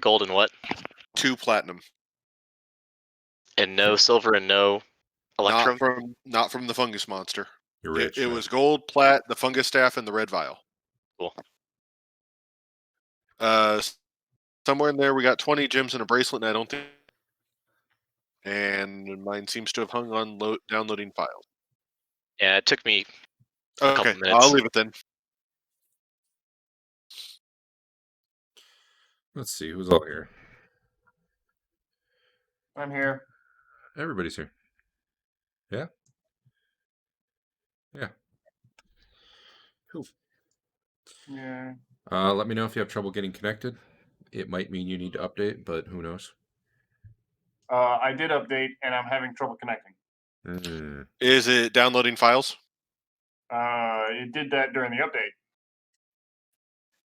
gold and what? 2 platinum. And no silver and no electrum? Not from the fungus monster. You're rich. It was gold, plat, the fungus staff, and the red vial. Cool. Somewhere in there we got 20 gems and a bracelet, and I don't think. And mine seems to have hung on downloading files. Yeah, it took me a couple Okay, minutes. I'll leave it then. Let's see who's all here. I'm here. Everybody's here. Yeah. Yeah. Cool. Yeah. Let me know if you have trouble getting connected. It might mean you need to update, but who knows? I did update, and I'm having trouble connecting. Is it downloading files? It did that during the update.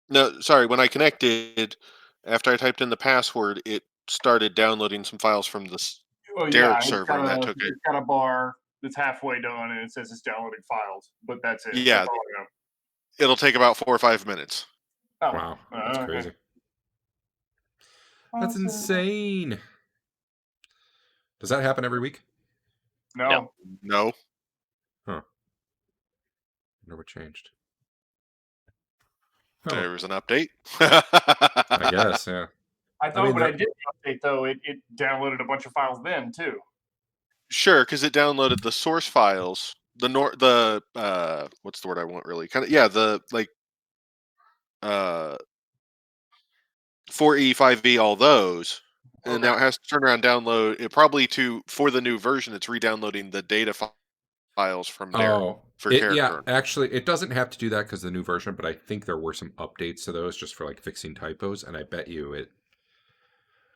No, sorry. When I connected, after I typed in the password, it started downloading some files from the Derek server, and that took it. It's got a bar that's halfway done, and it says it's downloading files, but that's it. Yeah. That's all I know. It'll take about 4 or 5 minutes. Oh, Wow, that's okay. crazy. That's insane. Does that happen every week? No. No. Huh. Wonder what changed. There was an update. I guess, yeah. I thought when I did the update, though, it downloaded a bunch of files then, too. Sure, because it downloaded the source files. What's the word I want really? The 4E, 5E, all those. Okay. And now it has to turn around and download it probably for the new version. It's re-downloading the data files from there for character. Yeah, actually, it doesn't have to do that because the new version, but I think there were some updates to those just for like fixing typos, and I bet you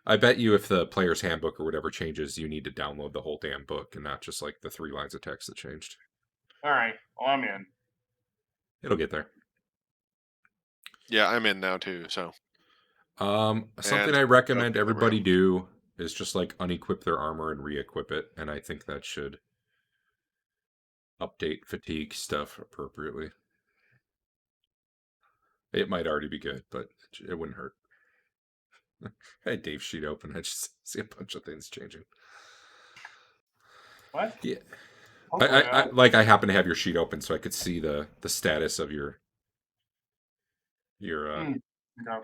if the player's handbook or whatever changes, you need to download the whole damn book and not just like the 3 lines of text that changed. All right, well, I'm in. It'll get there. Yeah, I'm in now too. So, something I recommend everybody do is just like unequip their armor and re-equip it, and I think that should update fatigue stuff appropriately. It might already be good, but it wouldn't hurt. I had Dave's sheet open. I just see a bunch of things changing. What? Yeah. I happen to have your sheet open so I could see the status of your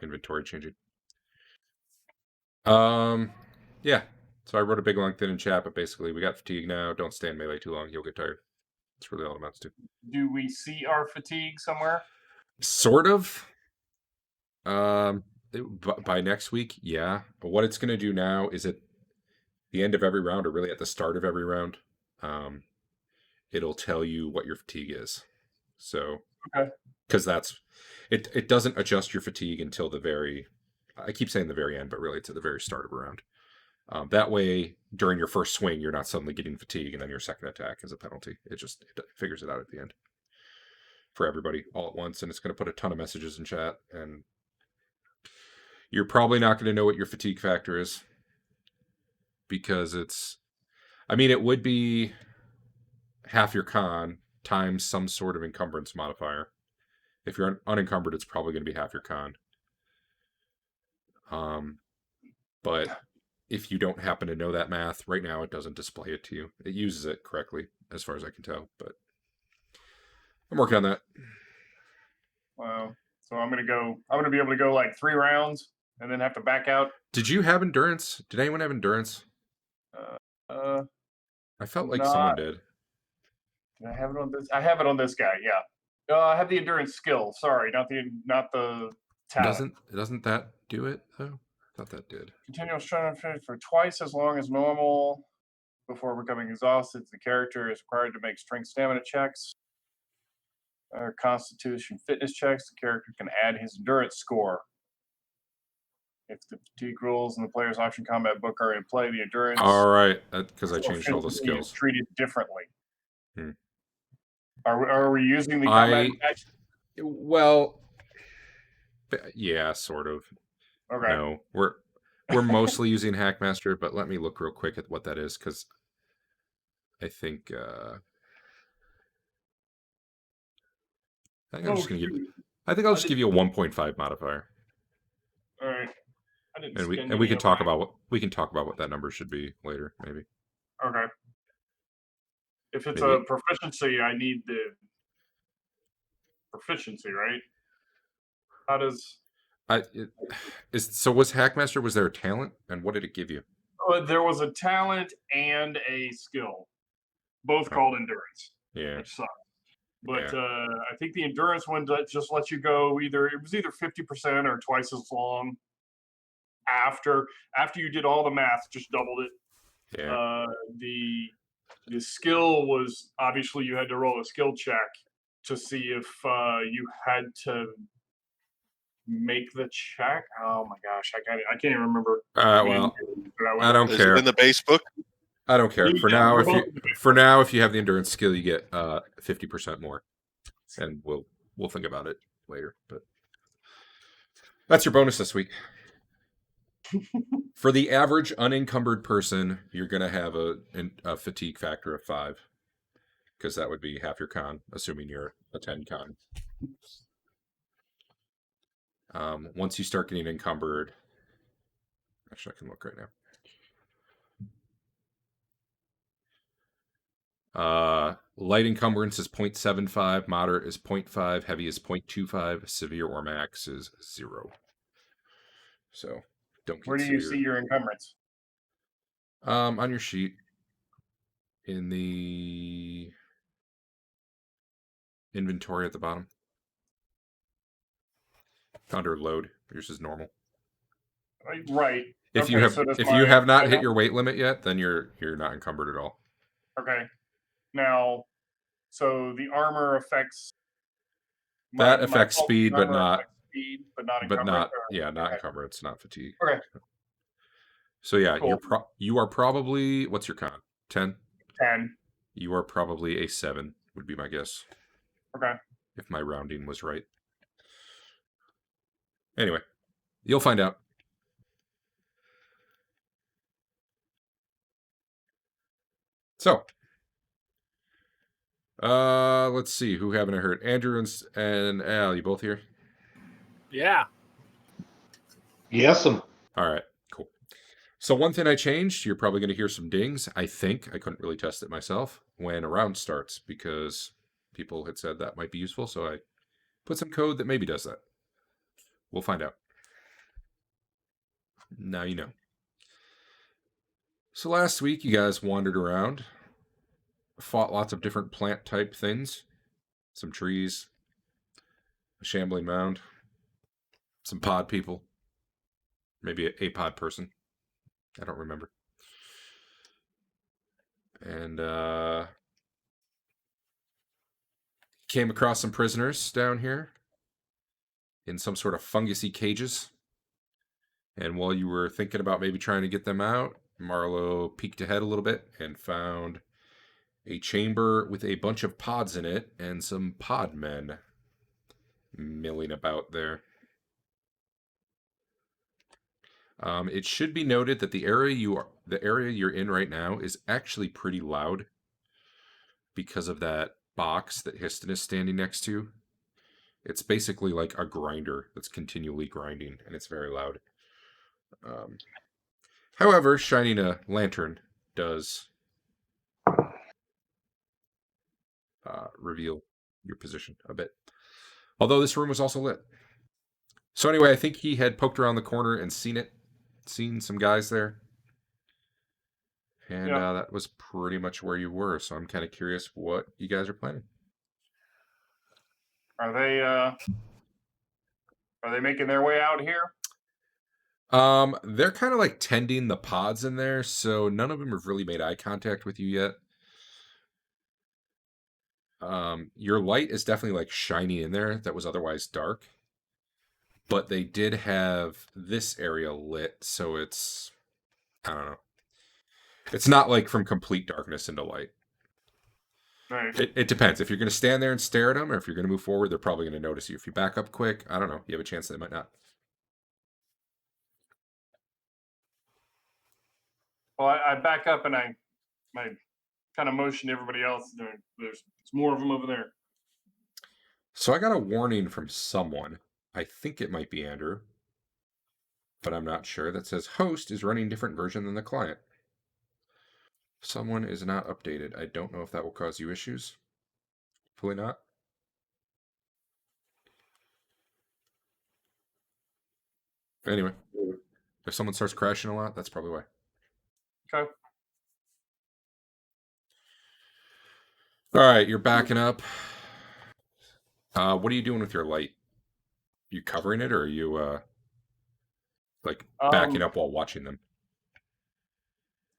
inventory changing. Yeah. So I wrote a big long thing in chat, but basically we got fatigue now. Don't stand melee too long. You'll get tired. That's really all it amounts to. Do we see our fatigue somewhere? Sort of. By next week, yeah. But what it's going to do now is at the end of every round, or really at the start of every round, it'll tell you what your fatigue is. So, because it doesn't adjust your fatigue until I keep saying the very end, but really it's at the very start of a round. That way, during your first swing, you're not suddenly getting fatigue, and then your second attack is a penalty. It figures it out at the end for everybody all at once, and it's going to put a ton of messages in chat, and you're probably not going to know what your fatigue factor is because it would be half your con times some sort of encumbrance modifier. If you're unencumbered, it's probably going to be half your con. But if you don't happen to know that math, right now it doesn't display it to you. It uses it correctly, as far as I can tell, but I'm working on that. Wow. So I'm going to be able to go like 3 rounds and then have to back out. Did you have endurance? Did anyone have endurance? I felt like someone did. Did I have it on this? I have it on this guy, yeah. I have the endurance skill. Sorry, not the talent. Doesn't that do it, though? I thought that did. Continual strength for twice as long as normal before becoming exhausted. The character is required to make strength stamina checks. Constitution fitness checks. The character can add his endurance score. If the fatigue rules in the player's option combat book are in play, the endurance. All right, because I changed all the skills. Treated differently. Are we using the combat patch? Well, yeah, sort of. Okay. No, we're mostly using Hackmaster, but let me look real quick at what that is because I think I'll just give you a 1.5 modifier. All right. I didn't And we spend and we any can of talk mine. about what that number should be later, maybe. Okay. If it's Maybe. a proficiency, I need the proficiency, right? How does? So was Hackmaster? Was there a talent, and what did it give you? There was a talent and a skill, both Oh. called endurance, Yeah. which sucks. But Yeah. I think the endurance one just lets you go either 50% or twice as long. After you did all the math, just doubled it. Yeah. The skill was obviously you had to roll a skill check to see if you had to make the check. Oh my gosh, I can't even remember. Well, I don't Is care. it in the base book? I don't care. For now, if you have the endurance skill, you get 50% more, and we'll think about it later. But that's your bonus this week. For the average unencumbered person, you're gonna have a fatigue factor of 5, because that would be half your con, assuming you're a 10 con. Once you start getting encumbered, actually, I can look right now. Light encumbrance is 0.75, moderate is 0.5, heavy is 0.25, severe or max is 0. So don't get Where do you see your encumbrance? On your sheet in the inventory at the bottom. Under load. Yours is normal. Right. If you have not hit your weight limit yet, then you're not encumbered at all. Okay. Now, so the armor affects that affects speed, but not encumbrance. not encumbrance, not fatigue. Okay. So yeah, Cool. you are probably, what's your con? 10? 10. You are probably a 7, would be my guess. Okay. If my rounding was right. Anyway, you'll find out. So, let's see, who haven't I heard? Andrew and Al, you both here? Yeah. Yes. All right, cool. So one thing I changed, you're probably going to hear some dings, I think. I couldn't really test it myself when a round starts, because people had said that might be useful, so I put some code that maybe does that. We'll find out. Now you know. So last week, you guys wandered around, fought lots of different plant type things, some trees, a shambling mound, some pod people, maybe a pod person. I don't remember. And came across some prisoners down here in some sort of fungusy cages. And while you were thinking about maybe trying to get them out, Marlowe peeked ahead a little bit and found a chamber with a bunch of pods in it and some pod men milling about there. It should be noted that the area you're in right now is actually pretty loud because of that box that Histon is standing next to. It's basically like a grinder that's continually grinding, and it's very loud. However, shining a lantern does reveal your position a bit. Although this room was also lit. So anyway, I think he had poked around the corner and seen some guys there. And that was pretty much where you were. So I'm kind of curious what you guys are planning. Are they making their way out here? They're kind of like tending the pods in there, so none of them have really made eye contact with you yet. Your light is definitely like shining in there that was otherwise dark. But they did have this area lit, so it's, I don't know. It's not like from complete darkness into light. Right. It depends. If you're going to stand there and stare at them, or if you're going to move forward, they're probably going to notice you. If you back up quick, I don't know. You have a chance that they might not. Well, I back up and I kind of motion to everybody else. There's more of them over there. So I got a warning from someone. I think it might be Andrew. but I'm not sure. That says host is running different version than the client. Someone is not updated. I don't know if that will cause you issues. Hopefully not. Anyway, if someone starts crashing a lot, that's probably why. Okay. All right, you're backing up. What are you doing with your light? You covering it, or are you like backing up while watching them?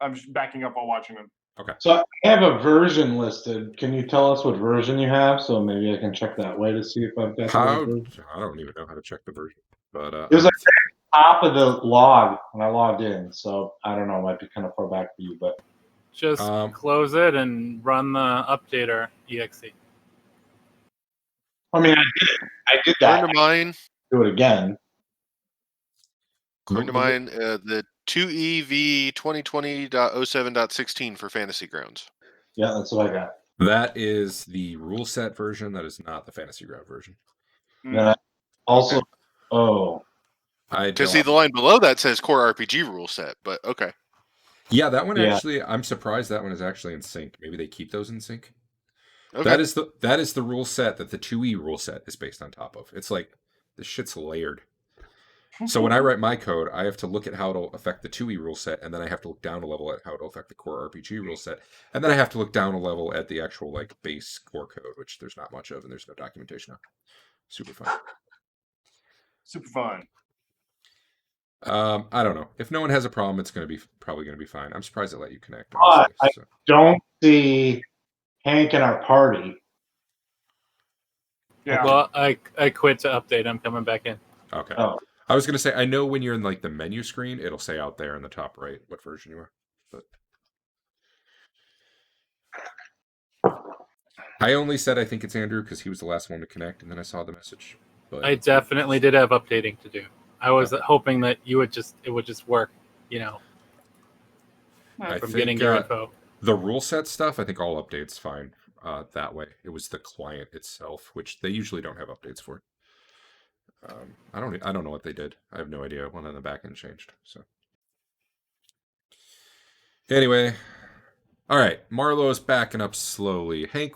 I'm just backing up while watching them. Okay. So I have a version listed. Can you tell us what version you have? So maybe I can check that way to see if I've got the right version. I don't even know how to check the version, but It was like top of the log when I logged in, so I don't know. It might be kind of far back for you, but just close it and run the updater exe. I mean, I did that. According to mine, Do it again. according to mine, the 2EV 2020.07.16 for Fantasy Grounds. Yeah, that's what I got. that is the rule set version. That is not the Fantasy Ground version. Then I also, Okay. oh, I To don't. see the line below that says core RPG rule set, but okay. Yeah, that one Yeah. actually. I'm surprised that one is actually in sync. Maybe they keep those in sync. Okay. That is the rule set that the 2E rule set is based on top of. It's like this shit's layered. So when I write my code, I have to look at how it'll affect the 2E rule set, and then I have to look down a level at how it'll affect the core RPG rule set, and then I have to look down a level at the actual like base core code, which there's not much of, and there's no documentation of. Super fun. Super fun. I don't know. If no one has a problem, it's probably gonna be fine. I'm surprised they let you connect. I Honestly, so. don't see Hank in our party. Yeah. Well, I quit to update. I'm coming back in. Okay. Oh. I was gonna say I know when you're in like the menu screen, it'll say out there in the top right what version you are. But I only said I think it's Andrew because he was the last one to connect, and then I saw the message. But I definitely did have updating to do. I was hoping that it would just work, from getting your info. The rule set stuff, I think all updates fine that way. It was the client itself, which they usually don't have updates for. I don't know what they did. I have no idea when on the back end changed. So anyway, all right. Marlowe's backing up slowly. Hank,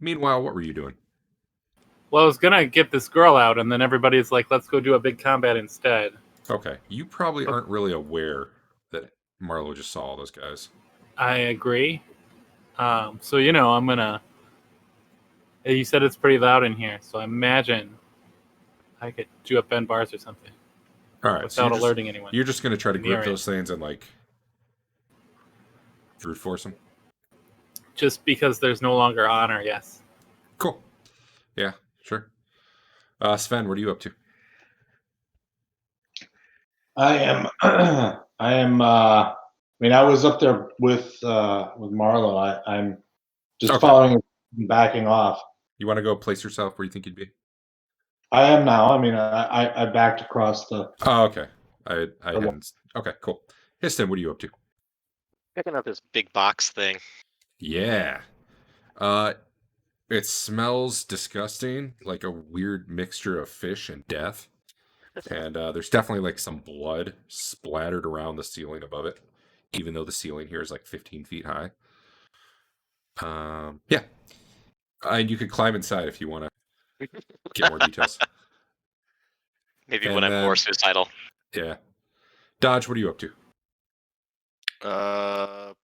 meanwhile, what were you doing? Well, I was gonna get this girl out, and then everybody's like, "Let's go do a big combat instead." Okay, you probably aren't really aware that Marlowe just saw all those guys. I agree. So I'm gonna. You said it's pretty loud in here, so I imagine I could do up Ben bars or something. All right, without alerting anyone. You're just gonna try to grip area. those things and like brute force them. Just because there's no longer honor, yes. Cool. Yeah, sure. Sven, what are you up to? I am. I mean, I was up there with Marlo. I'm just following and backing off. You want to go place yourself where you think you'd be? I am now. I mean, I backed across the. Oh, okay. I hadn't. Okay, cool. Histon, what are you up to? Picking up this big box thing. Yeah. It smells disgusting, like a weird mixture of fish and death. And there's definitely like some blood splattered around the ceiling above it, even though the ceiling here is like 15 feet high. Yeah. And you could climb inside if you want to get more details. Maybe when I'm more suicidal. Yeah. Dodge, what are you up to?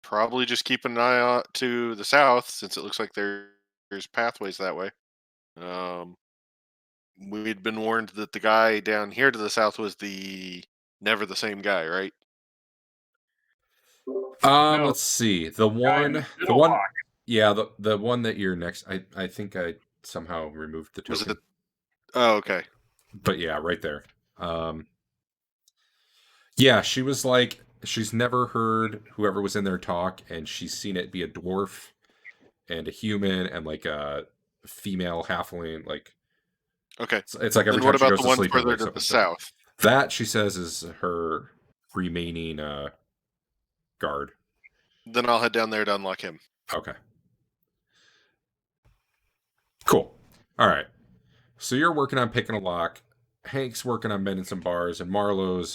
Probably just keeping an eye out to the south, since it looks like there's pathways that way. We'd been warned that the guy down here to the south was never the same guy, right? No. Let's see. The one, yeah, the one that you're next. I think I somehow removed the token. Was it? Oh, okay. But yeah, right there. Yeah, she was like, she's never heard whoever was in there talk, and she's seen it be a dwarf and a human and like a female halfling. Like, okay, it's like every then time what she goes about to the one sleep, further wakes to up the and stuff. south? That she says is her remaining guard. Then I'll head down there to unlock him. Okay. Cool. All right. So you're working on picking a lock, Hank's working on mending some bars, and Marlowe's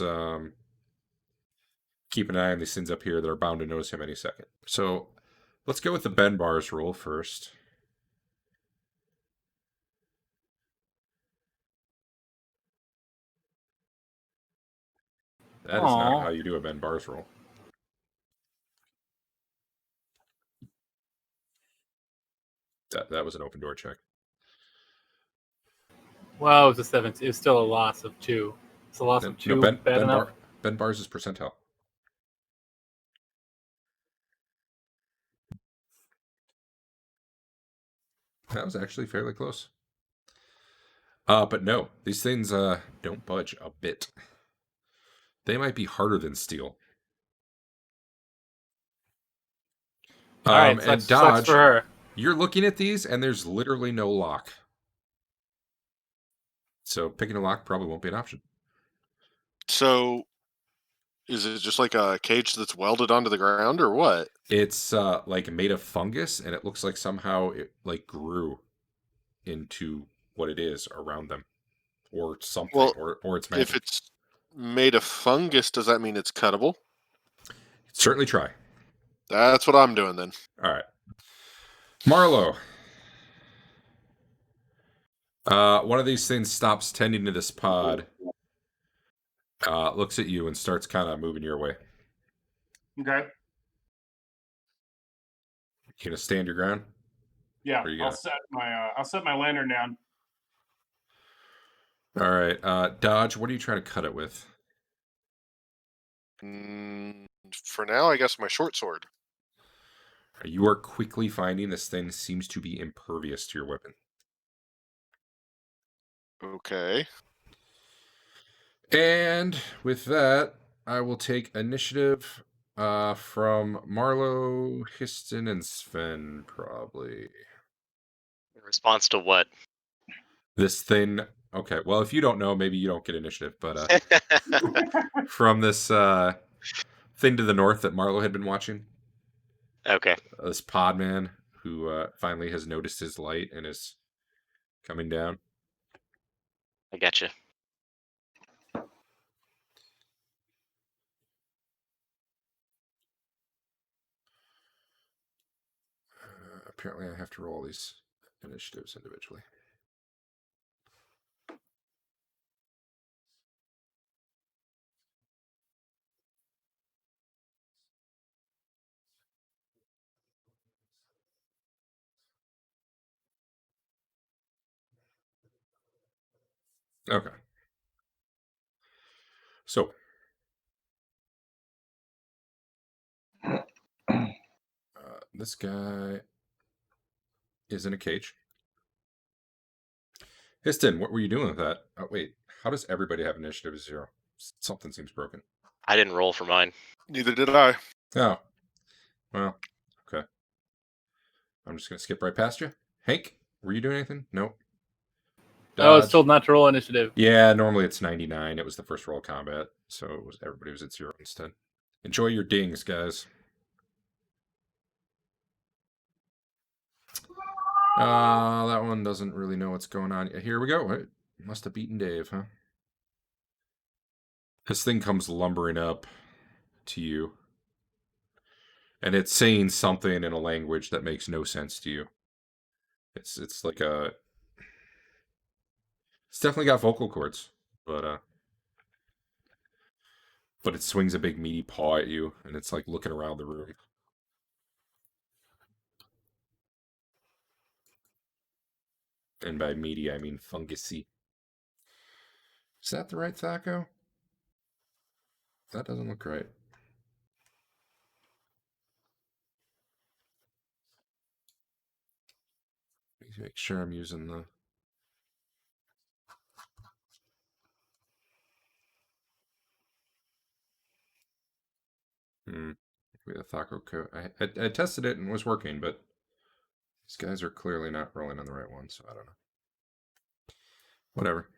keeping an eye on these things up here that are bound to notice him any second. So let's go with the bend bars rule first. That is not how you do a bend bars roll. That was an open door check. Well, it was a 17. It was still a loss of 2. It's a loss of 2. Bad enough. Ben bars is percentile. That was actually fairly close. But no, these things don't budge a bit. They might be harder than steel. All right, and sucks Dodge, for her. You're looking at these, and there's literally no lock. So picking a lock probably won't be an option. So, is it just like a cage that's welded onto the ground, or what? It's like made of fungus, and it looks like somehow it like grew into what it is around them, or something, Well, or it's magic. If it's made of fungus, does that mean it's cuttable? Certainly try. That's what I'm doing then. All right, Marlowe. One of these things stops tending to this pod, looks at you, and starts kind of moving your way. Okay. You gonna stand your ground? Yeah, I'll set my lantern down. All right, Dodge. What are you trying to cut it with? For now, I guess my short sword. You are quickly finding this thing seems to be impervious to your weapon. Okay. And with that, I will take initiative from Marlowe, Histon, and Sven, probably. In response to what? This thing. Okay, well, if you don't know, maybe you don't get initiative, but from this thing to the north that Marlowe had been watching. Okay. This pod man who finally has noticed his light and is coming down. I gotcha. Apparently, I have to roll these initiatives individually. Okay. So, this guy is in a cage. Histon, what were you doing with that? Oh, wait. How does everybody have initiative 0? Something seems broken. I didn't roll for mine. Neither did I. Oh. Well, okay. I'm just going to skip right past you. Hank, were you doing anything? Nope. I was told not to roll initiative. Yeah, normally it's 99. It was the first roll of combat, so everybody was at 0 instead. Enjoy your dings, guys. That one doesn't really know what's going on. Here we go. It must have beaten Dave, huh? This thing comes lumbering up to you. And it's saying something in a language that makes no sense to you. It's like a... It's definitely got vocal cords, but it swings a big meaty paw at you, and it's like looking around the room. And by meaty, I mean fungusy. Is that the right Thaco? That doesn't look right. Make sure I'm using the... Maybe the Thaco code. I tested it and it was working, but these guys are clearly not rolling on the right one, so I don't know. Whatever.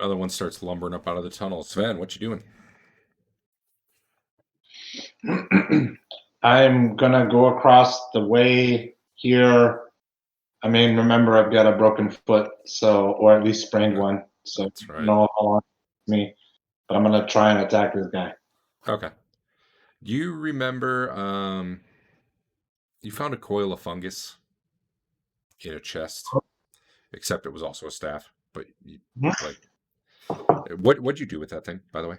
Other one starts lumbering up out of the tunnel. Sven, what you doing? I'm gonna go across the way here. I mean, remember I've got a broken foot, so or at least sprained one, so That's right. know how long it's me. But I'm gonna try and attack this guy. Okay. You remember you found a coil of fungus in a chest, except it was also a staff. But you, like, what'd you do with that thing, by the way?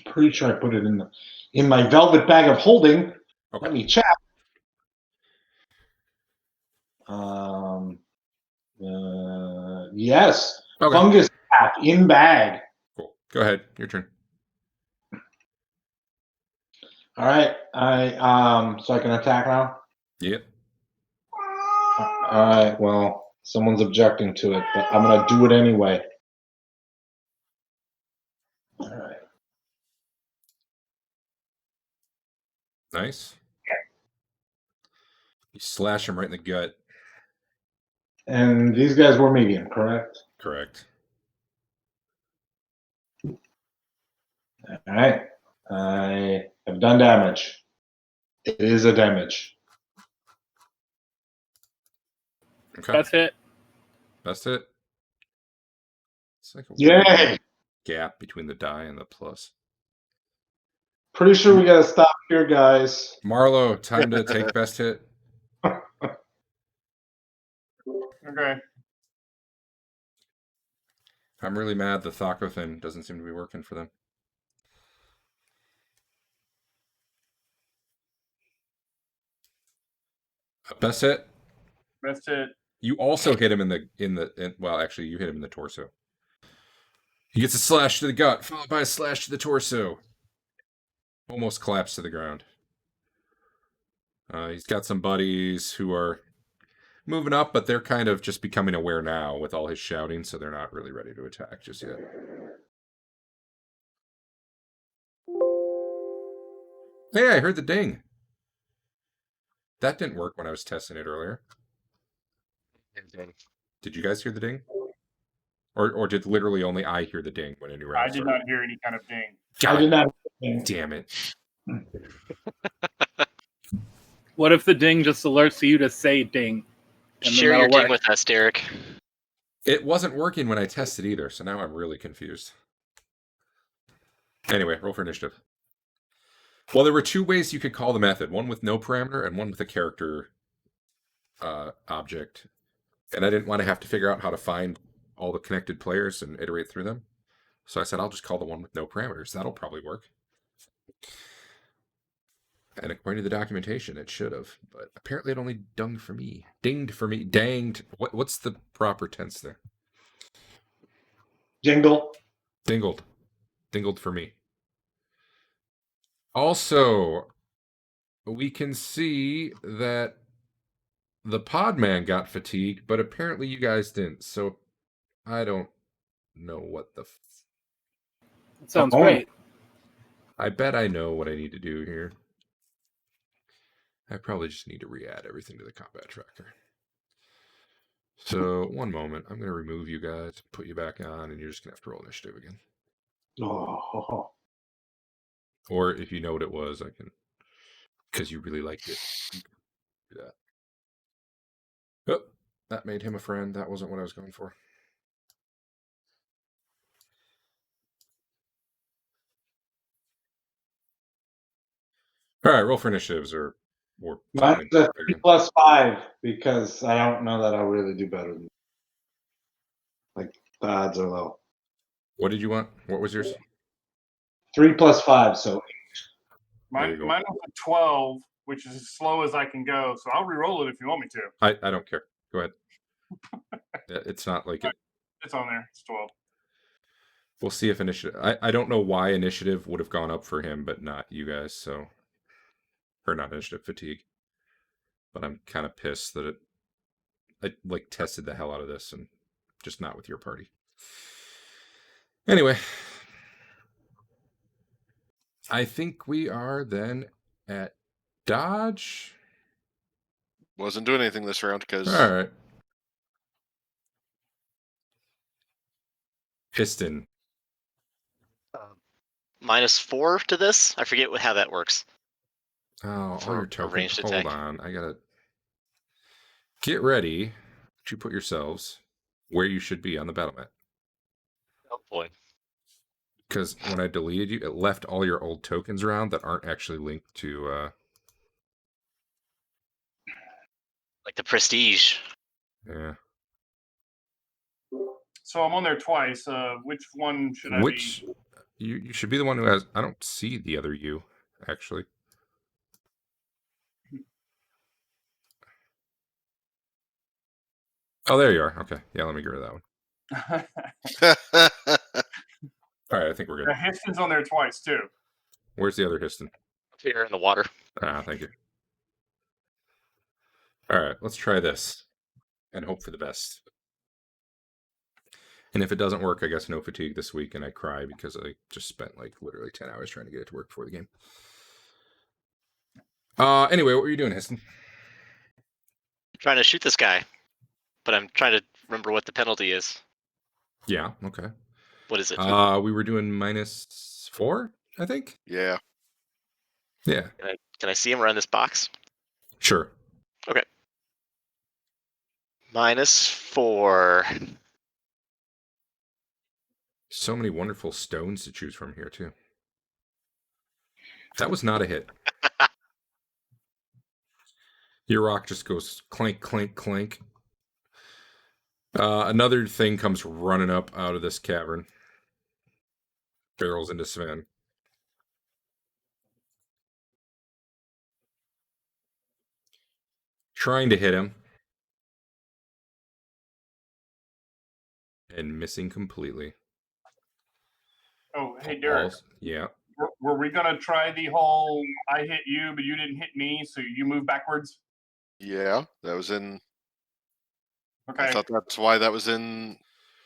Pretty sure I put it in my velvet bag of holding. Okay. Let me check. Yes. Okay. Fungus pack in bag. Cool. Go ahead. Your turn. All right. So I can attack now. Yep. All right. Well, someone's objecting to it, but I'm gonna do it anyway. All right. Nice. You slash him right in the gut. And these guys were medium, correct? Correct. All right. I have done damage. It is a damage. Okay. That's it. That's it. It's like a Yay! weird gap between the die and the plus. Pretty sure we gotta stop here, guys. Marlo, time to take best hit. Okay. I'm really mad the Thaco thing doesn't seem to be working for them. Best hit. That's it. You also hit him in well, actually, you hit him in the torso. He gets a slash to the gut, followed by a slash to the torso. Almost collapsed to the ground. He's got some buddies who are moving up, but they're kind of just becoming aware now with all his shouting, so they're not really ready to attack just yet. Hey, I heard the ding. That didn't work when I was testing it earlier. Did you guys hear the ding? Or did literally only I hear the ding when a new round I did started? not hear any kind of ding. I did not. Damn it. What if the ding just alerts you to say ding? And Share then your that'll ding work? with us, Derek. It wasn't working when I tested either, so now I'm really confused. Anyway, roll for initiative. Well, there were two ways you could call the method. One with no parameter and one with a character object. And I didn't want to have to figure out how to find all the connected players and iterate through them. So I said, I'll just call the one with no parameters. That'll probably work. And according to the documentation, it should have. But apparently it only dinged for me. Dinged for me. Danged. What's the proper tense there? Jingle. Dingled. Dingled for me. Also, we can see that the Podman got fatigued, but apparently you guys didn't. So I don't know what the... That sounds Oh. great. I bet I know what I need to do here. I probably just need to re-add everything to the combat tracker. So, one moment. I'm going to remove you guys, put you back on, and you're just going to have to roll initiative again. Oh. Or if you know what it was, I can... Because you really liked it. Do that. Oh, that made him a friend. That wasn't what I was going for. All right, roll for initiatives or Mine's a 3+5 because I don't know that I'll really do better than like the odds are low. What did you want? What was yours? 3+5, so There you go. Mine was a 12, which is as slow as I can go. So I'll re-roll it if you want me to. I don't care. Go ahead. It's not like it. It's on there. It's 12. We'll see if initiative... I don't know why initiative would have gone up for him, but not you guys, so... Or not initiative, fatigue. But I'm kind of pissed that I like tested the hell out of this and just not with your party. Anyway. I think we are then at dodge. Wasn't doing anything this round because All right. Piston. -4 to this. I forget how that works. Oh, all For your a tokens. ranged Hold attack. on. I gotta get ready to put yourselves where you should be on the battle map. Oh boy. Because when I deleted you, it left all your old tokens around that aren't actually linked to. Like the prestige. Yeah. So I'm on there twice. Which one should I Which be? you should be the one who has. I don't see the other you actually. Oh, there you are. Okay, yeah. Let me get rid of that one. All right, I think we're good. Histon's on there twice too. Where's the other Histon? Up here in the water. Ah, thank you. All right, let's try this and hope for the best. And if it doesn't work, I guess no fatigue this week, and I cry because I just spent like literally 10 hours trying to get it to work before the game. Anyway, what were you doing, Histon? Trying to shoot this guy, but I'm trying to remember what the penalty is. Yeah, okay. What is it? We were doing -4, I think. Yeah. Yeah. Can I see him around this box? Sure. Okay. -4. So many wonderful stones to choose from here too. That was not a hit. Your rock just goes clank, clank, clank. Another thing comes running up out of this cavern. Barrels into Sven. Trying to hit him. And missing completely. Oh, hey Derek. Yeah. Were we gonna try the whole I hit you, but you didn't hit me, so you move backwards? Yeah, that was in. Okay. I thought that's why that was in.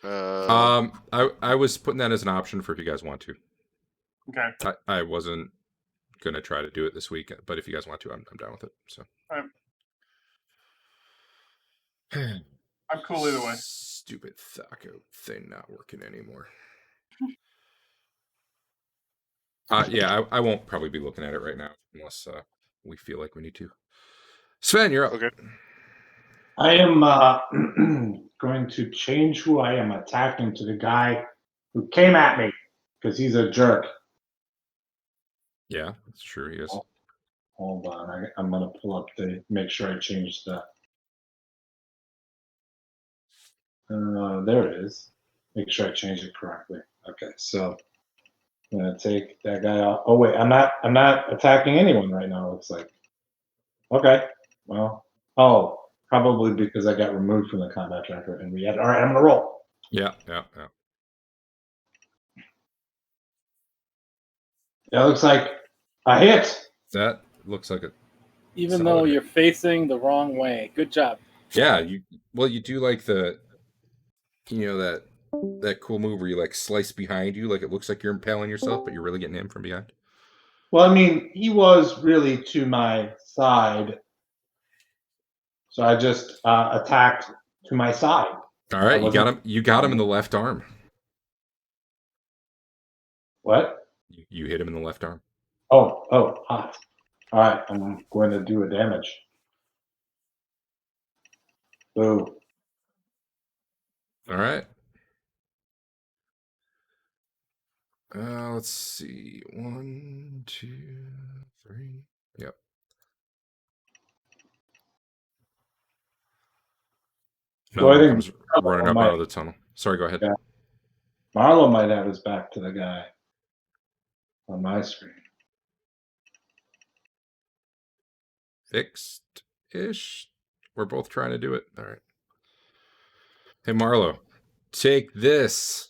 I was putting that as an option for if you guys want to. Okay. I wasn't gonna try to do it this week, but if you guys want to, I'm down with it. So. I'm cool either way. Stupid Thaco thing not working anymore. Yeah, I won't probably be looking at it right now unless we feel like we need to. Sven, you're up. Okay. I am going to change who I am attacking to the guy who came at me because he's a jerk. Yeah, that's true. He is. Hold on, I'm gonna pull up make sure I change the. There it is. Make sure I change it correctly. Okay, so I'm gonna take that guy off. Oh wait, I'm not attacking anyone right now. It looks like. Okay, well, probably because I got removed from the combat tracker and we had. All right, I'm gonna roll. Yeah. That looks like a hit. That looks like it. Even though you're facing the wrong way. Good job. Yeah, you do like the, that cool move where you like slice behind you, like it looks like you're impaling yourself, but you're really getting him from behind. Well, I mean, he was really to my side, so I just attacked to my side. All right, you got him. You got him in the left arm. What? You hit him in the left arm. Oh, hot. All right, I'm going to do a damage. Boo. All right. Let's see. 1, 2, 3. Yep. Another one comes running up out of the tunnel. Sorry, go ahead. Yeah. Marlo might have his back to the guy on my screen. Fixed-ish. We're both trying to do it. All right. Hey, Marlo, take this.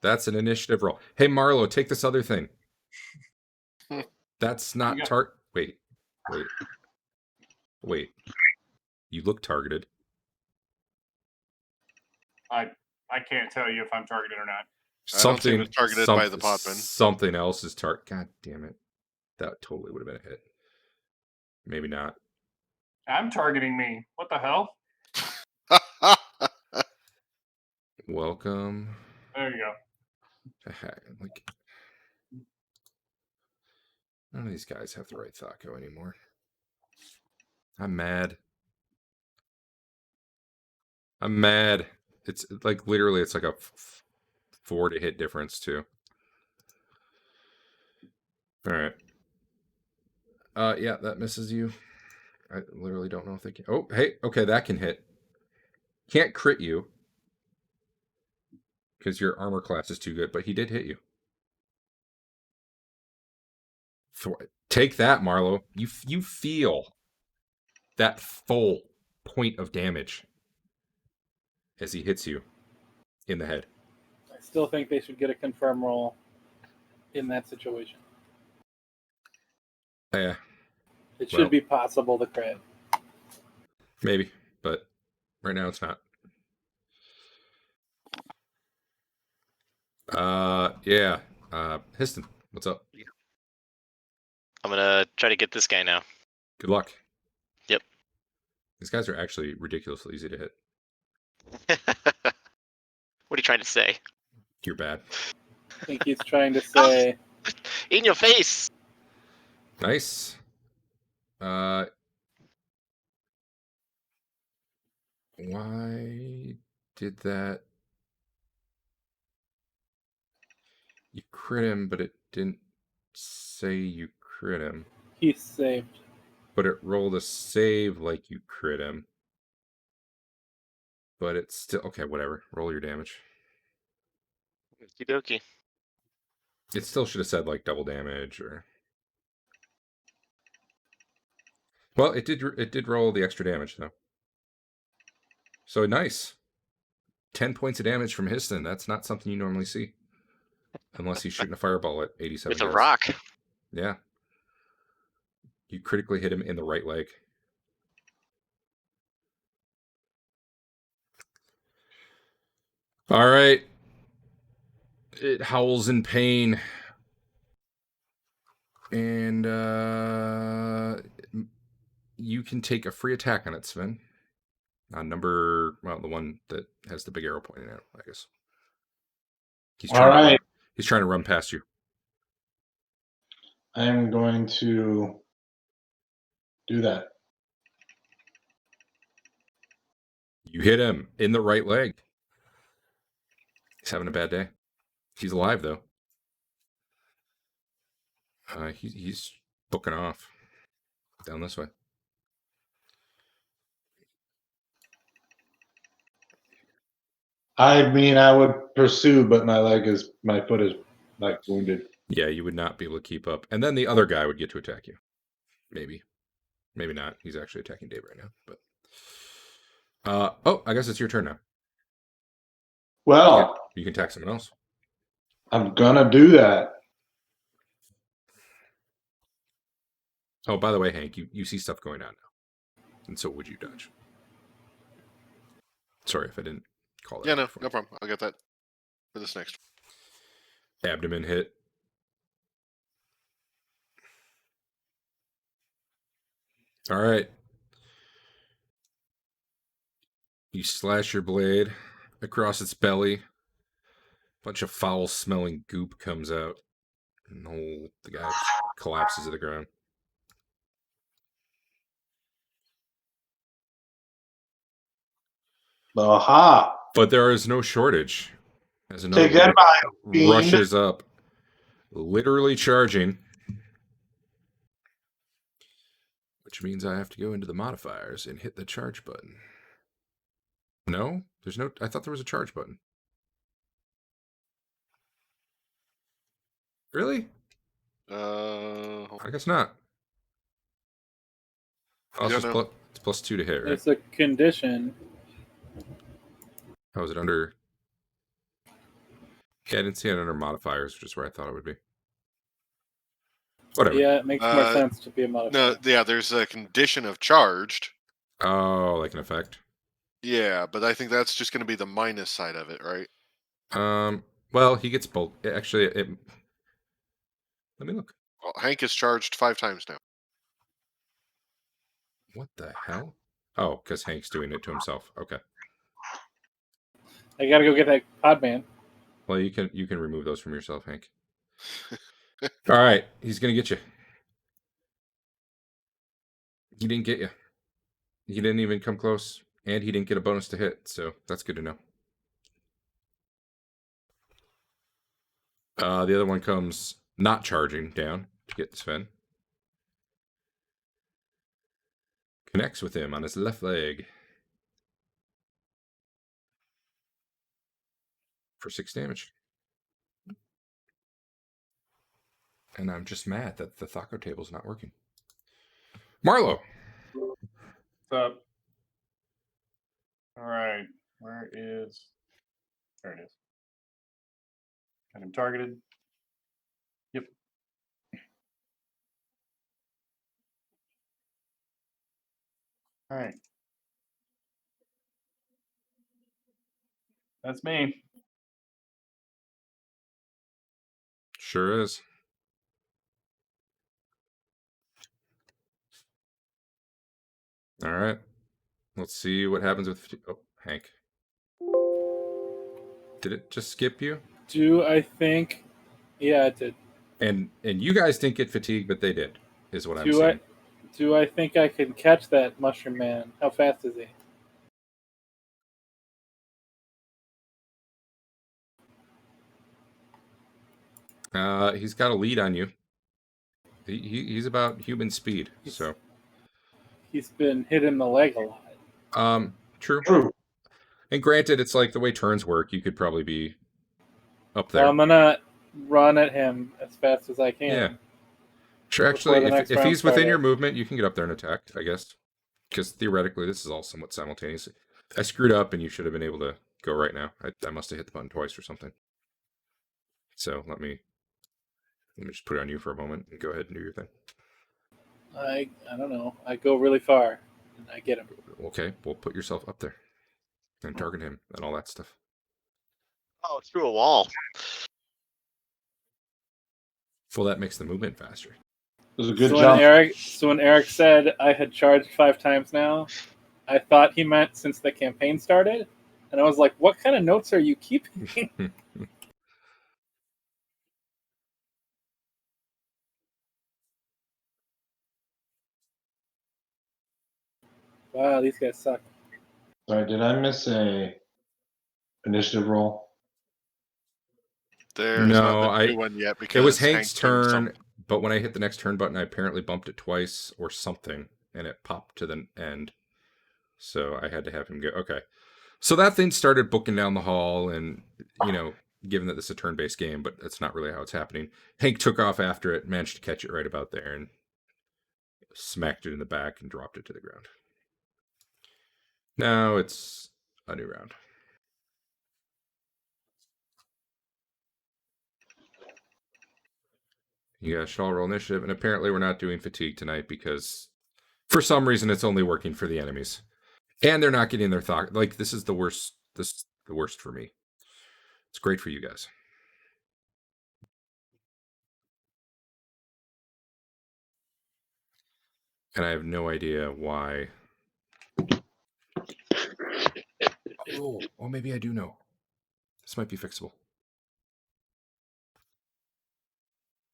That's an initiative roll. Hey, Marlo, take this other thing. That's not Wait. You look targeted. I can't tell you if I'm targeted or not. I don't think it was targeted by the potman. Something else is God damn it. That totally would have been a hit. Maybe not. I'm targeting me. What the hell? Welcome. There you go. Like, None of these guys have the right Thako anymore. I'm mad. I'm mad. It's like literally, it's like a 4 to hit difference too. All right. Yeah, that misses you. I literally don't know if they can. Oh, hey, okay, that can hit. Can't crit you because your armor class is too good, but he did hit you. Take that, Marlo. You feel that full point of damage as he hits you in the head. I still think they should get a confirm roll in that situation. Yeah, It should be possible to crit. maybe, but right now it's not. Yeah. Histon, what's up? I'm gonna try to get this guy now. Good luck. Yep. These guys are actually ridiculously easy to hit. What are you trying to say? You're bad. I think he's trying to say... In your face! Nice. Why did that? You crit him, but it didn't say you crit him. He's saved. But it rolled a save like you crit him. But it's still... Okay, whatever. Roll your damage. Okie dokie. It still should have said, like, double damage or... Well, it did roll the extra damage, though. So, nice. 10 points of damage from Histon. That's not something you normally see. Unless he's shooting a fireball at 87 With a guys. rock. Yeah. You critically hit him in the right leg. All right. It howls in pain. And you can take a free attack on it, Sven. On the one that has the big arrow pointing at him, I guess. He's trying to run past you. I'm going to do that. You hit him in the right leg. He's having a bad day. He's alive, though. He's booking off down this way. I mean, I would pursue, but my foot is like wounded. Yeah, you would not be able to keep up. And then the other guy would get to attack you. Maybe. Maybe not. He's actually attacking Dave right now. But I guess it's your turn now. Well, you can attack someone else. I'm gonna do that. Oh, by the way, Hank, you see stuff going on now. And so would you dodge. Sorry if I didn't call that. Yeah, no problem. I'll get that for this next. Abdomen hit. All right. You slash your blade across its belly. Bunch of foul-smelling goop comes out. And the guy collapses to the ground. Aha! But there is no shortage. As another Take that, one rushes up, literally charging. Which means I have to go into the modifiers and hit the charge button. No? There's no... I thought there was a charge button. Really? I guess not. Oh, it's +2 to hit, right? It's a condition. Oh, is it under... Yeah, I didn't see it under modifiers, which is where I thought it would be. Whatever. Yeah, it makes more sense to be a modifier. No, yeah, there's a condition of charged. Oh, like an effect? Yeah, but I think that's just going to be the minus side of it, right? Well, he gets both. Actually, let me look. Well, Hank is charged 5 times now. What the hell? Oh, because Hank's doing it to himself. Okay. I gotta go get that pod man. Well, you can remove those from yourself, Hank. All right, he's gonna get you. He didn't get you. He didn't even come close, and he didn't get a bonus to hit, so that's good to know. The other one comes not charging down to get Sven. Connects with him on his left leg for 6 damage. And I'm just mad that the Thaco table's not working. Marlo. What's up? All right. Where is... There it is. Got him targeted. Yep. All right. That's me. Sure is. All right. Let's see what happens with... Oh, Hank. Did it just skip you? Do I think? Yeah, it did. And you guys didn't get fatigued, but they did, is what I'm Do saying. Do I think I can catch that mushroom man? How fast is he? He's got a lead on you. He's about human speed, so... He's been hit in the leg a lot. True. And granted, it's like the way turns work, you could probably be up there. Well, I'm gonna run at him as fast as I can. Yeah. Sure, actually, Before the next if round he's within started. your movement, you can get up there and attack, I guess. Because theoretically, this is all somewhat simultaneous. I screwed up, and you should have been able to go right now. I must have hit the button twice or something. So let me just put it on you for a moment and go ahead and do your thing. I don't know. I go really far, and I get him. Okay, well, put yourself up there and target him and all that stuff. Oh, through a wall. Well, that makes the movement faster. It was a good So jump. when Eric said I had charged 5 times now, I thought he meant since the campaign started, and I was like, "What kind of notes are you keeping?" Wow, these guys suck. Sorry, did I miss a initiative roll? There's No, not been one yet because it was Hank's Hank turned turn, but when I hit the next turn button, I apparently bumped it twice or something, and it popped to the end. So I had to have him go. Okay. So that thing started booking down the hall, and, given that this is a turn-based game, but that's not really how it's happening, Hank took off after it, managed to catch it right about there, and smacked it in the back and dropped it to the ground. Now it's a new round. You guys should all roll initiative, and apparently we're not doing fatigue tonight because for some reason it's only working for the enemies. And they're not getting their thought. Like, this is the worst. This is the worst for me. It's great for you guys. And I have no idea why. Oh, well, maybe I do know. This might be fixable.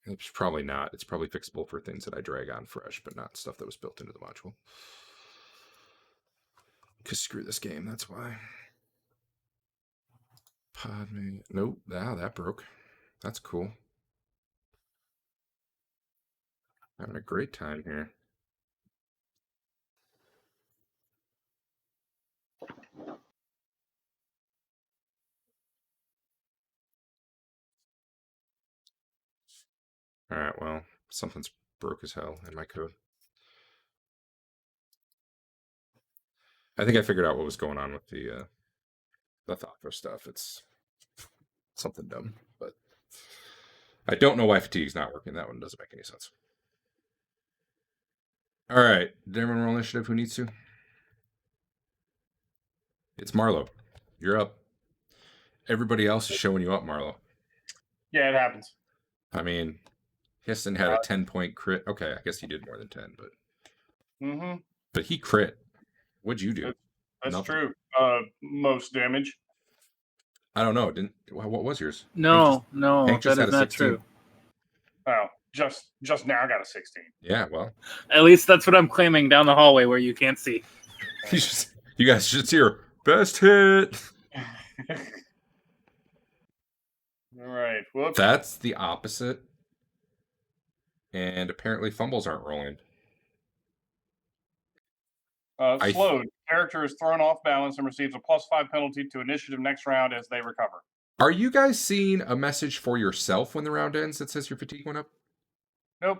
It's probably not. It's probably fixable for things that I drag on fresh, but not stuff that was built into the module. Because screw this game, that's why. Podme. Nope. Ah, that broke. That's cool. Having a great time here. All right, well, something's broke as hell in my code. I think I figured out what was going on with the Thaco stuff. It's something dumb, but I don't know why fatigue's not working. That one doesn't make any sense. All right, did everyone roll initiative? Who needs to? It's Marlo. You're up. Everybody else is showing you up, Marlo. Yeah, it happens. I mean, Histon had a 10-point crit. Okay, I guess he did more than 10, but but he crit. What'd you do? That's Nothing. true. Most damage. I don't know. What was yours? No, Hank just that had is a not 16. true. Oh, just now got a 16. Yeah, well, At least that's what I'm claiming down the hallway where you can't see. you guys should hear best hit. All right. Whoops. That's the opposite. And apparently fumbles aren't rolling. Slowed. Character is thrown off balance and receives a +5 penalty to initiative next round as they recover. Are you guys seeing a message for yourself when the round ends that says your fatigue went up? Nope.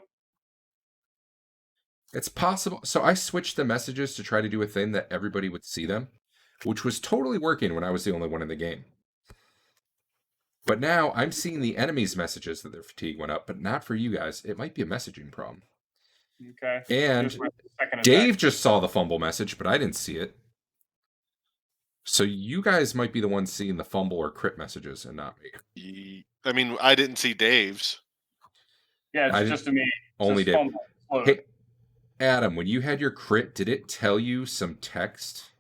It's possible. So I switched the messages to try to do a thing that everybody would see them, which was totally working when I was the only one in the game. But now I'm seeing the enemy's messages that their fatigue went up, but not for you guys. It might be a messaging problem. Okay. And Dave just saw the fumble message, but I didn't see it. So you guys might be the ones seeing the fumble or crit messages and not me. I mean, I didn't see Dave's. Yeah, it's just to me. Only Dave. Fumble. Hey, Adam, when you had your crit, did it tell you some text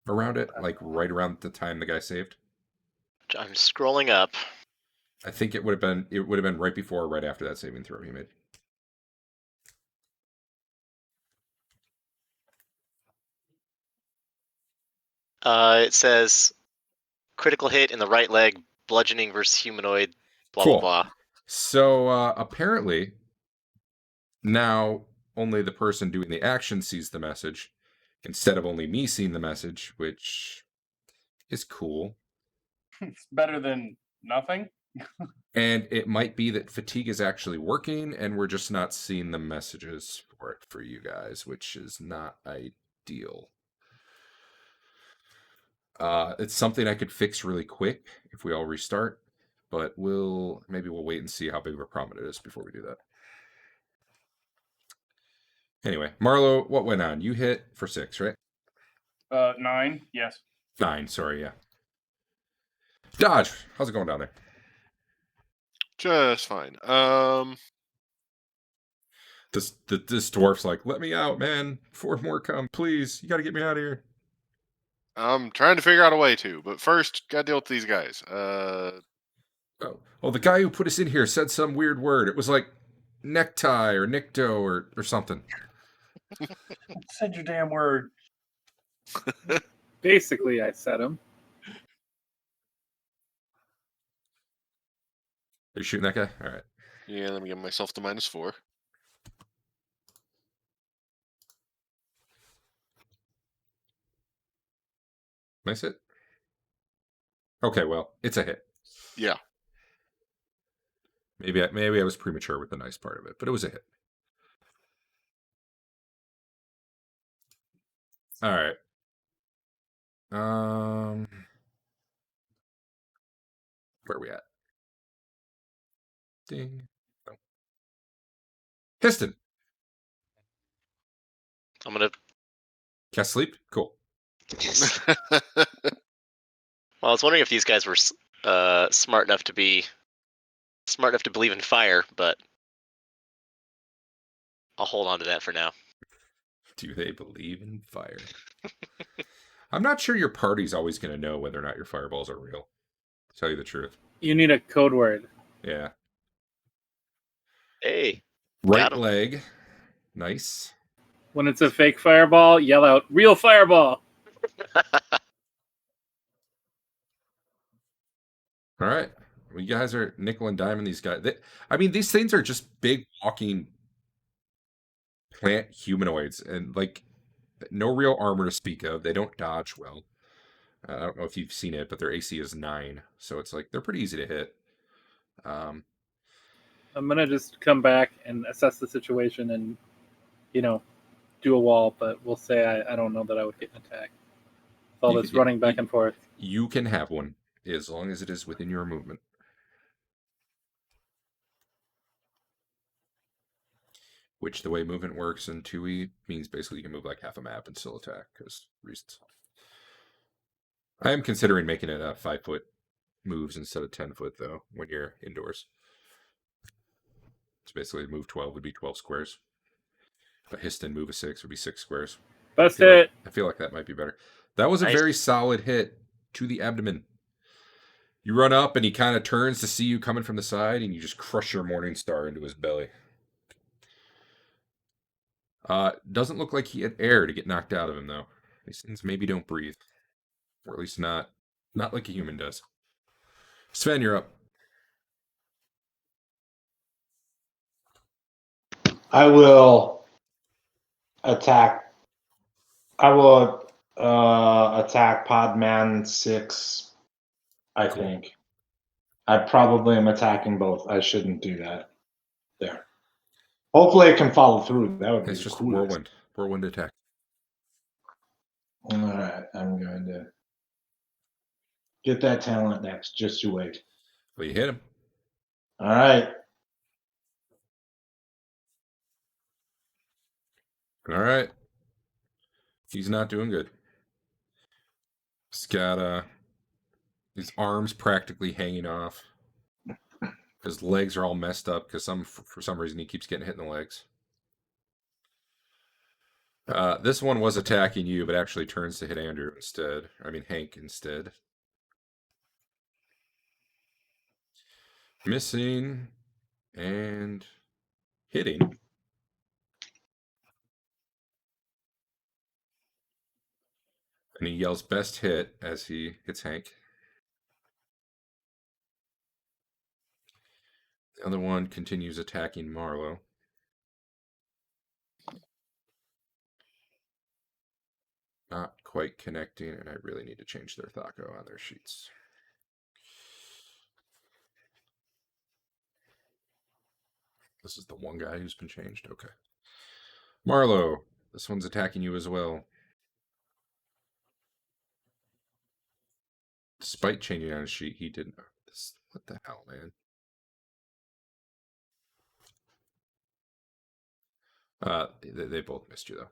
around it, like right around the time the guy saved? I'm scrolling up. I think it would have been right before or right after that saving throw he made. It says critical hit in the right leg, bludgeoning versus humanoid, blah, Cool. blah, blah. So apparently now only the person doing the action sees the message instead of only me seeing the message, which is cool. It's better than nothing. And it might be that fatigue is actually working and we're just not seeing the messages for it for you guys, which is not ideal. It's something I could fix really quick if we all restart, but maybe we'll wait and see how big of a problem it is before we do that. Anyway, Marlo, what went on? You hit for 6, right? 9, yes. 9, sorry, yeah. Dodge, how's it going down there? Just fine. This dwarf's like, let me out, man. 4 more come, please. You got to get me out of here. I'm trying to figure out a way to, but first, gotta deal with these guys. Oh, the guy who put us in here said some weird word. It was like necktie or nicto or something. Said your damn word. Basically, I said him. Are you shooting that guy? All right. Yeah, let me give myself to -4. Nice hit. Okay, well, it's a hit. Yeah. Maybe I was premature with the nice part of it, but it was a hit. All right. Where are we at? Ding. Oh. Piston. I'm gonna. Cast sleep. Cool. Well, I was wondering if these guys were smart enough to believe in fire, but I'll hold on to that for now. Do they believe in fire? I'm not sure your party's always going to know whether or not your fireballs are real. To tell you the truth. You need a code word. Yeah. Hey. Right leg. Nice. When it's a fake fireball, yell out, real fireball! All right. Well, you guys are nickel and diming these guys. These things are just big walking plant humanoids and like no real armor to speak of. They don't dodge well. I don't know if you've seen it, but their AC is 9. So it's like they're pretty easy to hit. I'm going to just come back and assess the situation and, do a wall, but we'll say I don't know that I would get an attack. All this running back and forth. You can have one as long as it is within your movement. Which the way movement works in 2E means basically you can move like half a map and still attack because reasons. I am considering making it 5-foot moves instead of 10-foot though when you're indoors. So basically move 12 would be 12 squares. But Histon move a 6 would be 6 squares. Best hit. I feel like that might be better. That was a very solid hit to the abdomen. You run up, and he kind of turns to see you coming from the side, and you just crush your Morning Star into his belly. Doesn't look like he had air to get knocked out of him, though. These things maybe don't breathe. Or at least not like a human does. Sven, you're up. I will attack. I will attack Podman 6, I think. I probably am attacking both. I shouldn't do that. There. Hopefully it can follow through. That would be It's just cool. whirlwind. Whirlwind attack. All right, I'm going to get that talent next. Just you wait. Well, you hit him. All right. All right. He's not doing good. He's got his arms practically hanging off. His legs are all messed up because for some reason he keeps getting hit in the legs. This one was attacking you, but actually turns to hit Andrew instead. I mean Hank instead. Missing and hitting. And he yells best hit as he hits Hank. The other one continues attacking Marlowe. Not quite connecting, and I really need to change their Thaco on their sheets. This is the one guy who's been changed. Okay. Marlowe, this one's attacking you as well. Despite changing on his sheet, he didn't. What the hell, man? They both missed you, though.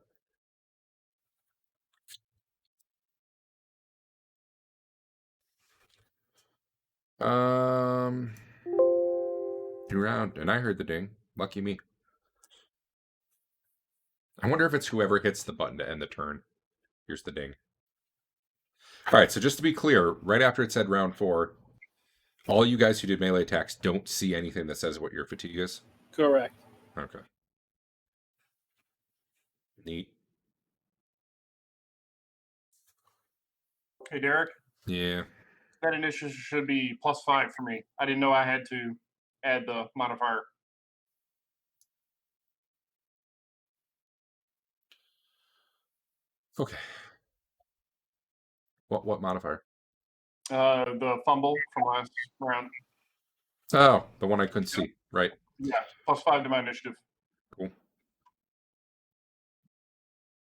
New round, and I heard the ding. Lucky me. I wonder if it's whoever hits the button to end the turn. Here's the ding. All right, so just to be clear, right after it said round 4, all you guys who did melee attacks don't see anything that says what your fatigue is? Correct. Okay. Neat. Hey, Derek. Yeah. That initiative should be +5 for me. I didn't know I had to add the modifier. Okay. What modifier? The fumble from last round. Oh, the one I couldn't see. Right. Yeah, +5 to my initiative. Cool.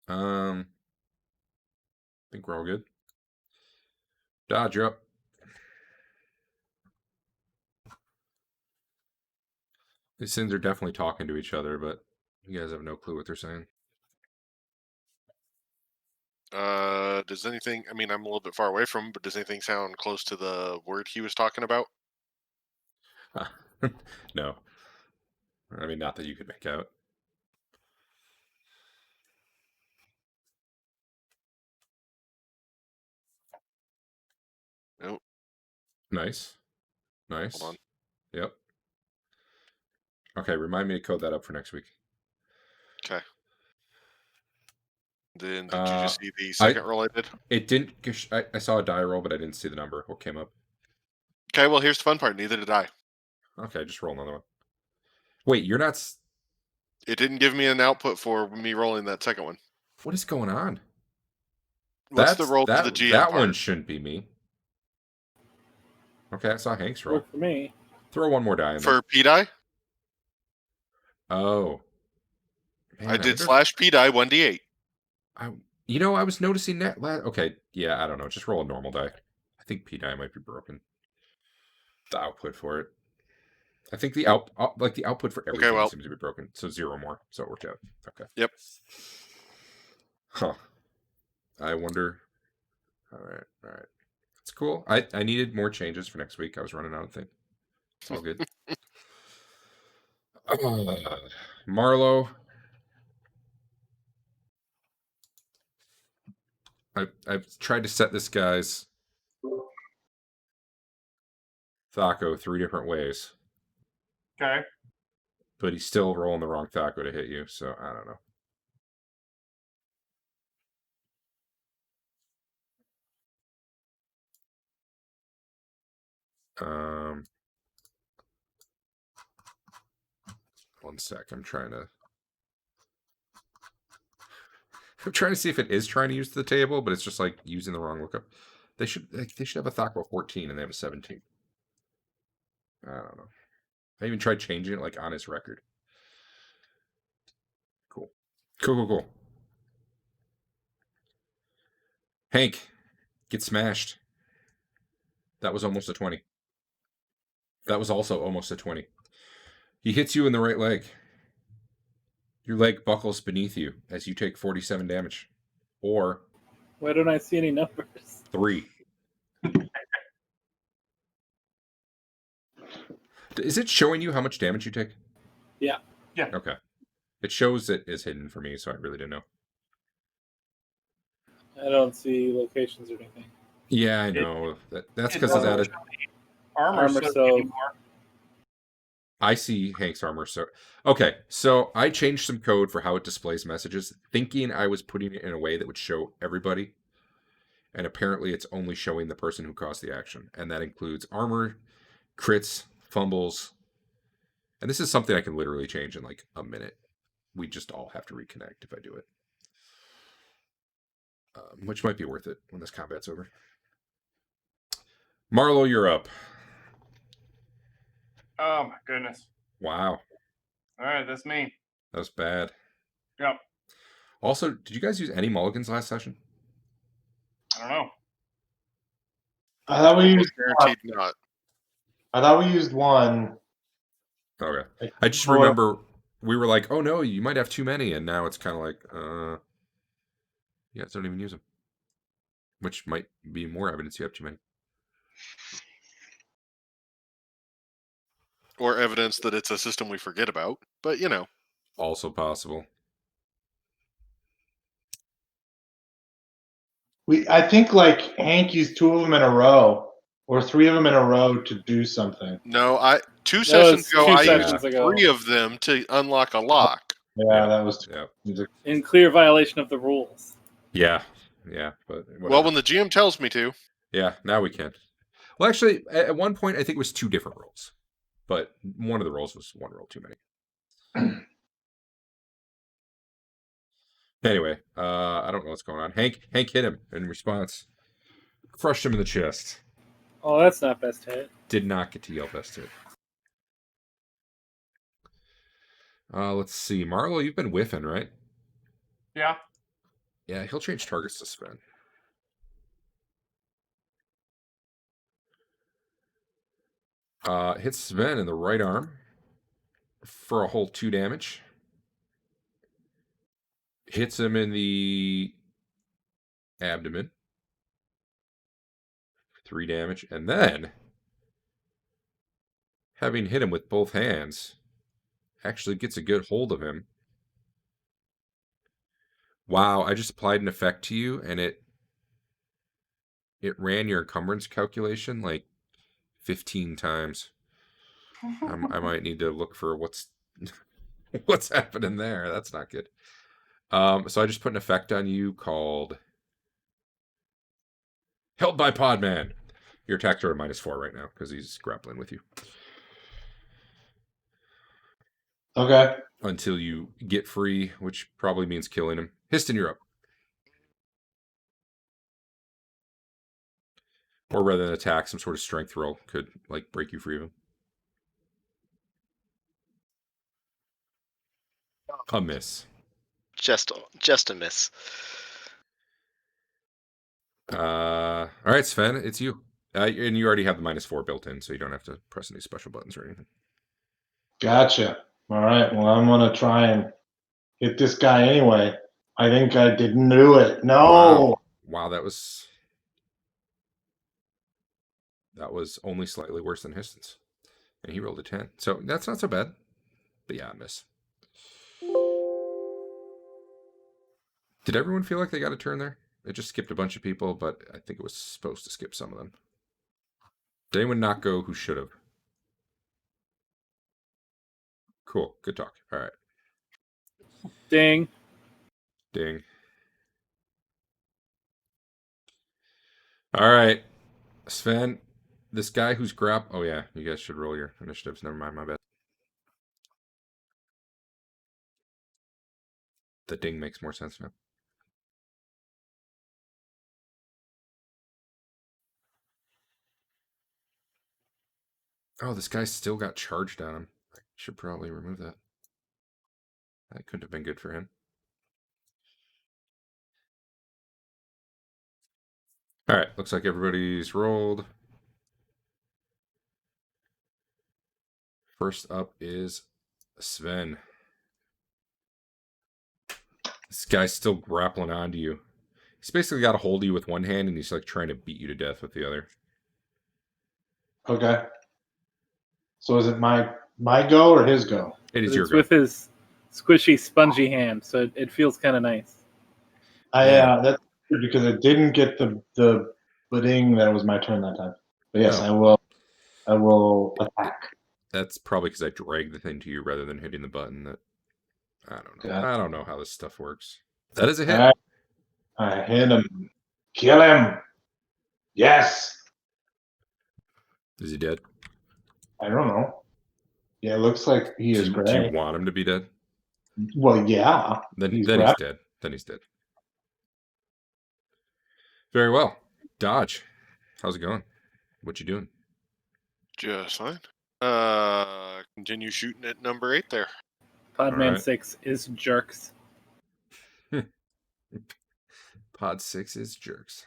I think we're all good. Dodge, you're up. These things are definitely talking to each other, but you guys have no clue what they're saying. Does anything? I mean, I'm a little bit far away from him, but does anything sound close to the word he was talking about? No. I mean, not that you could make out. Nope. Nice. Nice. Hold on. Yep. Okay, remind me to code that up for next week. Okay. Then did you just see the second roll I did? It didn't. I saw a die roll, but I didn't see the number. What came up? Okay, well, here's the fun part. Neither did I. Okay, just roll another one. Wait, you're not. It didn't give me an output for me rolling that second one. What is going on? What's the roll to the GM That part? one shouldn't be me. Okay, I saw Hank's roll. Worked for me. Throw one more die in For there. P die? Oh. Man, I did slash P die 1d8. I was noticing that. Okay, yeah, I don't know. Just roll a normal die. I think P die might be broken. The output for it. I think the output for everything seems to be broken. So 0 more. So it worked out. Okay. Yep. Huh. I wonder. All right. That's cool. I needed more changes for next week. I was running out of things. It's all good. Marlowe. I've tried to set this guy's Thaco 3 different ways. Okay. But he's still rolling the wrong Thaco to hit you, so I don't know. One sec. I'm trying to see if it is trying to use the table, but it's just like using the wrong lookup. They should have a Thaco 14 and they have a 17. I don't know. I even tried changing it like on his record. Cool. Cool. Hank, get smashed. That was almost a 20. That was also almost a 20. He hits you in the right leg. Your leg buckles beneath you as you take 47 damage. Or... Why don't I see any numbers? 3. Is it showing you how much damage you take? Yeah. Yeah. Okay. It shows it is hidden for me, so I really didn't know. I don't see locations or anything. Yeah, I know. That's It because of that. doesn't show any armor so so- anymore. I see Hank's armor. So okay, so I changed some code for how it displays messages, thinking I was putting it in a way that would show everybody. And apparently it's only showing the person who caused the action. And that includes armor, crits, fumbles. And this is something I can literally change in like a minute. We just all have to reconnect if I do it. Which might be worth it when this combat's over. Marlo, you're up. Oh my goodness. Wow. All right, that's me. That was bad. Yep. Also, did you guys use any mulligans last session? I don't know. I thought we used. Guaranteed not. I thought we used one. Okay. I just remember we were like, oh no, you might have too many, and now it's kind of like, yeah, don't even use them. Which might be more evidence you have too many. Or evidence that it's a system we forget about. But, you know. Also possible. I think like Hank used 2 of them in a row or 3 of them in a row to do something. No, two That sessions was ago, 2 I sessions used ago. 3 of them to unlock a lock. Yeah, Yeah. that was Yeah. In clear violation of the rules. Yeah. Yeah. But whatever. Well, when the GM tells me to. Yeah, now we can. Well, actually, at one point, I think it was 2 different rolls. But one of the rolls was 1 roll too many. Anyway, I don't know what's going on. Hank hit him in response. Crushed him in the chest. Oh, that's not best hit. Did not get to yell best hit. Let's see. Marlo, you've been whiffing, right? Yeah. Yeah, he'll change targets to Sven. Hits Sven in the right arm for a whole 2 damage. Hits him in the abdomen. 3 damage. And then, having hit him with both hands, actually gets a good hold of him. Wow, I just applied an effect to you, and it ran your encumbrance calculation like 15 times. I might need to look for what's happening there. That's not good. So I just put an effect on you called Held by Podman. Your attacks are at -4 right now because he's grappling with you. Okay. Until you get free, which probably means killing him. Histon, you're up. Or rather than attack, some sort of strength roll could like break you free of him. A miss. Just a miss. All right, Sven, it's you. And you already have the -4 built in, so you don't have to press any special buttons or anything. Gotcha. All right. Well, I'm going to try and hit this guy anyway. I think I didn't do it. No. Wow, that was only slightly worse than Histon's. And he rolled a 10. So that's not so bad. But yeah, I miss. Did everyone feel like they got a turn there? It just skipped a bunch of people, but I think it was supposed to skip some of them. Did anyone not go who should have? Cool. Good talk. All right. Ding. Ding. All right. Sven, this guy who's oh yeah, you guys should roll your initiatives. Never mind, my bad. The ding makes more sense now. Oh, this guy's still got charged on him. I should probably remove that. That couldn't have been good for him. All right, looks like everybody's rolled. First up is Sven. This guy's still grappling onto you. He's basically got a hold of you with one hand, and he's like trying to beat you to death with the other. Okay. So is it my go or his go? It is But your it's go. with his squishy, spongy hand, so it feels kind of nice. Yeah. That's good because it didn't get the ding that it was my turn that time. But yes, Oh. I will attack. That's probably because I dragged the thing to you rather than hitting the button. That I don't know. Yeah. I don't know how this stuff works. That is a hit. All right. I hit him. Kill him. Yes. Is he dead? I don't know. Yeah, it looks like he is Do gray. you want him to be dead? Well, yeah. Then He's he's gray. dead. Then he's dead. Very well. Dodge. How's it going? What you doing? Just fine. Continue shooting at number 8 there. Podman right. 6 is jerks. Pod 6 is jerks.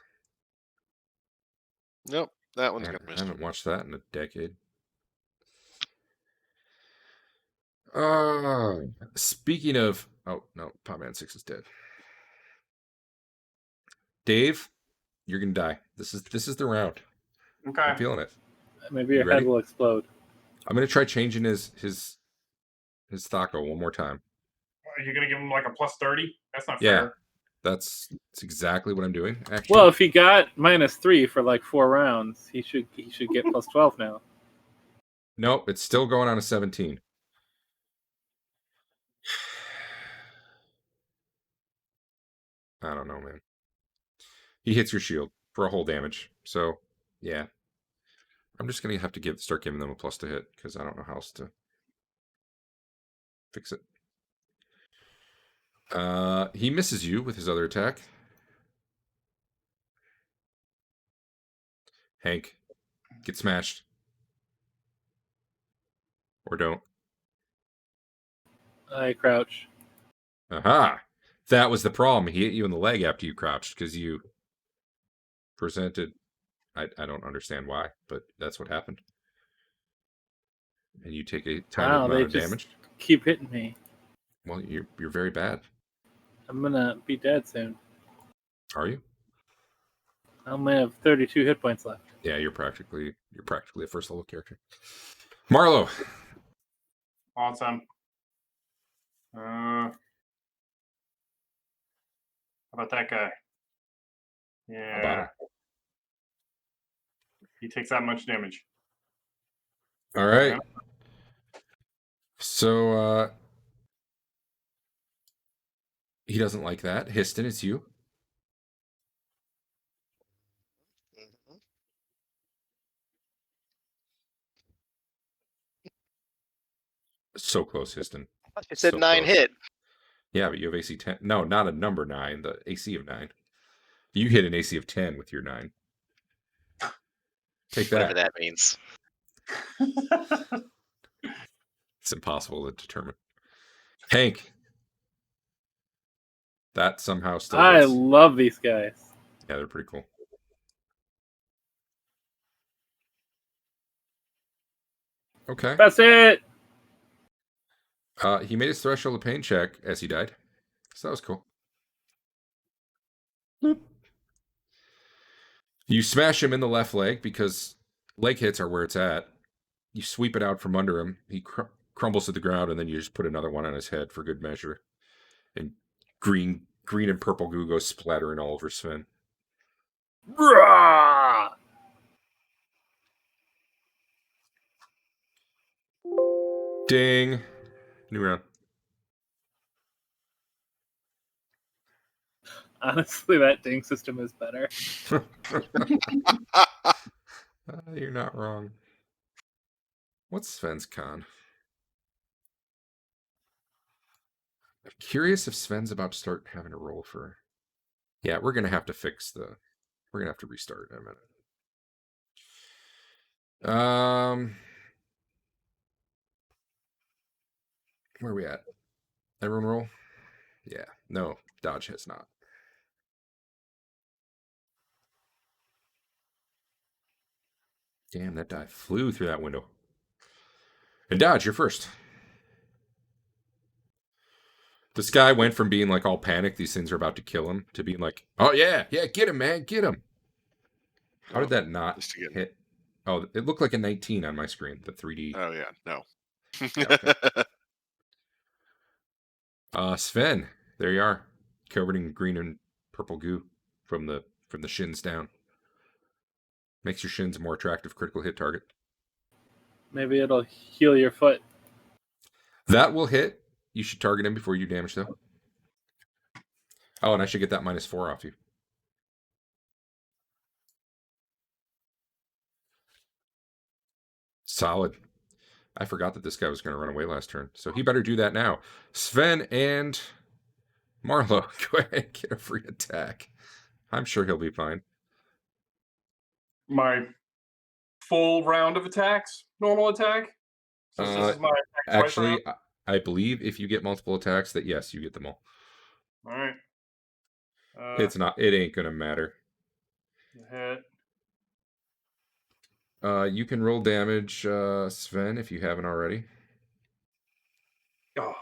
Nope, that I one's gonna miss. haven't watched that in a decade. Speaking of, oh no, Podman 6 is dead. Dave, you're gonna die. This is the round. Okay. I'm feeling it. Maybe You your ready? head will explode. I'm gonna try changing his Thaco one more time. Are you gonna give him like a plus 30? That's not Yeah. fair. That's exactly what I'm doing. Actually. Well, if he got -3 for like 4 rounds, he should get plus 12 now. Nope, it's still going on a 17. I don't know, man. He hits your shield for a whole damage. So, yeah. I'm just going to have to start giving them a plus to hit because I don't know how else to fix it. He misses you with his other attack. Hank, get smashed. Or don't. I crouch. Aha! That was the problem. He hit you in the leg after you crouched because you presented. I don't understand why, but that's what happened. And you take a tiny Wow, amount they of just damage. keep hitting me. Well, you're very bad. I'm gonna be dead soon. Are you? I only have 32 hit points left. Yeah, you're practically a first level character. Marlo. Awesome. How about that guy? Yeah. About him. He takes that much damage. All right. So he doesn't like that. Histon, it's you. So close, Histon. It said So 9 close. hit. Yeah, but you have AC 10. No, not a number 9, the AC of 9. You hit an AC of 10 with your 9. Take Whatever that. that means. It's impossible to determine. Hank. That somehow still I hits. love these guys. Yeah, they're pretty cool. Okay. That's it. He made his threshold of pain check as he died. So that was cool. Boop. You smash him in the left leg because leg hits are where it's at. You sweep it out from under him. He crumbles to the ground, and then you just put another one on his head for good measure. And green and purple goo goes splattering all over Sven. Rah! Ding. New round. Honestly, that ding system is better. You're not wrong. What's Sven's con? I'm curious if Sven's about to start having to roll for... Yeah, we're going to have to fix the... We're going to have to restart in a minute. Where are we at? Everyone roll? Yeah. No, Dodge has not. Damn, that die flew through that window. And Dodge, you're first. This guy went from being like all panicked, these things are about to kill him, to being like, oh yeah, get him, man, get him. How did that not hit? Oh, it looked like a 19 on my screen, the 3D. Oh yeah, no. Yeah, okay. Sven, there you are, covered in green and purple goo from the shins down. Makes your shins a more attractive critical hit target. Maybe it'll heal your foot. That will hit. You should target him before you do damage, though. Oh, and I should get that -4 off you. Solid. I forgot that this guy was going to run away last turn, so he better do that now. Sven and Marlo, go ahead and get a free attack. I'm sure he'll be fine. My full round of attacks, normal attack. So this is my attack twice Actually, round? I believe if you get multiple attacks, that yes, you get them all. All right. It ain't gonna matter. Hit. You can roll damage, Sven, if you haven't already. Oh,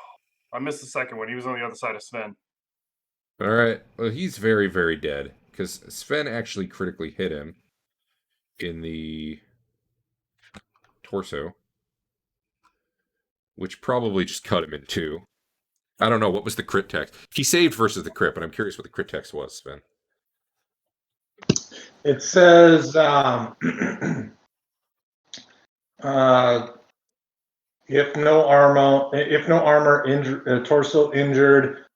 I missed the second one. He was on the other side of Sven. All right. Well, he's very, very dead because Sven actually critically hit him in the torso, which probably just cut him in two. I don't know. What was the crit text? He saved versus the crit, but I'm curious what the crit text was, Sven. It says, if no armor, torso injured,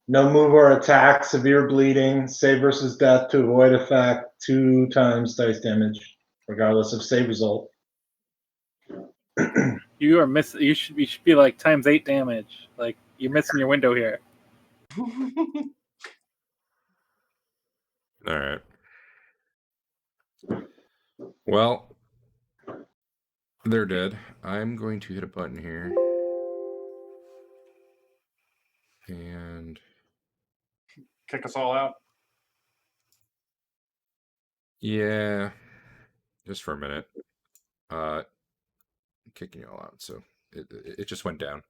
no move or attack, severe bleeding, save versus death to avoid effect, 2 times dice damage, regardless of save result. You are missing. You should be like ×8 damage. Like you're missing your window here. All right. Well, they're dead. I'm going to hit a button here. And kick us all out. Yeah, just for a minute. Kicking you all out, so it just went down.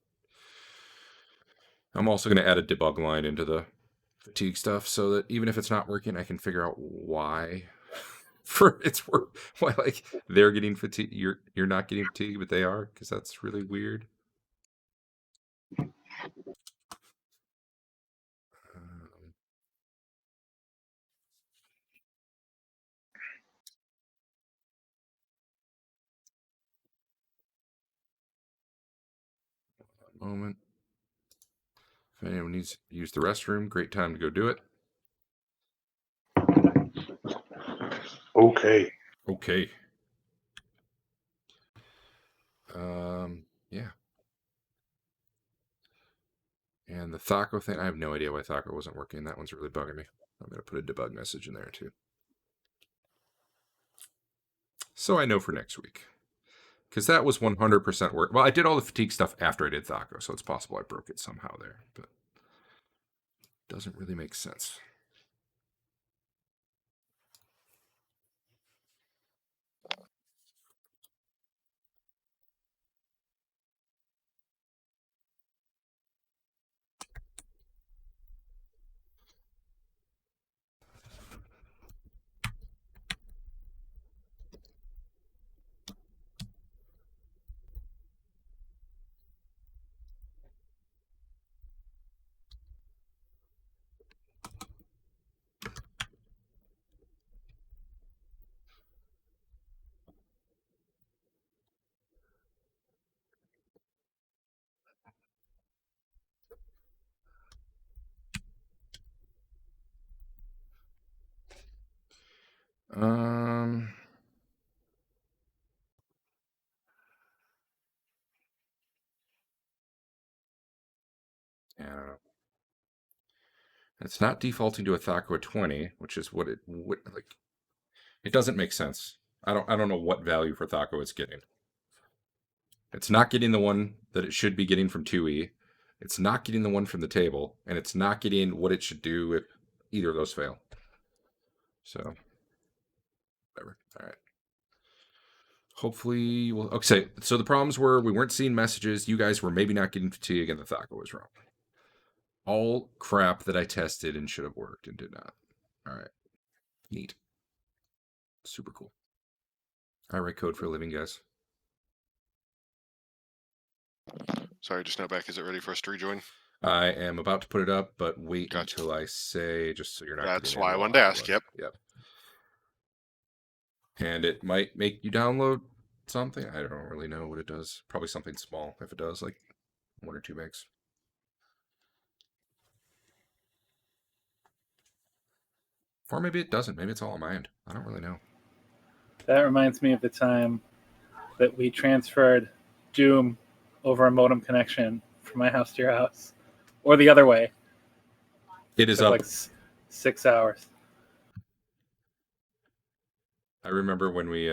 I'm also going to add a debug line into the fatigue stuff so that even if it's not working, I can figure out why. For it's work, why like they're getting fatigue, you're not getting fatigue, but they are, because that's really weird. Moment. If anyone needs to use the restroom, great time to go do it. Okay. Okay. Yeah. And the Thaco thing, I have no idea why Thaco wasn't working. That one's really bugging me. I'm going to put a debug message in there too. So I know for next week. Because that was 100% work. Well, I did all the fatigue stuff after I did Thaco, so it's possible I broke it somehow there. But it doesn't really make sense. Yeah, I don't know. It's not defaulting to a Thaco of 20, which is what it would like. It doesn't make sense. I don't know what value for Thaco it's getting. It's not getting the one that it should be getting from 2E. It's not getting the one from the table, and it's not getting what it should do if either of those fail. So, whatever. All right. Hopefully, we'll. Okay, so the problems were we weren't seeing messages. You guys were maybe not getting fatigue, and the Thaco was wrong. All crap that I tested and should have worked and did not. All right. Neat. Super cool. I write code for a living, guys. Sorry, just now back. Is it ready for us to rejoin? I am about to put it up, but wait Gotcha. until I say, just so you're not. That's getting why I any wanted to ask. lag. Yep. And it might make you download something. I don't really know what it does. Probably something small if it does, like 1 or 2 megs. Or maybe it doesn't. Maybe it's all on my end. I don't really know. That reminds me of the time that we transferred Doom over a modem connection from my house to your house, or the other way. It is Took up. like 6 hours. I remember when we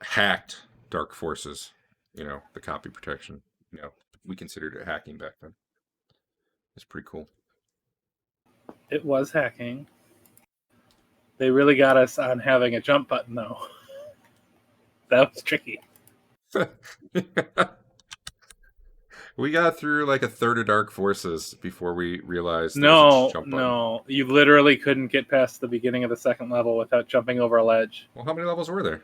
hacked Dark Forces, the copy protection. We considered it hacking back then. It's pretty cool. It was hacking. They really got us on having a jump button, though. That was tricky. We got through like a third of Dark Forces before we realized there was a jump button. No. You literally couldn't get past the beginning of the second level without jumping over a ledge. Well, how many levels were there?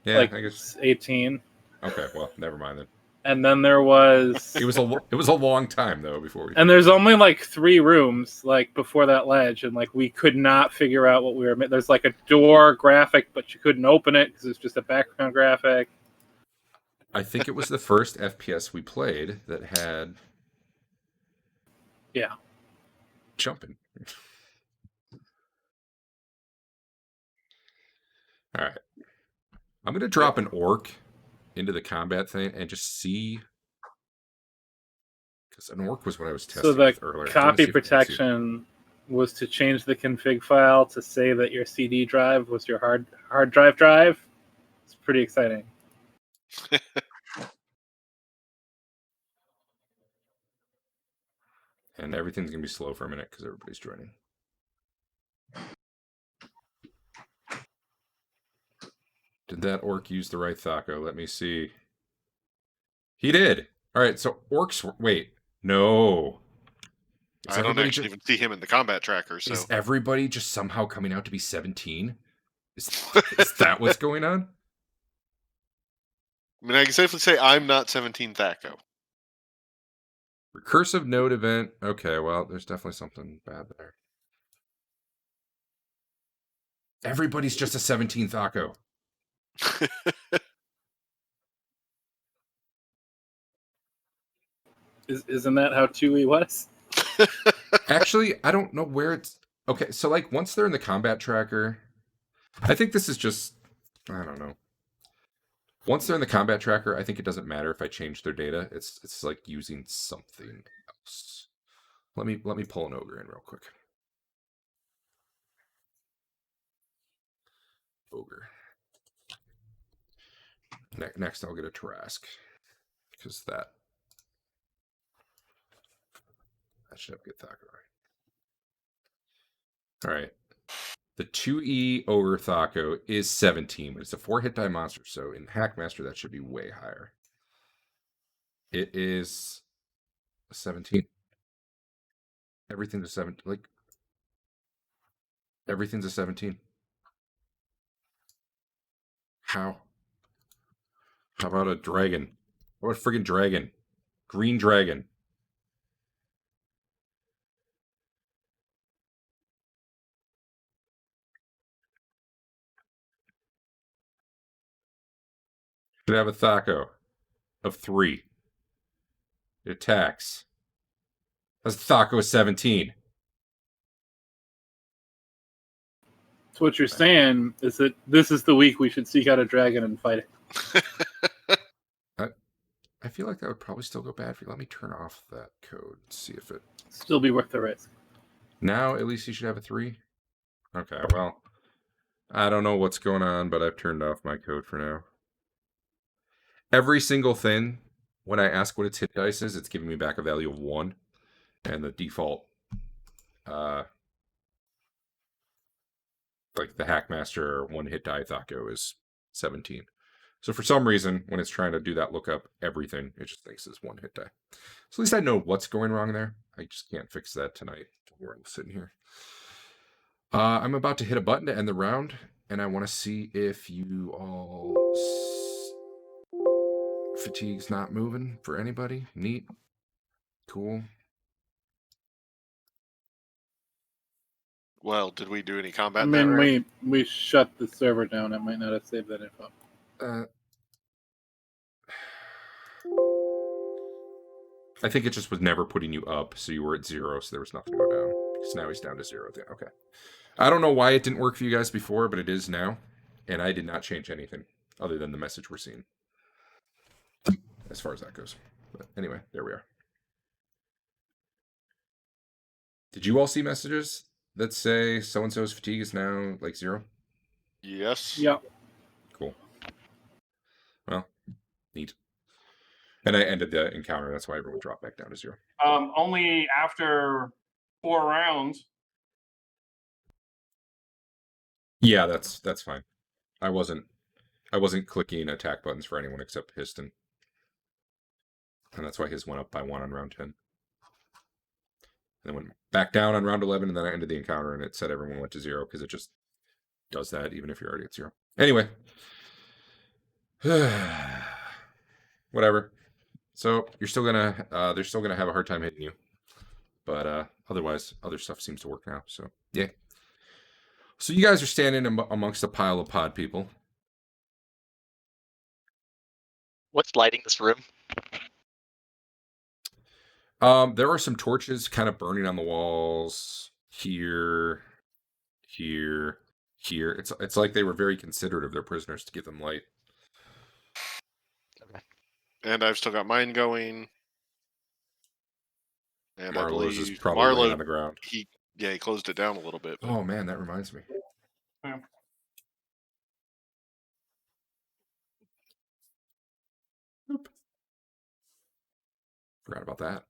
Yeah, like I guess 18. Okay, well, never mind then. And then there was It was a long time though before we. And there's only like 3 rooms like before that ledge, and like we could not figure out what we were. There's like a door graphic, but you couldn't open it because it's just a background graphic. I think it was the first FPS we played that had. Yeah. Jumping. All right. I'm gonna drop an orc into the combat thing and just see. Because an orc was what I was testing So the earlier. copy protection was to change the config file to say that your CD drive was your hard drive. It's pretty exciting. And everything's gonna be slow for a minute because everybody's joining. Did that orc use the right Thaco? Let me see. He did. All right, so orcs. Wait, no. I don't actually even see him in the combat tracker. So is everybody just somehow coming out to be 17? Is that what's going on? I mean, I can safely say I'm not 17 Thaco. Recursive node event. Okay, well, there's definitely something bad there. Everybody's just a 17 Thaco. Isn't that how 2E was? Actually, I don't know where it's... Okay, so like once they're in the combat tracker, I think this is just... I don't know. Once they're in the combat tracker, I think it doesn't matter if I change their data. It's like using something else. Let me pull an ogre in real quick. Ogre. Next, I'll get a Tarask. Because that should have good Thaco, right? All right. The 2E Ogre Thaco is 17, but it's a 4-hit die monster, so in Hackmaster that should be way higher. It is 17. Everything's a 17. Like, everything's a 17. How? How about a dragon? How about a friggin' dragon? Green dragon. Should have a Thaco of 3. It attacks. That's a Thaco of 17. So what you're saying is that this is the week we should seek out a dragon and fight it. I feel like that would probably still go bad for you. Let me turn off that code. See if it still be worth the risk. Now at least you should have a 3. Okay, well, I don't know what's going on, but I've turned off my code for now. Every single thing, when I ask what its hit dice is, it's giving me back a value of 1, and the default, like the Hackmaster 1 hit die Thaco is 17. So for some reason, when it's trying to do that lookup, everything, it just thinks it's 1 hit die. So at least I know what's going wrong there. I just can't fix that tonight. We're sitting here. I'm about to hit a button to end the round, and I want to see if you all... Fatigue's not moving for anybody. Neat. Cool. Well, did we do any combat? I mean, we shut the server down. I might not have saved that info. I think it just was never putting you up, so you were at 0, so there was nothing to go down. Because now he's down to 0. Okay. I don't know why it didn't work for you guys before, but it is now. And I did not change anything other than the message we're seeing. As far as that goes. But anyway, there we are. Did you all see messages that say so-and-so's fatigue is now like 0? Yes. Yeah. Cool. Well, neat. And I ended the encounter. That's why everyone dropped back down to 0. Only after 4 rounds. Yeah, that's fine. I wasn't clicking attack buttons for anyone except Histon. And that's why his went up by 1 on round 10. And then went back down on round 11, and then I ended the encounter, and it said everyone went to 0, because it just does that even if you're already at 0. Anyway. Whatever. So you're still gonna they're still gonna have a hard time hitting you. But otherwise, other stuff seems to work now. So yeah. So you guys are standing amongst a pile of pod people. What's lighting this room? There are some torches kind of burning on the walls here. It's like they were very considerate of their prisoners to give them light. Okay. And I've still got mine going. And I Marlowe's believe is probably laying Marlowe, on the ground. he closed it down a little bit. But... Oh man, that reminds me. Yeah. Oop. Forgot about that.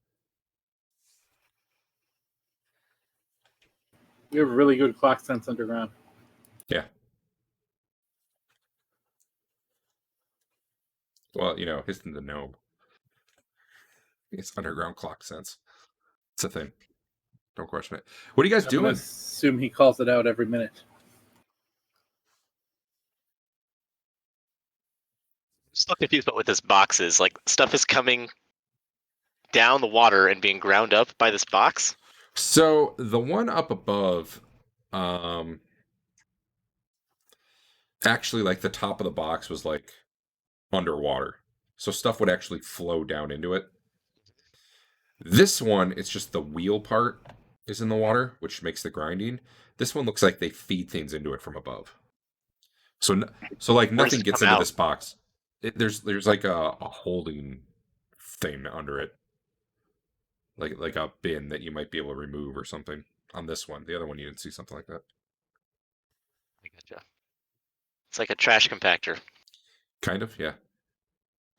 We have really good clock sense underground. Yeah. Well, you know, Histon's a gnome. It's underground clock sense. It's a thing. Don't question it. What are you guys I'm doing? gonna assume he calls it out every minute. I'm still confused about what this box is. Like, stuff is coming down the water and being ground up by this box? So the one up above, actually, like the top of the box was like underwater, so stuff would actually flow down into it. This one, it's just the wheel part is in the water, which makes the grinding. This one looks like they feed things into it from above. So like Where does nothing it gets come into out? this box. There's like a holding thing under it, like a bin that you might be able to remove or something. On this one, the other one you didn't see something like that. I gotcha. It's like a trash compactor. Kind of, yeah.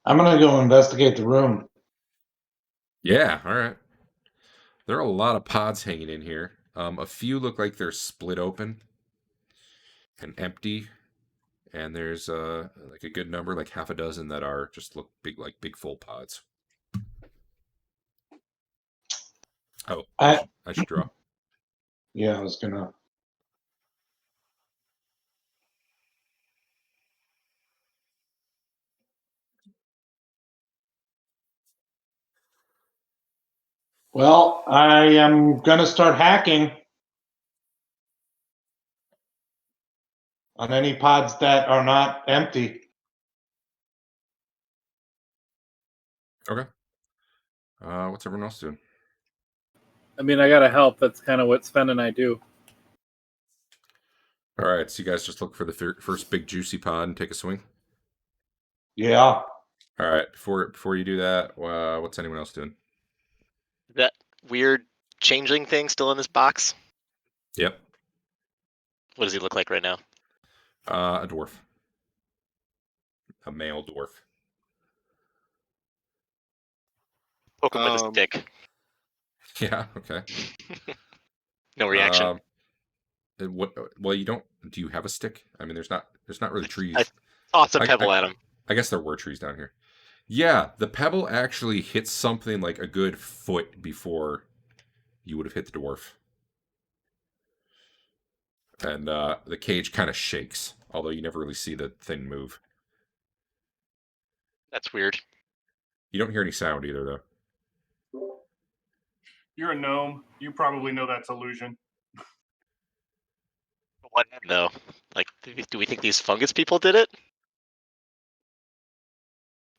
I'm gonna go investigate the room. Yeah, all right. There are a lot of pods hanging in here. A few look like they're split open and empty, and there's like a good number, like half a dozen, that are just look big, like big full pods. Oh, I should draw. Yeah, I was gonna. Well, I am gonna start hacking on any pods that are not empty. Okay. What's everyone else doing? I mean, I gotta help. That's kind of what Sven and I do. All right, so you guys just look for the first big juicy pod and take a swing. Yeah. All right, before you do that, what's anyone else doing? That weird changeling thing still in this box? Yep. What does he look like right now? A dwarf. A male dwarf. Poke him with a stick. Yeah, okay. No reaction. Well, you don't. Do you have a stick? I mean, there's not really trees. I toss a pebble at him. I guess there were trees down here. Yeah, the pebble actually hits something like a good foot before you would have hit the dwarf. And the cage kind of shakes, although you never really see the thing move. That's weird. You don't hear any sound either, though. You're a gnome. You probably know that's illusion. What though? Like, do we think these fungus people did it?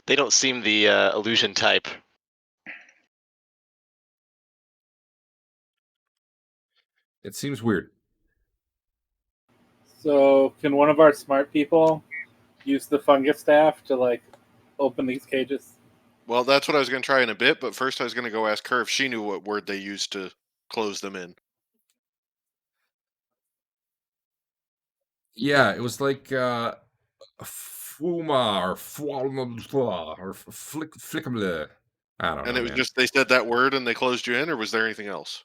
They don't seem the illusion type. It seems weird. So, can one of our smart people use the fungus staff to like open these cages? Well, that's what I was going to try in a bit, but first I was going to go ask her if she knew what word they used to close them in. Yeah, it was like fuma or flickamle. I don't know. And it was man. just they said that word and they closed you in, or was there anything else?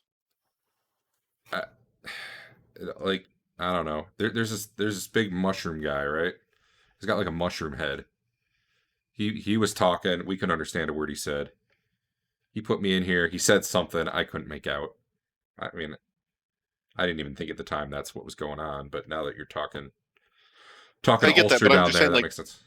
Like, I don't know. There's this big mushroom guy, right? He's got like a mushroom head. He was talking. We couldn't understand a word he said. He put me in here. He said something I couldn't make out. I mean, I didn't even think at the time that's what was going on. But now that you're talking I get that, Ulster but I'm down just there, saying, that like, makes sense.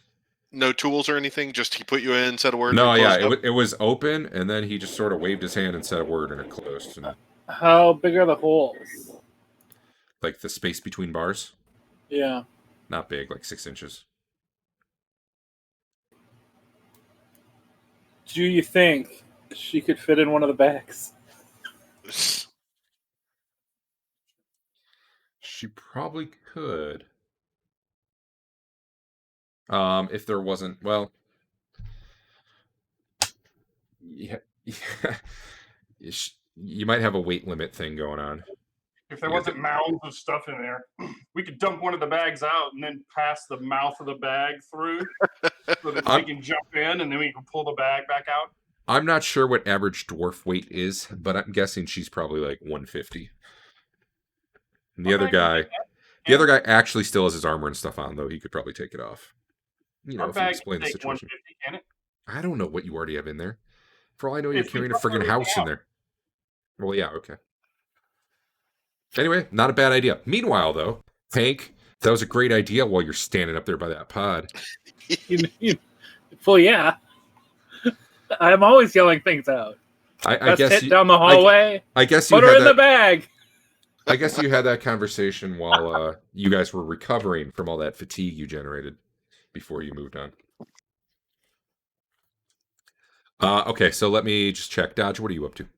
No tools or anything. Just he put you in, said a word. No, and yeah, closed up? it was open, and then he just sort of waved his hand and said a word, and it closed. And, How big are the holes? like the space between bars, Yeah. not big, like 6 inches. Do you think she could fit in one of the bags? She probably could. If there wasn't, well, yeah, you might have a weight limit thing going on. If there wasn't mounds of stuff in there, we could dump one of the bags out and then pass the mouth of the bag through so that she can jump in and then we can pull the bag back out. I'm not sure what average dwarf weight is, but I'm guessing she's probably like 150. And the other guy actually still has his armor and stuff on, though. He could probably take it off. You know, Our if you bag explain can the take situation. 150, can it? I don't know what you already have in there. For all I know, you're If we carrying a dump friggin' everything house in out. there. Well, yeah, okay. Anyway, not a bad idea. Meanwhile, though, Hank, that was a great idea while you're standing up there by that pod. Well, yeah. I'm always yelling things out. I guess hit down the hallway. I guess you put her had in that, the bag. I guess you had that conversation while you guys were recovering from all that fatigue you generated before you moved on. Okay, so let me just check. Dodge, what are you up to?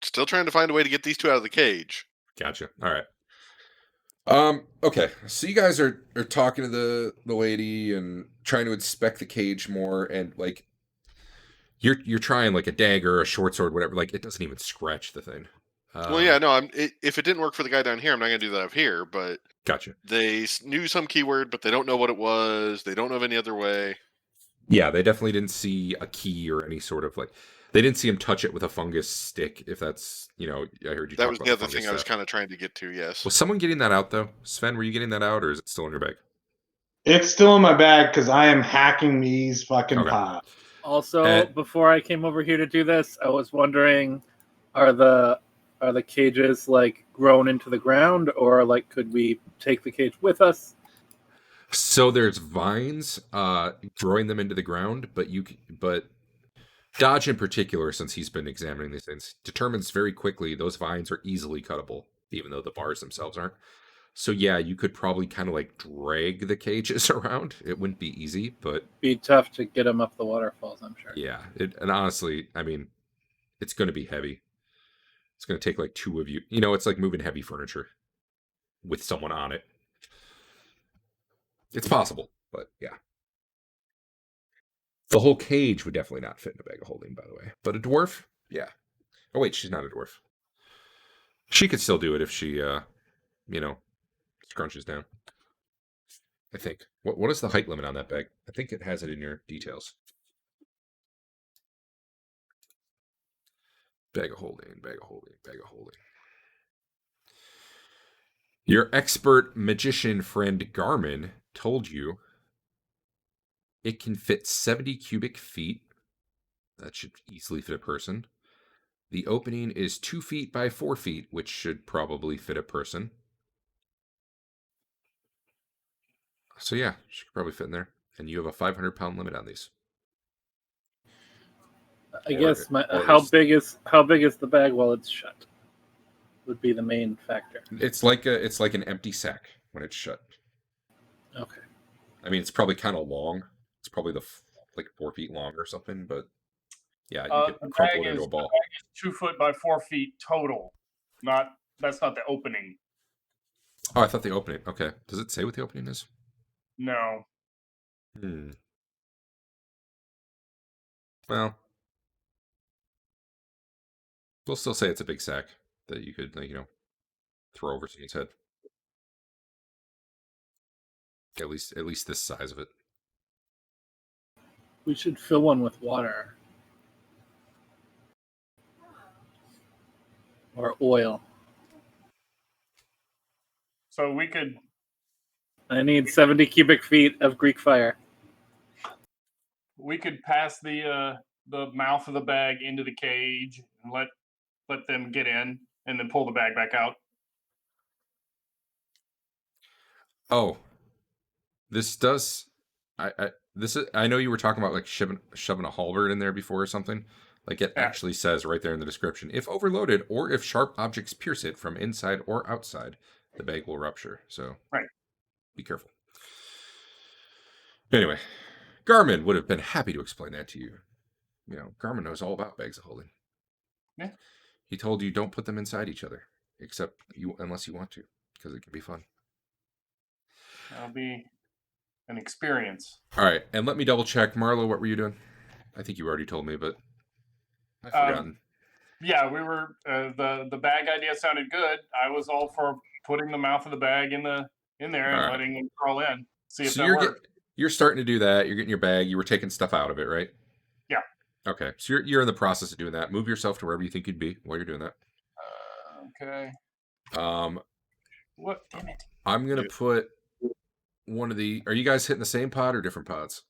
Still trying to find a way to get these two out of the cage. Gotcha. All right. Okay, so you guys are talking to the lady and trying to inspect the cage more, and like you're trying like a dagger, a short sword, whatever. Like it doesn't even scratch the thing. Well, yeah, no. If it didn't work for the guy down here, I'm not going to do that up here. But Gotcha. they knew some keyword, but they don't know what it was. They don't know of any other way. Yeah, they definitely didn't see a key or any sort of like. They didn't see him touch it with a fungus stick. If that's, I heard you. That talk was about the other thing fungus I was stuff. kind of trying to get to. Yes. Was someone getting that out though? Sven, were you getting that out, or is it still in your bag? It's still in my bag because I am hacking these fucking Okay. pods. Also, before I came over here to do this, I was wondering, are the cages like grown into the ground, or like could we take the cage with us? So there's vines growing them into the ground, but Dodge in particular, since he's been examining these things, determines very quickly those vines are easily cuttable, even though the bars themselves aren't. So yeah, you could probably kind of like drag the cages around. It wouldn't be easy, but Be tough to get them up the waterfalls, I'm sure. yeah. And honestly, I mean, it's going to be heavy. It's going to take like two of you. It's like moving heavy furniture. with someone on it. It's possible, but yeah. The whole cage would definitely not fit in a bag of holding, by the way. But a dwarf, yeah. Oh wait, she's not a dwarf. She could still do it if she, scrunches down. I think. What is the height limit on that bag? I think it has it in your details. Bag of holding, bag of holding, bag of holding. Your expert magician friend Garmin told you it can fit 70 cubic feet. That should easily fit a person. The opening is 2 feet by 4 feet, which should probably fit a person. So yeah, she could probably fit in there. And you have a 500-pound limit on these. I guess how big is the bag while it's shut? Would be the main factor. It's like an empty sack when it's shut. Okay. I mean, it's probably kind of long. It's probably like 4 feet long or something, but yeah, you could crumple it into a ball. The bag is 2 foot by 4 feet total. That's not the opening. Oh, I thought the opening. Okay. Does it say what the opening is? No. Well, we'll still say it's a big sack that you could, throw over someone's head. At least this size of it. We should fill one with water. Or oil. So we could... I need 70 cubic feet of Greek fire. We could pass the mouth of the bag into the cage and let them get in, and then pull the bag back out. Oh, this does. I know you were talking about like shoving a halberd in there before or something. Like it actually says right there in the description: if overloaded or if sharp objects pierce it from inside or outside, the bag will rupture. So be careful. Anyway, Garmin would have been happy to explain that to you. Garmin knows all about bags of holding. Yeah. He told you don't put them inside each other, unless you want to, because it can be fun. That'll be an experience. All right, and let me double check, Marlo. What were you doing? I think you already told me, but I've forgotten. Yeah, we were. The bag idea sounded good. I was all for putting the mouth of the bag in there and letting them crawl in. See if that worked. You're starting to do that. You're getting your bag. You were taking stuff out of it, right? Yeah. Okay, so you're in the process of doing that. Move yourself to wherever you think you'd be while you're doing that. Okay. What? Damn it. I'm gonna put one of the. Are you guys hitting the same pod or different pods?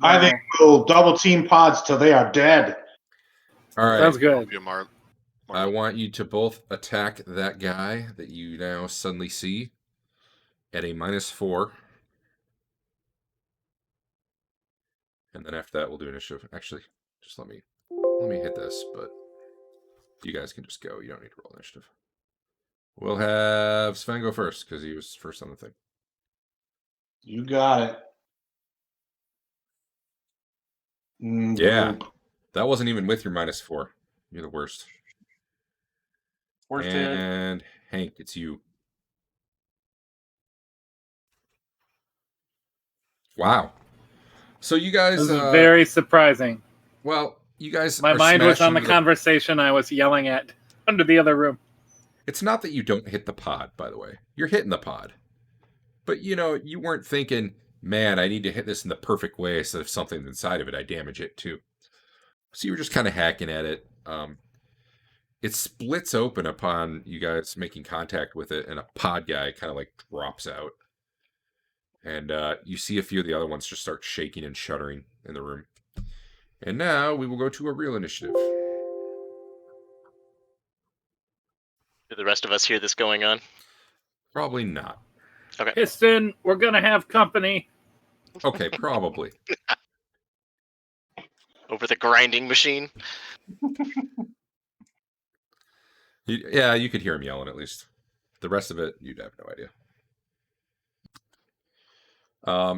I think we'll double team pods till they are dead. All right. Sounds good. I want you to both attack that guy that you now suddenly see at a -4. And then after that, we'll do initiative. Actually, just let me hit this, but you guys can just go. You don't need to roll initiative. We'll have Sven go first because he was first on the thing. You got it. Yeah, that wasn't even with your -4. You're the worst. Worst and Hank, it's you. Wow. So you guys... This is very surprising. Well, you guys... My mind was on the conversation I was yelling at under the other room. It's not that you don't hit the pod, by the way. You're hitting the pod. But, you weren't thinking, man, I need to hit this in the perfect way so if something's inside of it, I damage it too. So you were just kind of hacking at it. It splits open upon you guys making contact with it, and a pod guy kind of like drops out. And you see a few of the other ones just start shaking and shuddering in the room. And now we will go to a real initiative. Do the rest of us hear this going on? Probably not. Okay. Piston, we're going to have company. Okay, probably. Over the grinding machine? Yeah, you could hear him yelling at least. The rest of it, you'd have no idea.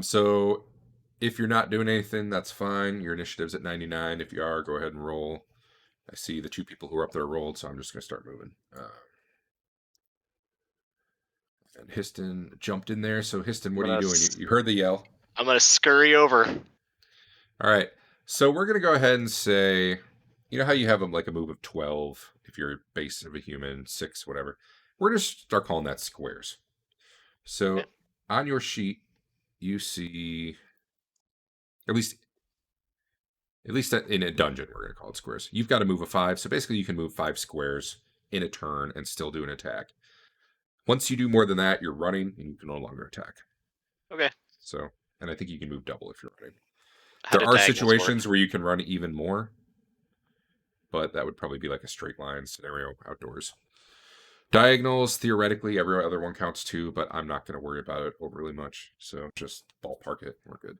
So if you're not doing anything, that's fine. Your initiative's at 99. If you are, go ahead and roll. I see the 2 people who are up there rolled, so I'm just going to start moving. And Histon jumped in there. So Histon, what are you doing? You heard the yell. I'm gonna scurry over. All right. So we're gonna go ahead and say, you know how you have like a move of 12 if you're base of a human, 6, whatever. We're gonna start calling that squares. So Okay. on your sheet, you see at least in a dungeon, we're gonna call it squares. You've got to move a 5. So basically, you can move 5 squares in a turn and still do an attack. Once you do more than that, you're running and you can no longer attack. Okay. So, and I think you can move double if you're running. How There do are diagonals situations work? where you can run even more, but that would probably be like a straight line scenario outdoors. Diagonals, theoretically, every other one counts too, but I'm not going to worry about it overly much. So just ballpark it. We're good.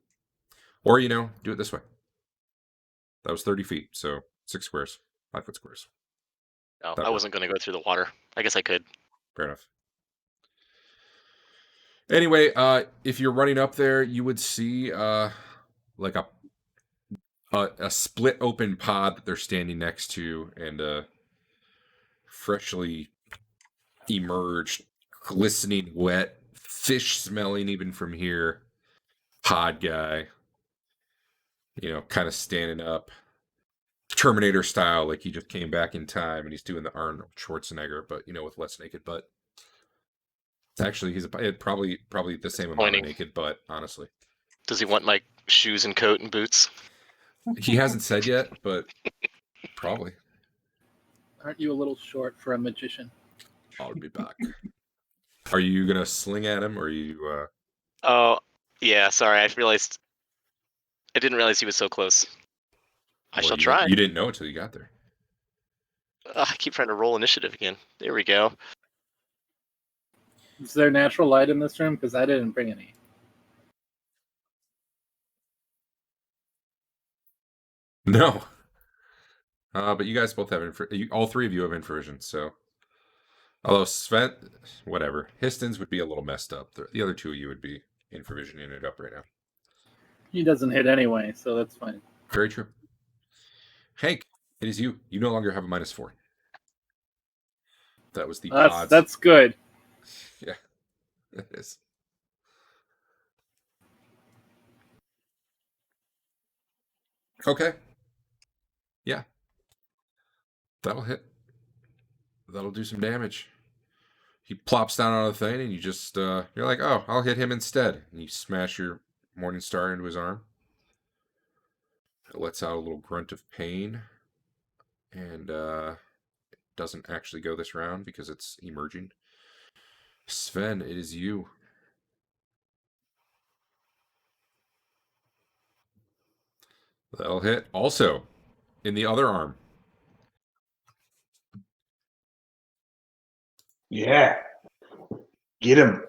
Or, do it this way. That was 30 feet, so 6 squares, 5-foot squares. Oh, That I worked. wasn't gonna go through the water. I guess I could. Fair enough. Anyway, if you're running up there, you would see like a split open pod that they're standing next to, and a freshly emerged, glistening wet, fish smelling even from here pod guy, kind of standing up, Terminator style, like he just came back in time and he's doing the Arnold Schwarzenegger, but with less naked butt. Actually, he's probably the same amount of Disappointing. naked butt, honestly. Does he want my shoes and coat and boots? He hasn't said yet, but probably. Aren't you a little short for a magician? I'll be back. Are you gonna sling at him, or are you? Oh, yeah. Sorry, I didn't realize he was so close. I shall try. You didn't know until you got there. I keep trying to roll initiative again. There we go. Is there natural light in this room? Because I didn't bring any. No. But you guys both have all 3 of you have infravision, so. Although Sven, whatever, Histon's would be a little messed up. The other 2 of you would be infravisioning it up right now. He doesn't hit anyway, so that's fine. Very true. Hank, it is you. You no longer have a -4. That was the pods. That's good. Yeah, it is. Okay. Yeah. That'll hit. That'll do some damage. He plops down on the thing, and you just, you're like, oh, I'll hit him instead. And you smash your Morning Star into his arm. It lets out a little grunt of pain. And it doesn't actually go this round because it's emerging. Sven, it is you. That'll hit. Also, in the other arm. Yeah. Get him.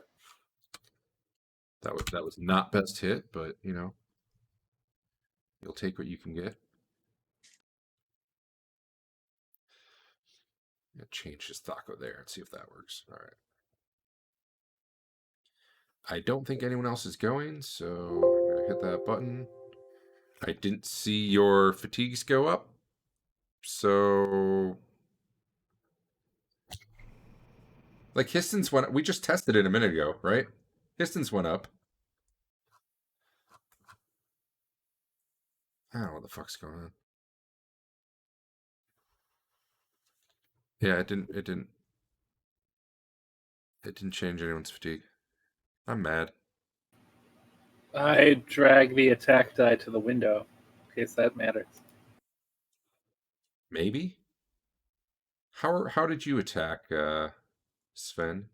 That was not best hit, but you'll take what you can get. Change his Thaco there and see if that works. All right. I don't think anyone else is going, so I'm going to hit that button. I didn't see your fatigues go up, so... Like, Histon's went... We just tested it a minute ago, right? Histon's went up. I don't know what the fuck's going on. Yeah, it didn't change anyone's fatigue. I'm mad. I drag the attack die to the window, in case that matters. Maybe? How did you attack, Sven?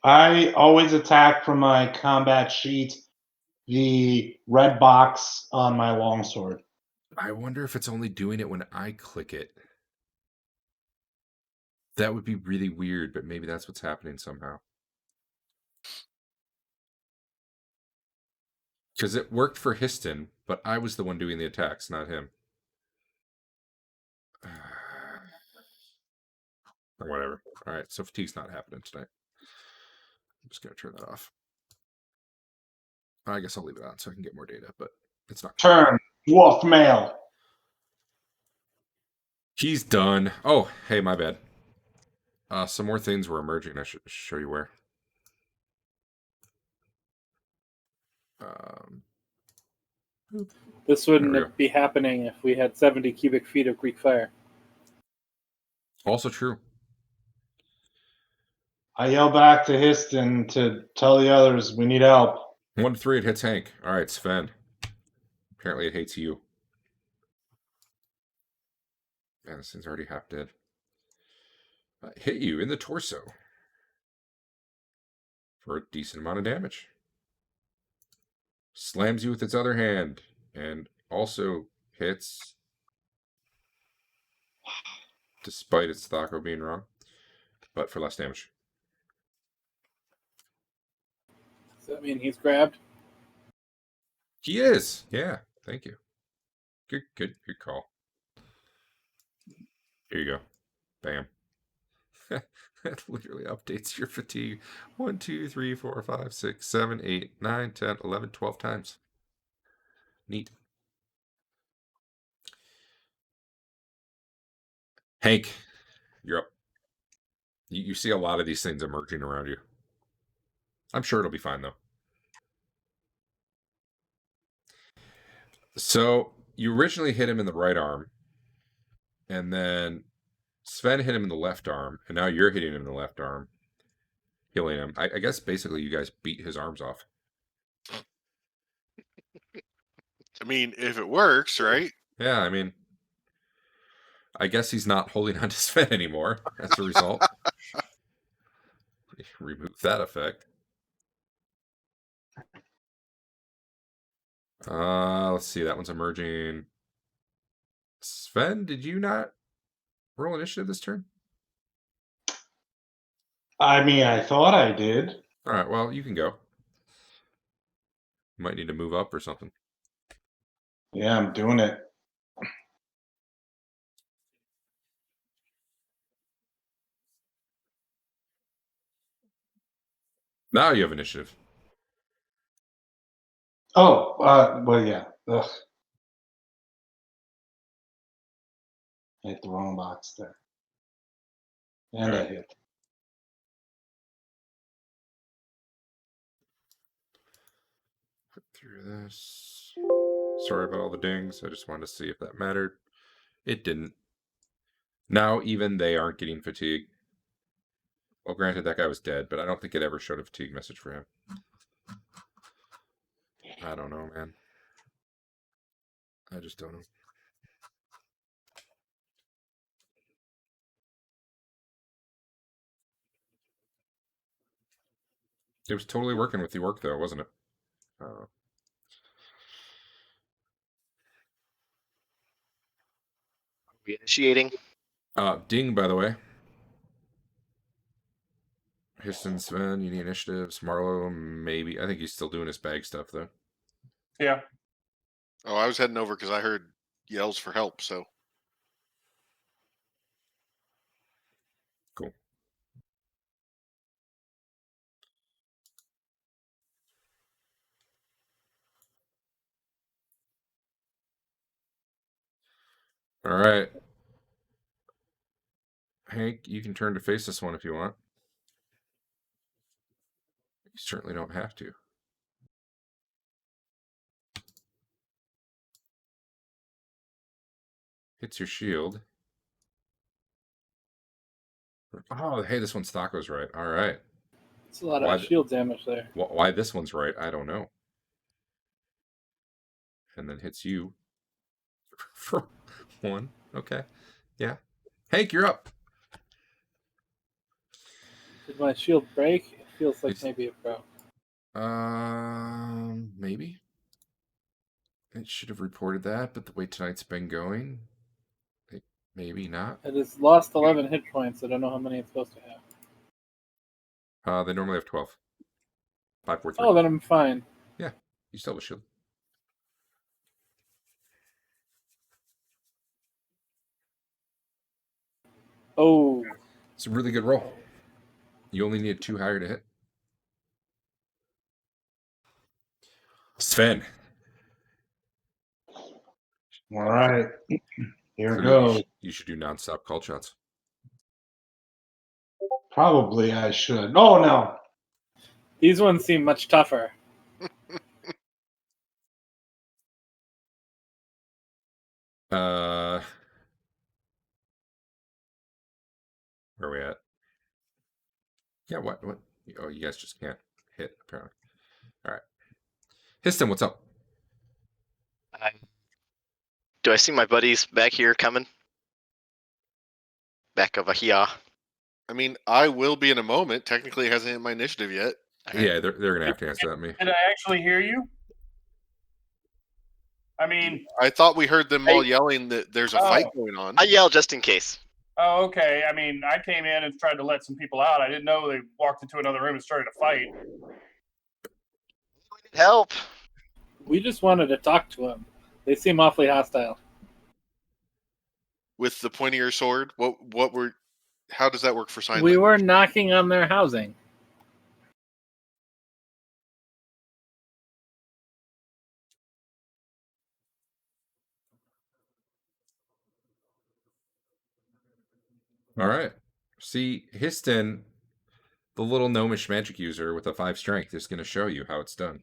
I always attack from my combat sheet the red box on my longsword. I wonder if it's only doing it when I click it. That would be really weird, but maybe that's what's happening somehow. Because it worked for Histon, but I was the one doing the attacks, not him. Or whatever. All right, so fatigue's not happening tonight. I'm just going to turn that off. I guess I'll leave it on so I can get more data, but it's not. Turn, dwarf male. He's done. Oh, hey, my bad. Some more things were emerging. I should show you where. This There we go. wouldn't be happening if we had 70 cubic feet of Greek fire. Also true. I yell back to Histon to tell the others we need help. 1 to 3, it hits Hank. All right, Sven. Apparently it hates you. Man, this thing's already half dead. Hit you in the torso for a decent amount of damage. Slams you with its other hand and also hits, despite its Thaco being wrong, but for less damage. Does that mean he's grabbed? He is. Yeah, thank you. Good call. Here you go. Bam. That literally updates your fatigue 1, 2, 3, 4, 5, 6, 7, 8, 9, 10, 11, 12 times. Neat. Hank, you're up. You see a lot of these things emerging around you. I'm sure it'll be fine, though. So you originally hit him in the right arm, and then Sven hit him in the left arm, and now you're hitting him in the left arm, healing him. I guess basically you guys beat his arms off. I mean, if it works, right? Yeah, I mean, I guess he's not holding on to Sven anymore as a result. Remove that effect. Let's see. That one's emerging. Sven, did you not roll initiative this turn? I mean, I thought I did. All right, well, you can go. You might need to move up or something. Yeah, I'm doing it. Now you have initiative. Oh, well, yeah. Ugh. I hit the wrong box there. And Right. I hit. Put through this. Sorry about all the dings. I just wanted to see if that mattered. It didn't. Now even they aren't getting fatigue. Well, granted, that guy was dead, but I don't think it ever showed a fatigue message for him. I don't know, man. I just don't know. It was totally working with the orc, though, wasn't it? We initiating. Ding, by the way. Histon, Sven, you need initiatives. Marlowe, maybe. I think he's still doing his bag stuff, though. Yeah. Oh, I was heading over because I heard yells for help. So Cool. All right. Hank, you can turn to face this one if you want. You certainly don't have to. Hits your shield. Oh, hey, this one's Thaco's right. All right. It's a lot of shield damage there. Why this one's right, I don't know. And then hits you for 1. Okay. Yeah. Hank, you're up. Did my shield break? It feels like maybe it broke. Maybe. It should have reported that, but the way tonight's been going, maybe not. It has lost 11 hit points. I don't know how many it's supposed to have. They normally have 12. 5, 4, 3. Oh, then I'm fine. Yeah, you still have a shield. Oh. It's a really good roll. You only need 2 higher to hit. Sven. All right. Here So goes. you should do non-stop call shots. Probably I should. Oh no. These ones seem much tougher. Where are we at? Yeah, what? Oh, you guys just can't hit, apparently. All right. Histon, what's up? Do I see my buddies back here coming? Back over here. I mean, I will be in a moment. Technically, it hasn't hit my initiative yet. All right. Yeah, they're going to have to answer that me. Did I actually hear you? I mean, I thought we heard them all Hey. yelling that there's a fight going on. I yell just in case. oh, okay. I mean, I came in and tried to let some people out. I didn't know they walked into another room and started a fight. Help! We just wanted to talk to them. They seem awfully hostile. With the pointier sword, how does that work for sign We language? were knocking on their housing. All right. See, Histon, the little gnomish magic user with a 5 strength, is going to show you how it's done.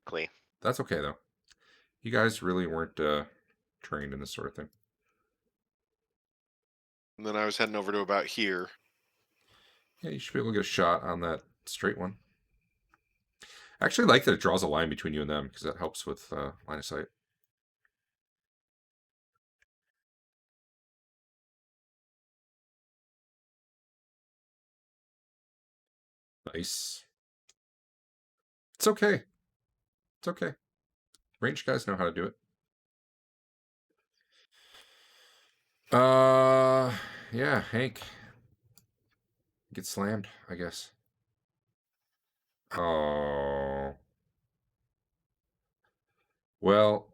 Clee. That's okay, though. You guys really weren't trained in this sort of thing. And then I was heading over to about here. Yeah, you should be able to get a shot on that straight one. I actually like that it draws a line between you and them, because that helps with line of sight. Nice. It's okay. It's okay. Range guys know how to do it. Yeah, Hank. Get slammed, I guess. Oh. Well,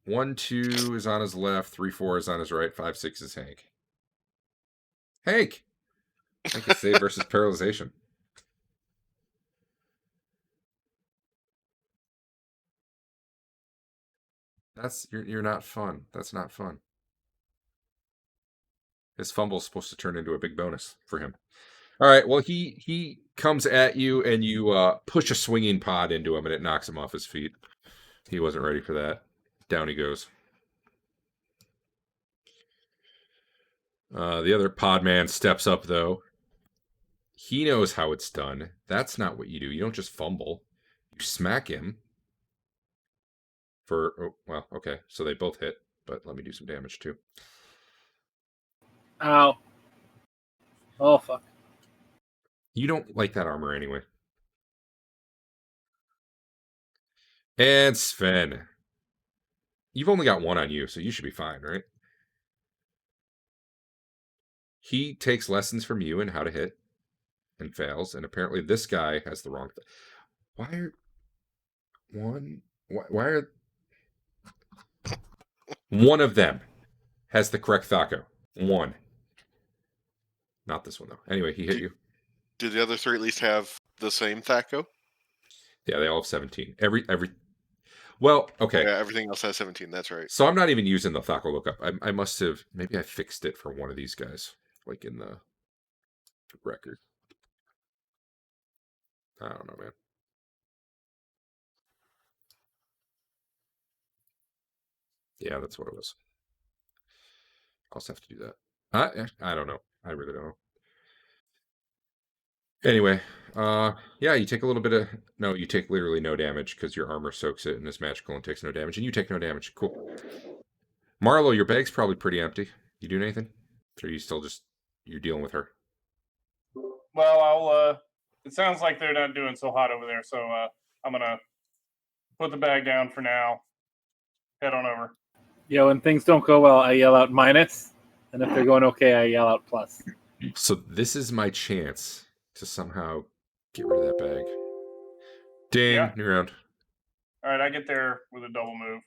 1, 2 is on his left, 3, 4 is on his right, 5, 6 is Hank. Hank! Hank is save versus paralyzation. You're not fun. That's not fun. His fumble's supposed to turn into a big bonus for him. All right, well, he comes at you, and you push a swinging pod into him, and it knocks him off his feet. He wasn't ready for that. Down he goes. The other pod man steps up, though. He knows how it's done. That's not what you do. You don't just fumble. You smack him. Well, okay, so they both hit, but let me do some damage, too. Ow. Oh, fuck. You don't like that armor anyway. And Sven. You've only got 1 on you, so you should be fine, right? He takes lessons from you in how to hit and fails, and apparently this guy has the wrong thing. Why are one of them has the correct Thaco? 1. Not this one, though. Anyway, he hit you. Do the other 3 at least have the same Thaco? Yeah, they all have 17. Well, okay. Yeah, everything else has 17. That's right. So I'm not even using the Thaco lookup. I must have, maybe I fixed it for one of these guys, like in the record. I don't know, man. Yeah, that's what it was. I'll also have to do that. I don't know. I really don't know. Anyway, yeah, you take a little bit of... No, you take literally no damage because your armor soaks it and is magical and takes no damage, and you take no damage. Cool. Marlo, your bag's probably pretty empty. You doing anything? Or are you still just... You're dealing with her? Well, it sounds like they're not doing so hot over there, so I'm gonna put the bag down for now. Head on over. Yeah, when things don't go well, I yell out minus, and if they're going okay, I yell out plus. So this is my chance to somehow get rid of that bag. Ding, Yeah. new round. All right, I get there with a double move.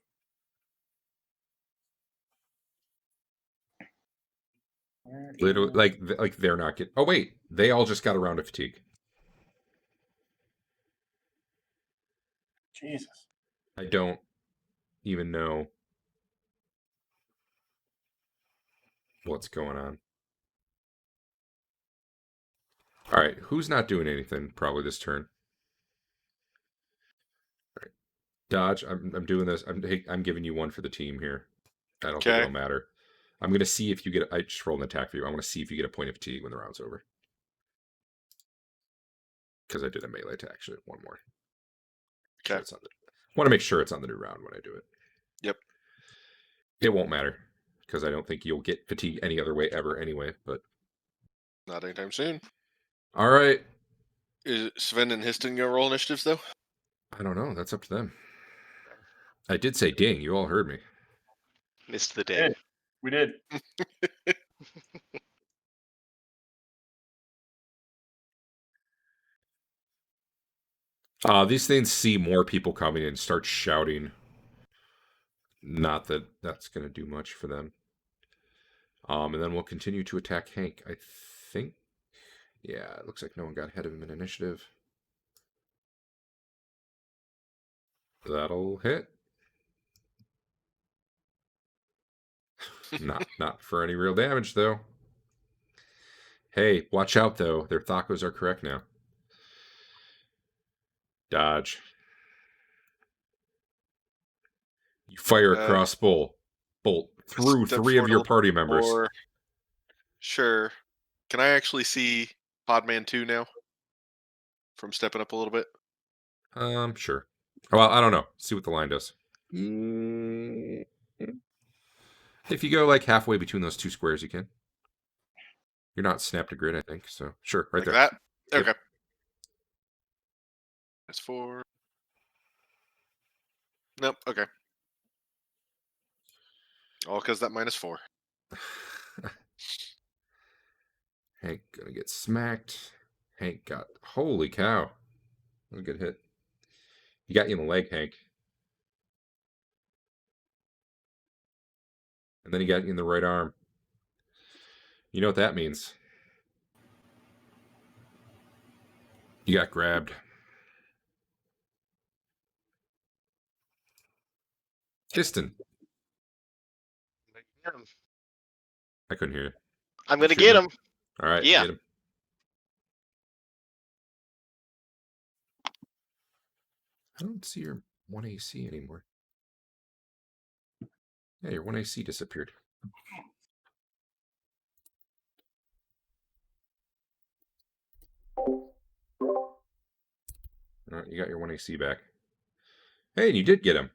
Literally, like they're not getting... Oh, wait. They all just got a round of fatigue. Jesus. I don't even know what's going on. All right, who's not doing anything probably this turn? All right, Dodge. I'm doing this. I'm giving you one for the team here. I don't think Okay. it'll matter. I'm gonna see if you get. I just rolled an attack for you. I want to see if you get a point of fatigue when the round's over. Because I did a melee attack. Actually, one more. Okay. So want to make sure it's on the new round when I do it. Yep. It won't matter because I don't think you'll get fatigue any other way ever anyway. But Not anytime soon. all right. Is Sven and Histon gonna roll initiatives though? I don't know. That's up to them. I did say ding. You all heard me. Missed the day. We did. These things see more people coming and start shouting. Not that that's going to do much for them. And then we'll continue to attack Hank. I think. Yeah, it looks like no one got ahead of him in initiative. That'll hit. Not for any real damage though. Hey, watch out though. Their thacos are correct now. Dodge. You fire a crossbow bolt through Step 3 of your forward party members. Or sure. Can I actually see Podman 2 now? From stepping up a little bit? Sure. Well, I don't know. See what the line does. If you go like halfway between those 2 squares, you can. You're not snapped to grid, I think. So sure, right Like there. that? Yep. Okay. That's 4. Nope, okay. All because that -4. Hank gonna get smacked. Hank got holy cow. That was a good hit. He got you in the leg, Hank. And then he got you in the right arm. You know what that means. You got grabbed. Histon. I couldn't hear you. I'm gonna Shooting get him. him. All right, Yeah. get him. I don't see your 1 AC anymore. Yeah, your 1 AC disappeared. All right, you got your 1 AC back. Hey, and you did get him.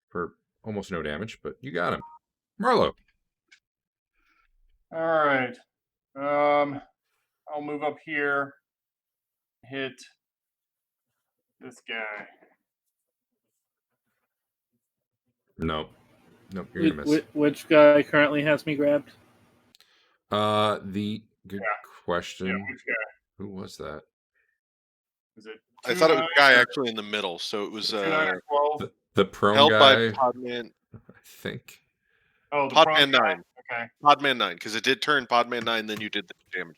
For almost no damage, but you got him. Marlo. All right. I'll move up here. Hit this guy. Nope. Nope, you're gonna miss. Which guy currently has me grabbed? The good question. Yeah, which guy? Who was that? Is it? I thought it was 2, a guy 9, or actually in the middle, so it was 2, 9, or 12? The prone held by guy. Podman. I think. Oh, the Podman prone guy. 9. Okay. Podman 9, because it did turn Podman 9, then you did the damage.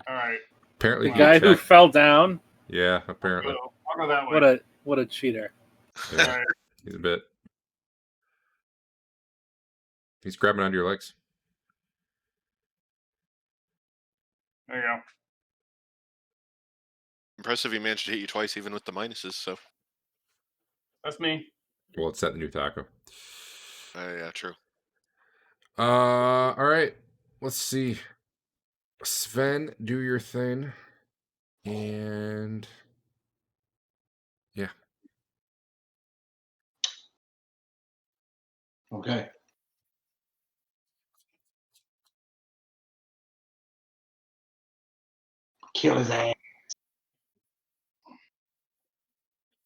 All right. Apparently, The guy who fell down. Yeah, apparently. I'll go that way. What a cheater! Yeah, All right. he's a bit. He's grabbing onto your legs. There you go. Impressive he managed to hit you twice, even with the minuses, so. That's me. Well, it's set the new taco. Yeah, true. All right. Let's see. Sven, do your thing. And yeah. Okay. Kill his ass.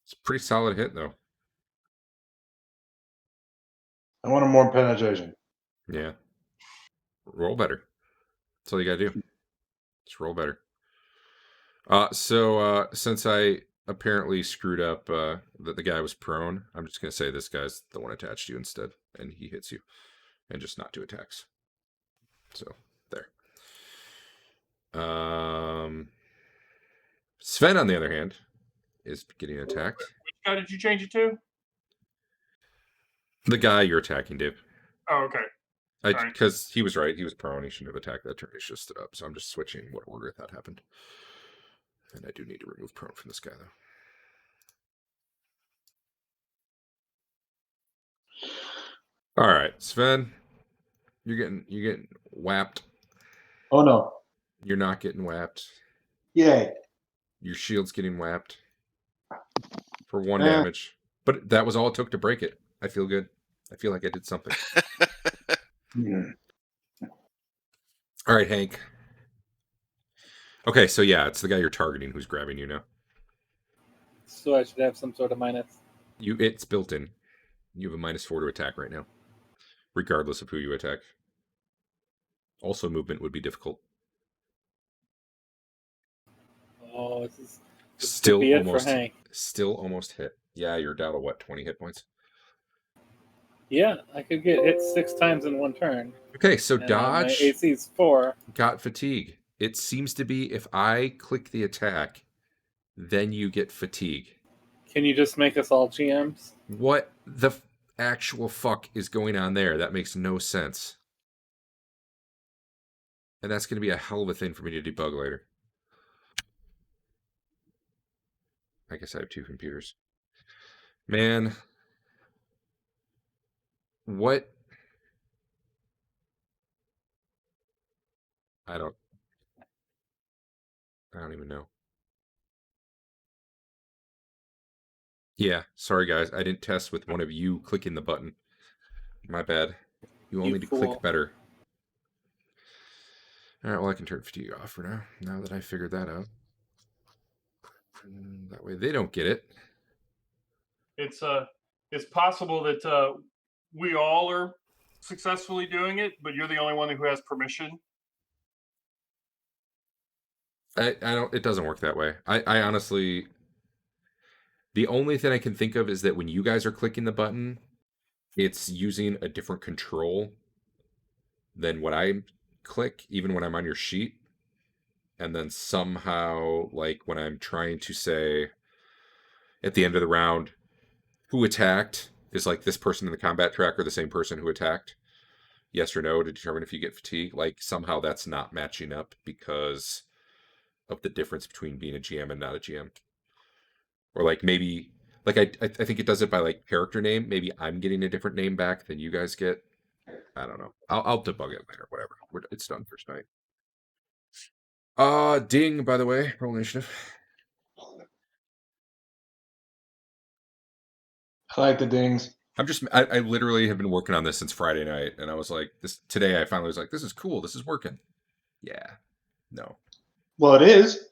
It's a pretty solid hit though. I want more penetration. Yeah. Roll better. That's all you gotta do. Just roll better. So since I apparently screwed up that the guy was prone, I'm just gonna say this guy's the one attached to you instead, and he hits you. And just not 2 attacks. So there. Sven, on the other hand, is getting attacked. Which guy did you change it to? The guy you're attacking, Dave. Oh, okay. Alright. Because he was right. He was prone. He shouldn't have attacked that turn. He should have stood up. So I'm just switching what order that happened. And I do need to remove prone from this guy, though. All right, Sven, you're getting whapped. Oh no! You're not getting whapped. Yay! Your shield's getting whapped for 1 damage. But that was all it took to break it. I feel good. I feel like I did something. All right, Hank. Okay, so yeah, it's the guy you're targeting who's grabbing you now. So I should have some sort of minus. It's built in. You have a -4 to attack right now, regardless of who you attack. Also, movement would be difficult. Oh, this is Still be almost. it for Hank. Still almost hit. Yeah, you're down to what? 20 hit points. Yeah, I could get hit 6 times in 1 turn. Okay, so My dodge AC's 4. got fatigue. It seems to be if I click the attack, then you get fatigue. Can you just make us all GMs? What the actual fuck is going on there? That makes no sense. And that's going to be a hell of a thing for me to debug later. I guess I have 2 computers. Man. What? I don't even know. Yeah, sorry guys. I didn't test with one of you clicking the button. My bad. You all need to click better. All right, well, I can turn fatigue off for now that I figured that out. And that way they don't get it. It's possible that we all are successfully doing it, but you're the only one who has permission. I don't. It doesn't work that way. I honestly, the only thing I can think of is that when you guys are clicking the button, it's using a different control than what I click, even when I'm on your sheet. And then somehow, like when I'm trying to say at the end of the round, who attacked is like this person in the combat tracker, the same person who attacked. Yes or no to determine if you get fatigue. Like somehow that's not matching up because of the difference between being a GM and not a GM. Or like maybe, like I think it does it by like character name. Maybe I'm getting a different name back than you guys get. I don't know. I'll debug it later. Whatever. It's done for tonight. Ding. By the way, roll initiative. I like the dings. I literally have been working on this since Friday night, and I was like, today I finally was like, this is cool. This is working. Yeah. No. Well, it is.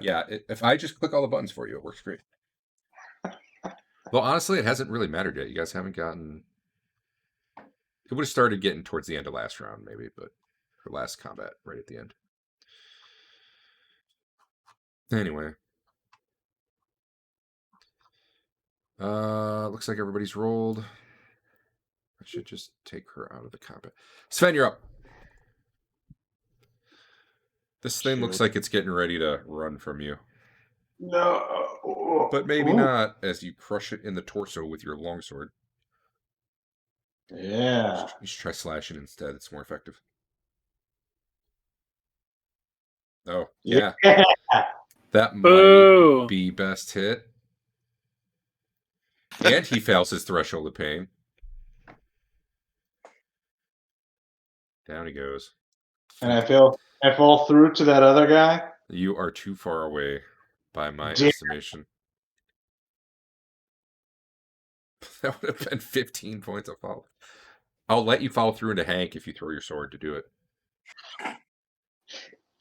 Yeah. If I just click all the buttons for you, it works great. Well, honestly, it hasn't really mattered yet. You guys haven't gotten. It would have started getting towards the end of last round, maybe, but for last combat, right at the end. Anyway. Looks like everybody's rolled. I should just take her out of the combat. Sven, you're up. This thing looks like it's getting ready to run from you. No. But maybe not, as you crush it in the torso with your longsword. Yeah. You should try slashing instead. It's more effective. Oh, yeah. That might be best hit. And he fails his threshold of pain. Down he goes. And I fall through to that other guy. You are too far away by my estimation. That would have been 15 points of fall. I'll let you follow through into Hank if you throw your sword to do it.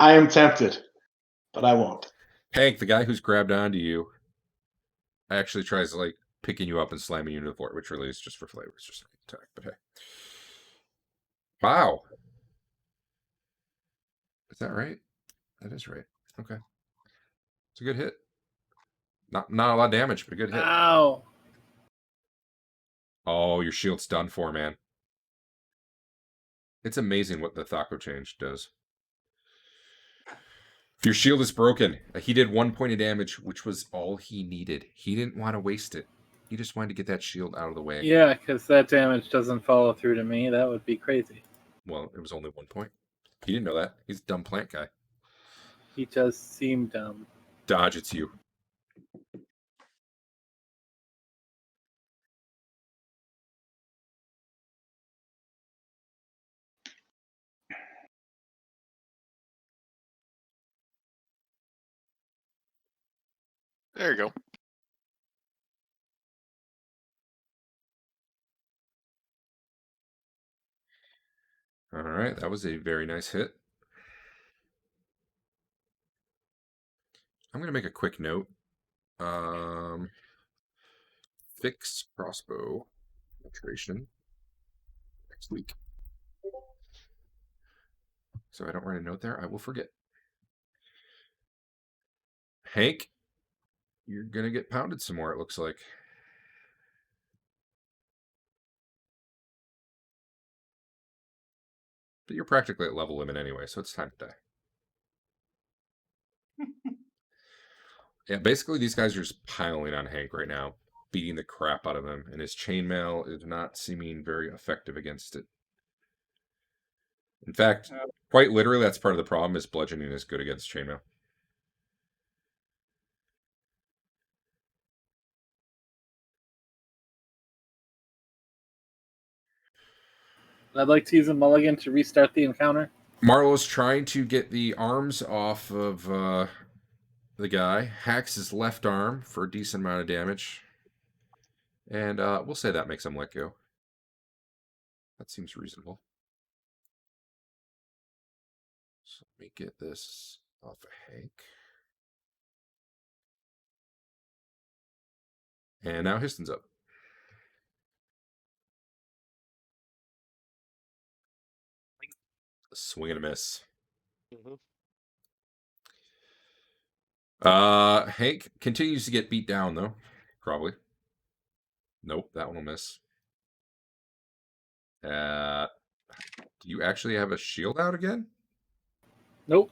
I am tempted, but I won't. Hank, the guy who's grabbed onto you, actually tries like picking you up and slamming you into the floor, which really is just for flavor. It's just an attack, but hey. Wow. Is that right? That is right. Okay. It's a good hit. Not a lot of damage, but a good hit. Ow. Oh, your shield's done for, man. It's amazing what the Thaco change does. Your shield is broken. He did 1 point of damage, which was all he needed. He didn't want to waste it. He just wanted to get that shield out of the way. Yeah, because that damage doesn't follow through to me. That would be crazy. Well, it was only 1 point. He didn't know that. He's a dumb plant guy. He does seem dumb. Dodge, it's you. There you go. All right, that was a very nice hit. I'm going to make a quick note. Fix crossbow penetration next week. So I don't write a note there. I will forget. Hank, you're going to get pounded some more, it looks like. But you're practically at level limit anyway, so it's time to die. Yeah, basically these guys are just piling on Hank right now, beating the crap out of him, and his chainmail is not seeming very effective against it. In fact, quite literally, that's part of the problem, is bludgeoning is good against chainmail. I'd like to use a mulligan to restart the encounter. Marlowe's trying to get the arms off of the guy. Hacks his left arm for a decent amount of damage. And we'll say that makes him let go. That seems reasonable. So let me get this off of Hank. And now Histon's up. Swing and a miss. Hank continues to get beat down, though. Probably. Nope, that one will miss. Do you actually have a shield out again? Nope.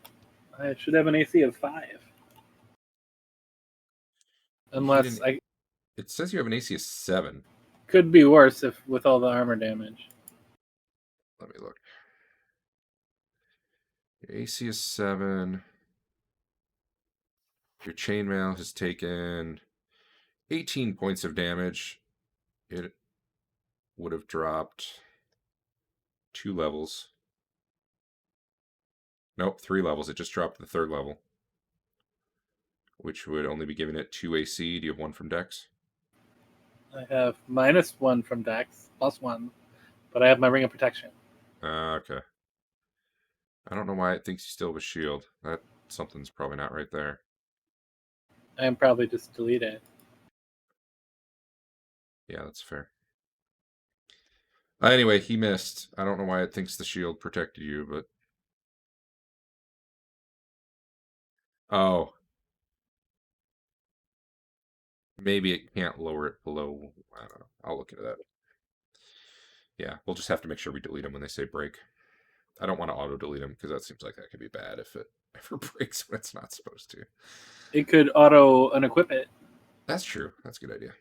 I should have an AC of 5. Unless I... It says you have an AC of 7. Could be worse if with all the armor damage. Let me look. Your AC is 7. Your chainmail has taken 18 points of damage. It would have dropped 2 levels. Nope, 3 levels. It just dropped to the 3rd level, which would only be giving it 2 AC. Do you have 1 from Dex? I have -1 from Dex, +1, but I have my Ring of Protection. Okay. I don't know why it thinks you still have a shield. That something's probably not right there. I am probably just delete it. Yeah, that's fair. Anyway, he missed. I don't know why it thinks the shield protected you, but... Oh. Maybe it can't lower it below... I don't know. I'll look into that. Yeah, we'll just have to make sure we delete them when they say break. I don't want to auto-delete them, because that seems like that could be bad if it ever breaks when it's not supposed to. It could auto-unequip it. That's true. That's a good idea.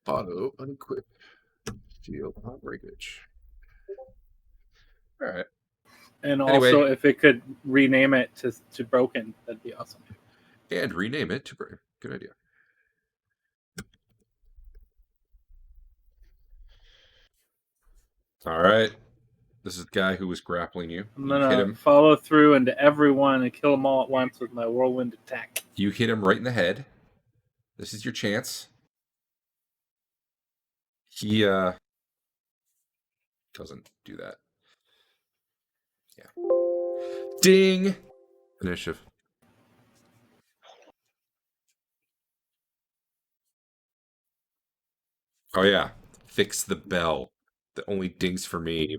Auto-unequip. Shield on breakage. All right. And Anyway. also, if it could rename it to broken, that'd be awesome. And rename it to break. Good idea. All right. This is the guy who was grappling you. I'm You hit gonna him. follow through into everyone and kill them all at once with my whirlwind attack. You hit him right in the head. This is your chance. He doesn't do that. Yeah. Ding! Initiative. Oh yeah. Fix the bell. That only dings for me.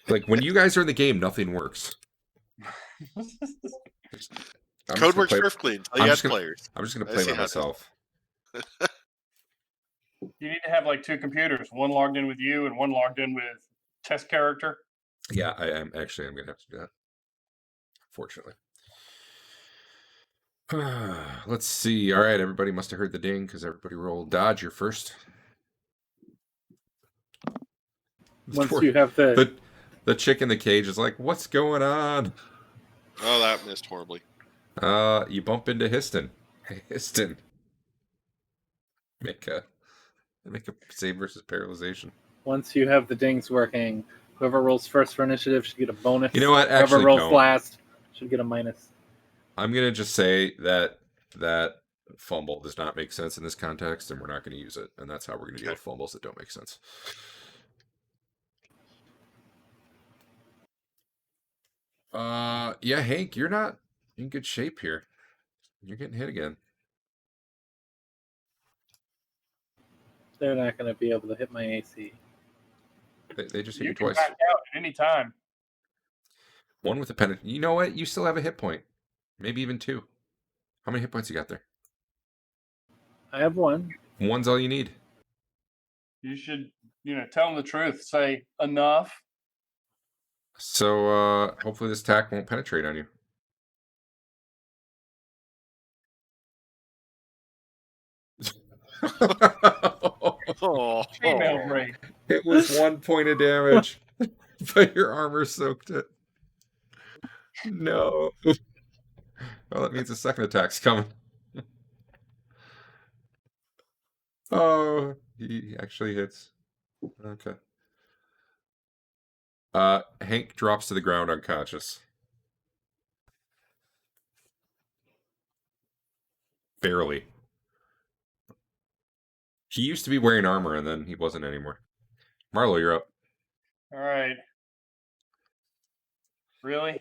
Like when you guys are in the game, nothing works. Code works perfectly until you add players. I'm just gonna play by myself. You need to have like 2 computers, one logged in with you and one logged in with test character. Yeah, I'm gonna have to do that. Fortunately. Let's see. All right, everybody must have heard the ding because everybody rolled dodge. You're first. Once you have the chick in the cage is like, "What's going on?" Oh, that missed horribly. You bump into Histon. Histon. Make a save versus paralyzation. Once you have the dings working, whoever rolls first for initiative should get a bonus. You know what? Whoever Actually, rolls don't. last should get a minus. I'm gonna just say that fumble does not make sense in this context, and we're not going to use it. And that's how we're going to deal with fumbles that don't make sense. Yeah, Hank, you're not in good shape here. You're getting hit again. They're not going to be able to hit my AC. They just hit you can twice. back out at any time. One with a pen. You know what? You still have a hit point. Maybe even two. How many hit points you got there? I have one. One's all you need. You should, tell them the truth. Say enough. So hopefully this attack won't penetrate on you. Female break. It was 1 point of damage, but your armor soaked it. No. Well, that means the second attack's coming. Oh, he actually hits. Okay. Hank drops to the ground unconscious. Barely. He used to be wearing armor, and then he wasn't anymore. Marlo, you're up. All right. Really?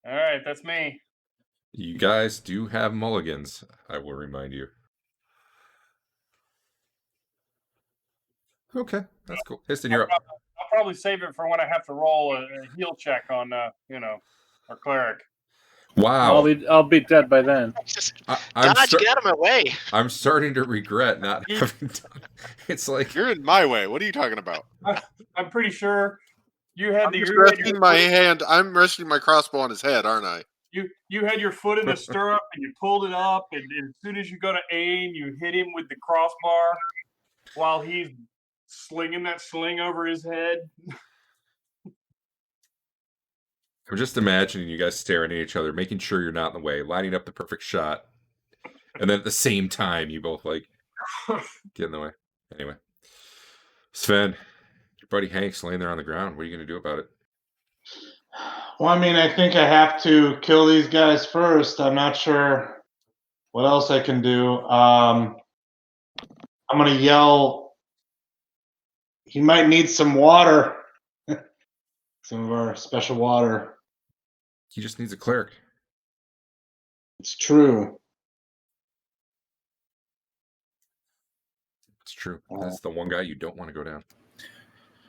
All right, that's me. You guys do have mulligans, I will remind you. Okay, that's cool. Histon, you're up. I'll probably save it for when I have to roll a heal check on, our cleric. Wow. I'll be dead by then. Dodge, get out of my way. I'm starting to regret not having done. It's like You're in my way. What are you talking about? I'm pretty sure you had I'm resting my crossbow on his head, aren't I? You had your foot in the stirrup and you pulled it up, and as soon as you go to aim, you hit him with the crossbar while he's slinging that sling over his head. I'm just imagining you guys staring at each other, making sure you're not in the way, lining up the perfect shot, and then at the same time, you both get in the way. Anyway, Sven, your buddy Hank's laying there on the ground. What are you going to do about it? Well, I mean, I think I have to kill these guys first. I'm not sure what else I can do. I'm going to yell. He might need some water. Some of our special water. He just needs a cleric. It's true. It's true. That's the one guy you don't want to go down.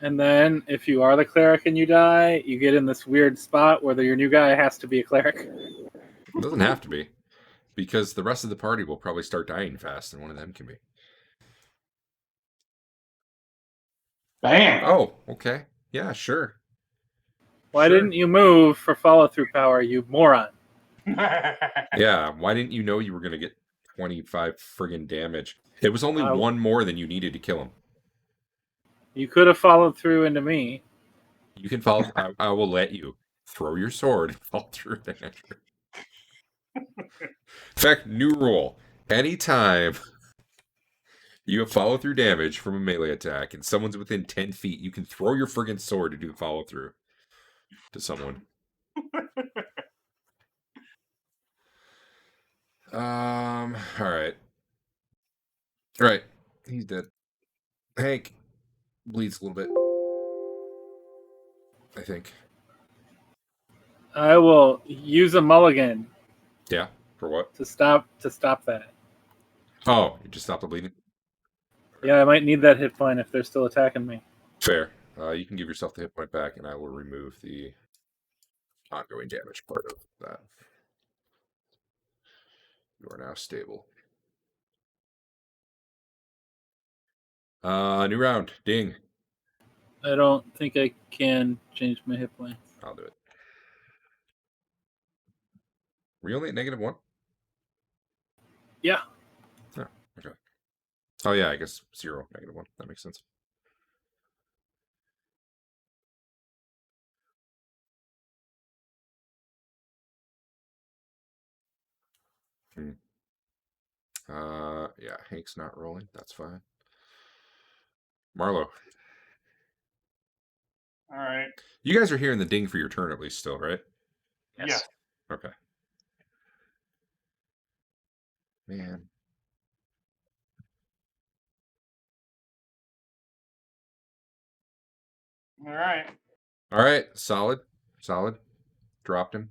And then, if you are the cleric and you die, you get in this weird spot where your new guy has to be a cleric. It doesn't have to be, because the rest of the party will probably start dying fast, and one of them can be. Bam! Oh, okay. Yeah, sure. Why didn't you move for follow-through power, you moron? Yeah, why didn't you know you were going to get 25 friggin' damage? It was only one more than you needed to kill him. You could have followed through into me. You can follow. I will let you throw your sword and fall through the danger. In fact, new rule. Anytime you have follow-through damage from a melee attack and someone's within 10 feet, you can throw your friggin' sword to do follow-through to someone. All right. All right. He's dead. Hank bleeds a little bit, I think. I will use a mulligan. Yeah. For what? To stop that. Oh, you just stopped the bleeding? Yeah, I might need that hit point if they're still attacking me. Fair. You can give yourself the hit point back, and I will remove the ongoing damage part of that. You are now stable. New round. Ding. I don't think I can change my hit points. I'll do it. Were you only at -1? Yeah. Oh, okay. Oh yeah, I guess 0, -1. That makes sense. Yeah, Hank's not rolling. That's fine. Marlo. All right. You guys are hearing the ding for your turn at least still, right? Yes. Okay. Man. All right. All right. Solid. Dropped him.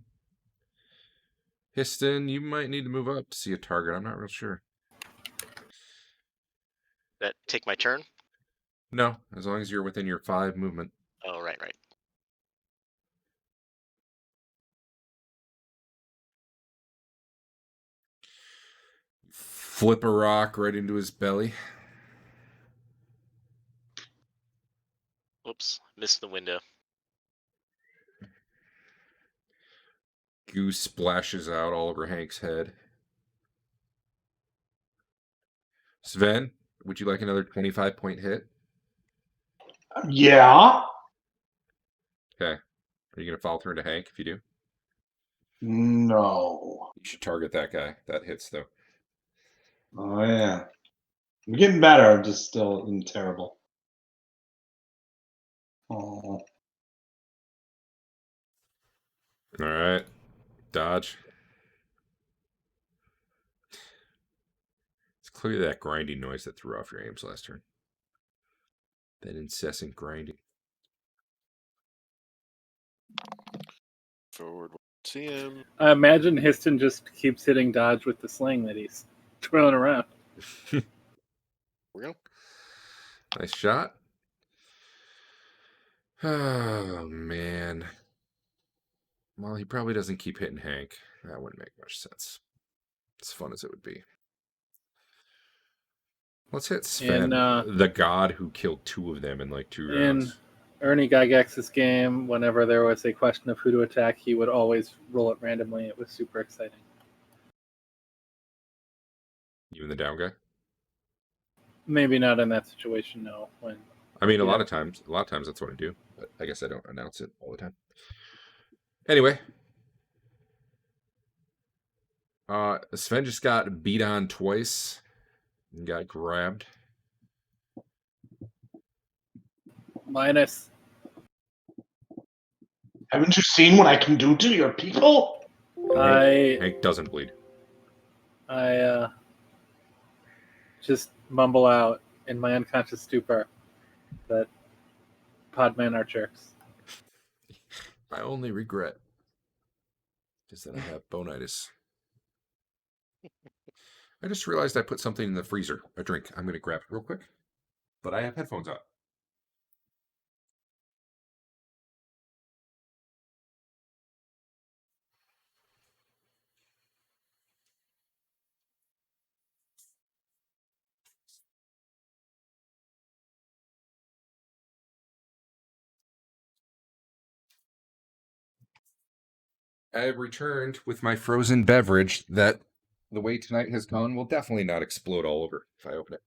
Histon, you might need to move up to see a target. I'm not real sure. That take my turn? No, as long as you're within your 5 movement. Oh, right. Flip a rock right into his belly. Oops, missed the window. Goose splashes out all over Hank's head. Sven, would you like another 25-point hit? Yeah. Okay. Are you going to follow through into Hank if you do? No. You should target that guy. That hits, though. Oh yeah. I'm getting better. I'm just still terrible. Oh. All right. Dodge. It's clearly that grinding noise that threw off your aims last turn. That incessant grinding. Forward. See him. I imagine Histon just keeps hitting dodge with the sling that he's twirling around. Here we go. Nice shot. Oh, man. Well, he probably doesn't keep hitting Hank. That wouldn't make much sense. As fun as it would be. Let's hit Sven, the god who killed 2 of them in like 2 rounds. In Ernie Gygax's game, whenever there was a question of who to attack, he would always roll it randomly. It was super exciting. Even the down guy? Maybe not in that situation, no. When I mean, a lot of times that's what I do, but I guess I don't announce it all the time. Anyway, Sven just got beat on twice and got grabbed. Minus. Haven't you seen what I can do to your people? Hank doesn't bleed. I just mumble out in my unconscious stupor that podmen are jerks. My only regret is that I have bonitis. I just realized I put something in the freezer, a drink. I'm going to grab it real quick, but I have headphones on. I have returned with my frozen beverage that, the way tonight has gone, will definitely not explode all over if I open it.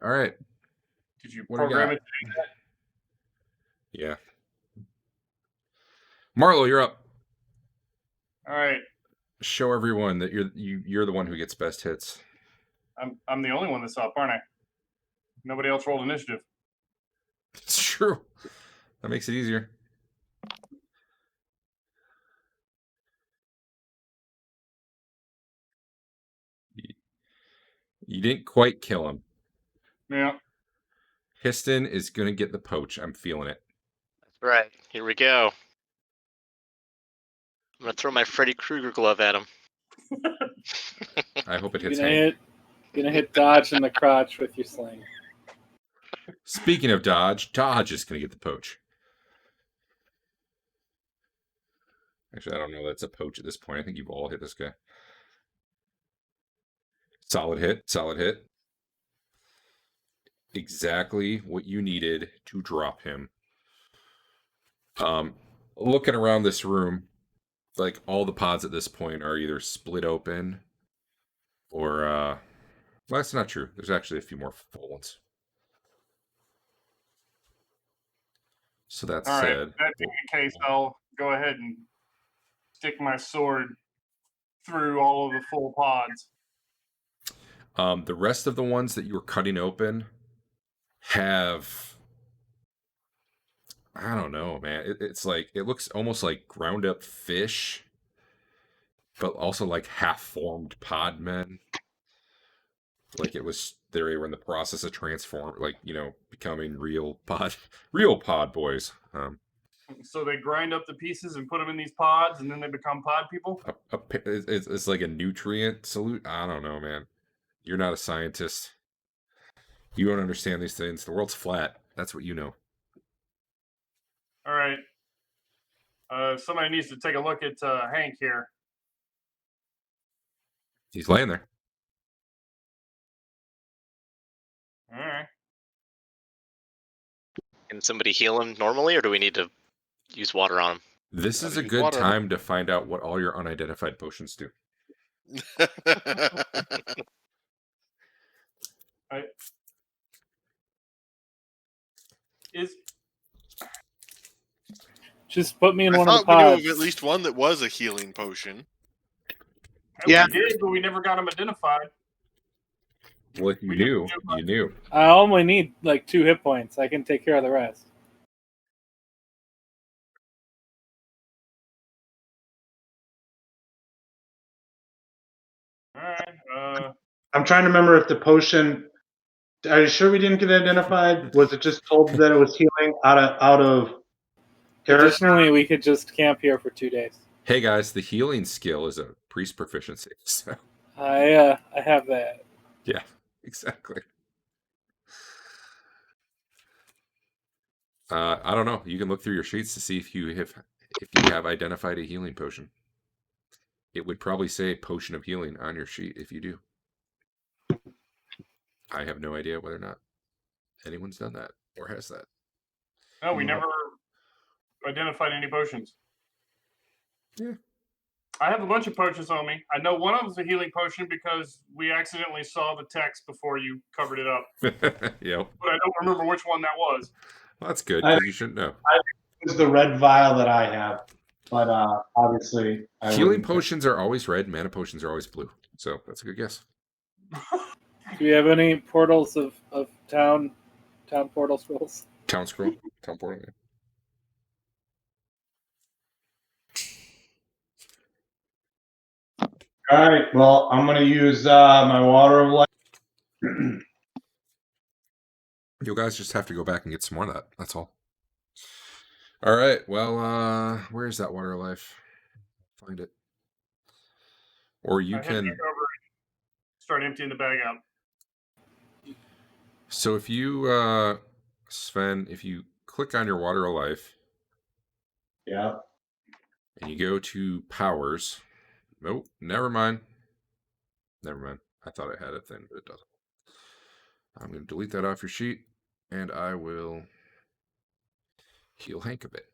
All right. Did you What program do we it? Yeah. Marlo, you're up. All right. Show everyone that you're the one who gets best hits. I'm the only one that's up, aren't I? Nobody else rolled initiative. It's true. That makes it easier. You didn't quite kill him. Yeah. Histon is going to get the poach. I'm feeling it. That's right. Here we go. I'm going to throw my Freddy Krueger glove at him. I hope it You're hits Hank. gonna hit dodge in the crotch with your sling. Speaking of dodge, Dodge is going to get the poach. Actually, I don't know that's a poach at this point. I think you've all hit this guy. Solid hit. Exactly what you needed to drop him. Looking around this room, like all the pods at this point are either split open or well, that's not true. There's actually a few more full ones. So that All right. said, That being the case, I'll go ahead and stick my sword through all of the full pods. the rest of the ones that you were cutting open have, I don't know, man. It's like, it looks almost like ground up fish, but also like half formed pod men. Like it was, they were in the process of becoming real pod boys. So they grind up the pieces and put them in these pods, and then they become pod people. It's like a nutrient salute. I don't know, man. You're not a scientist. You don't understand these things. The world's flat. That's what you know. All right. Somebody needs to take a look at Hank here. He's laying there. All right. Can somebody heal him normally, or do we need to use water on him? This Gotta is a use good water. time to find out what all your unidentified potions do. Just put me in I one of the thought we knew pods. of at least one that was a healing potion. Yeah, we did, but we never got them identified. Well, if you knew, you knew. I only need like 2 hit points. I can take care of the rest. All right. I'm trying to remember if the potion. Are you sure we didn't get identified? Was it just told that it was healing out of character? Additionally, we could just camp here for 2 days. Hey guys, the healing skill is a priest proficiency. So I have that. yeah, exactly. I don't know. You can look through your sheets to see if you have identified a healing potion. It would probably say potion of healing on your sheet if you do. I have no idea whether or not anyone's done that or has that. No, we never identified any potions. Yeah. I have a bunch of potions on me. I know one of them's a healing potion because we accidentally saw the text before you covered it up. Yep. But I don't remember which one that was. Well, that's good because you shouldn't know. It's the red vial that I have, but obviously Healing potions are always red. Mana potions are always blue. So that's a good guess. Do we have any portals of town portal scrolls? Town scroll. Town portal. Yeah. All right. Well, I'm gonna use my water of life. You guys just have to go back and get some more of that. That's all. All right. Well, where's that water of life? Find it. Or you I head can. back over and start emptying the bag out. So if you, Sven, if you click on your water of life. Yeah. And you go to powers. Nope. Never mind. Never mind. I thought I had a thing, but it doesn't. I'm going to delete that off your sheet, and I will heal Hank a bit.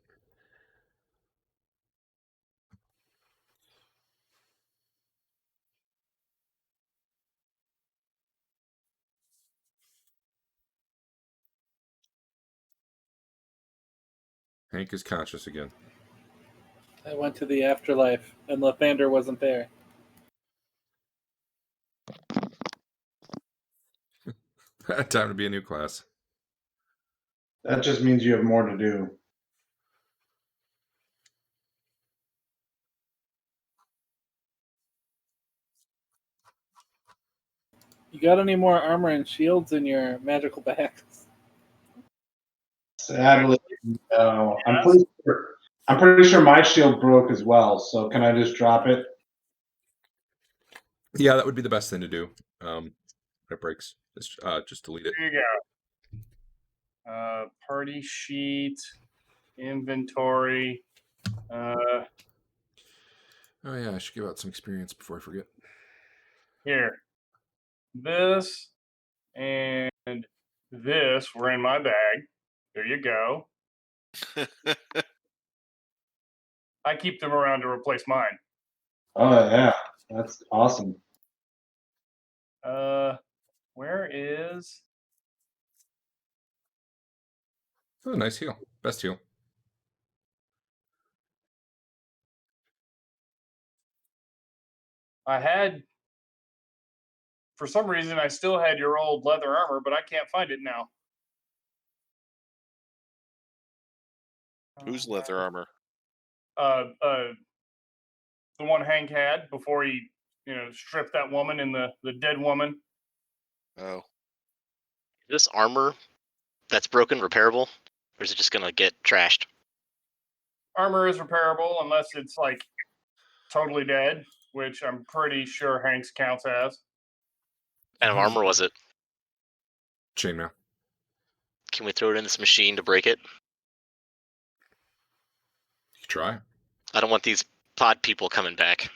Hank is conscious again. I went to the afterlife, and Lathander wasn't there. Time to be a new class. That just means you have more to do. You got any more armor and shields in your magical bags? Sadly, no. I'm pretty sure my shield broke as well. So can I just drop it? Yeah, that would be the best thing to do. When it breaks, just delete it. Here you go. Party sheet, inventory. Oh yeah, I should give out some experience before I forget. Here. This and this were in my bag. There you go. I keep them around to replace mine. Oh yeah, that's awesome. Where is? Oh, nice heal. Best heal. I had. For some reason, I still had your old leather armor, but I can't find it now. Whose leather armor? The one Hank had before he, stripped that woman and the dead woman. Oh. This armor that's broken repairable, or is it just gonna get trashed? Armor is repairable unless it's like totally dead, which I'm pretty sure Hank's counts as. What kind of armor was it? Chainmail. Can we throw it in this machine to break it? You try. I don't want these pod people coming back.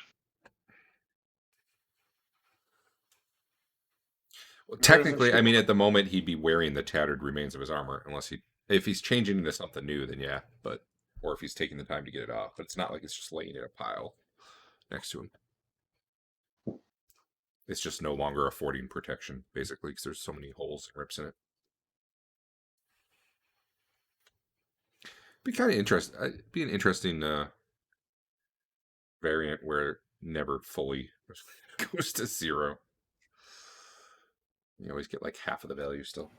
Well, technically, I mean, at the moment, he'd be wearing the tattered remains of his armor, if he's changing into something new, then yeah, or if he's taking the time to get it off. But it's not like it's just laying in a pile next to him. It's just no longer affording protection, basically, because there's so many holes and rips in it. Be kind of interesting. Be an interesting variant where it never fully goes to 0. You always get like half of the value still.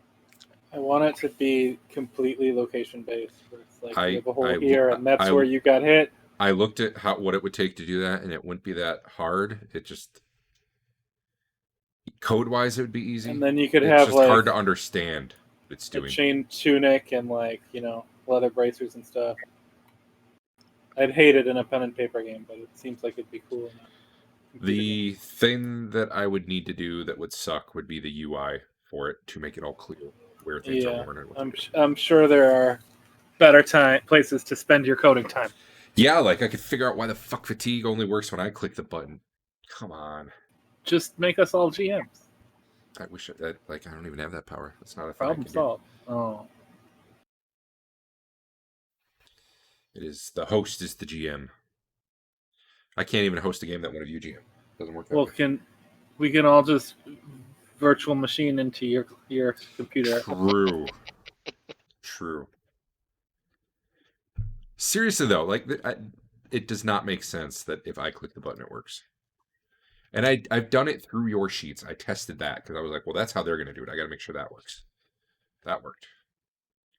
I want it to be completely location based. Where it's like you have a hole I- here, and that's where you got hit. I looked at what it would take to do that, and it wouldn't be that hard. It just code-wise, it would be easy. And then you could it's have just like hard to understand. It's a doing chain tunic and leather bracers and stuff. I'd hate it in a pen and paper game, but it seems like it'd be cool. In a computer the game. thing that I would need to do that would suck would be the UI for it to make it all clear where things are worn and what they're doing. I'm sure there are better places to spend your coding time. Yeah, like I could figure out why the fuck fatigue only works when I click the button. Come on. Just make us all GMs. I wish I don't even have that power. That's not a thing. Problem solved. Oh. It is the host is the GM. I can't even host a game that one of you GM. Doesn't work that way. We can all just virtual machine into your computer? True. Seriously though, it does not make sense that if I click the button it works. And I've done it through your sheets. I tested that because I was like, well, that's how they're going to do it. I got to make sure that works. That worked.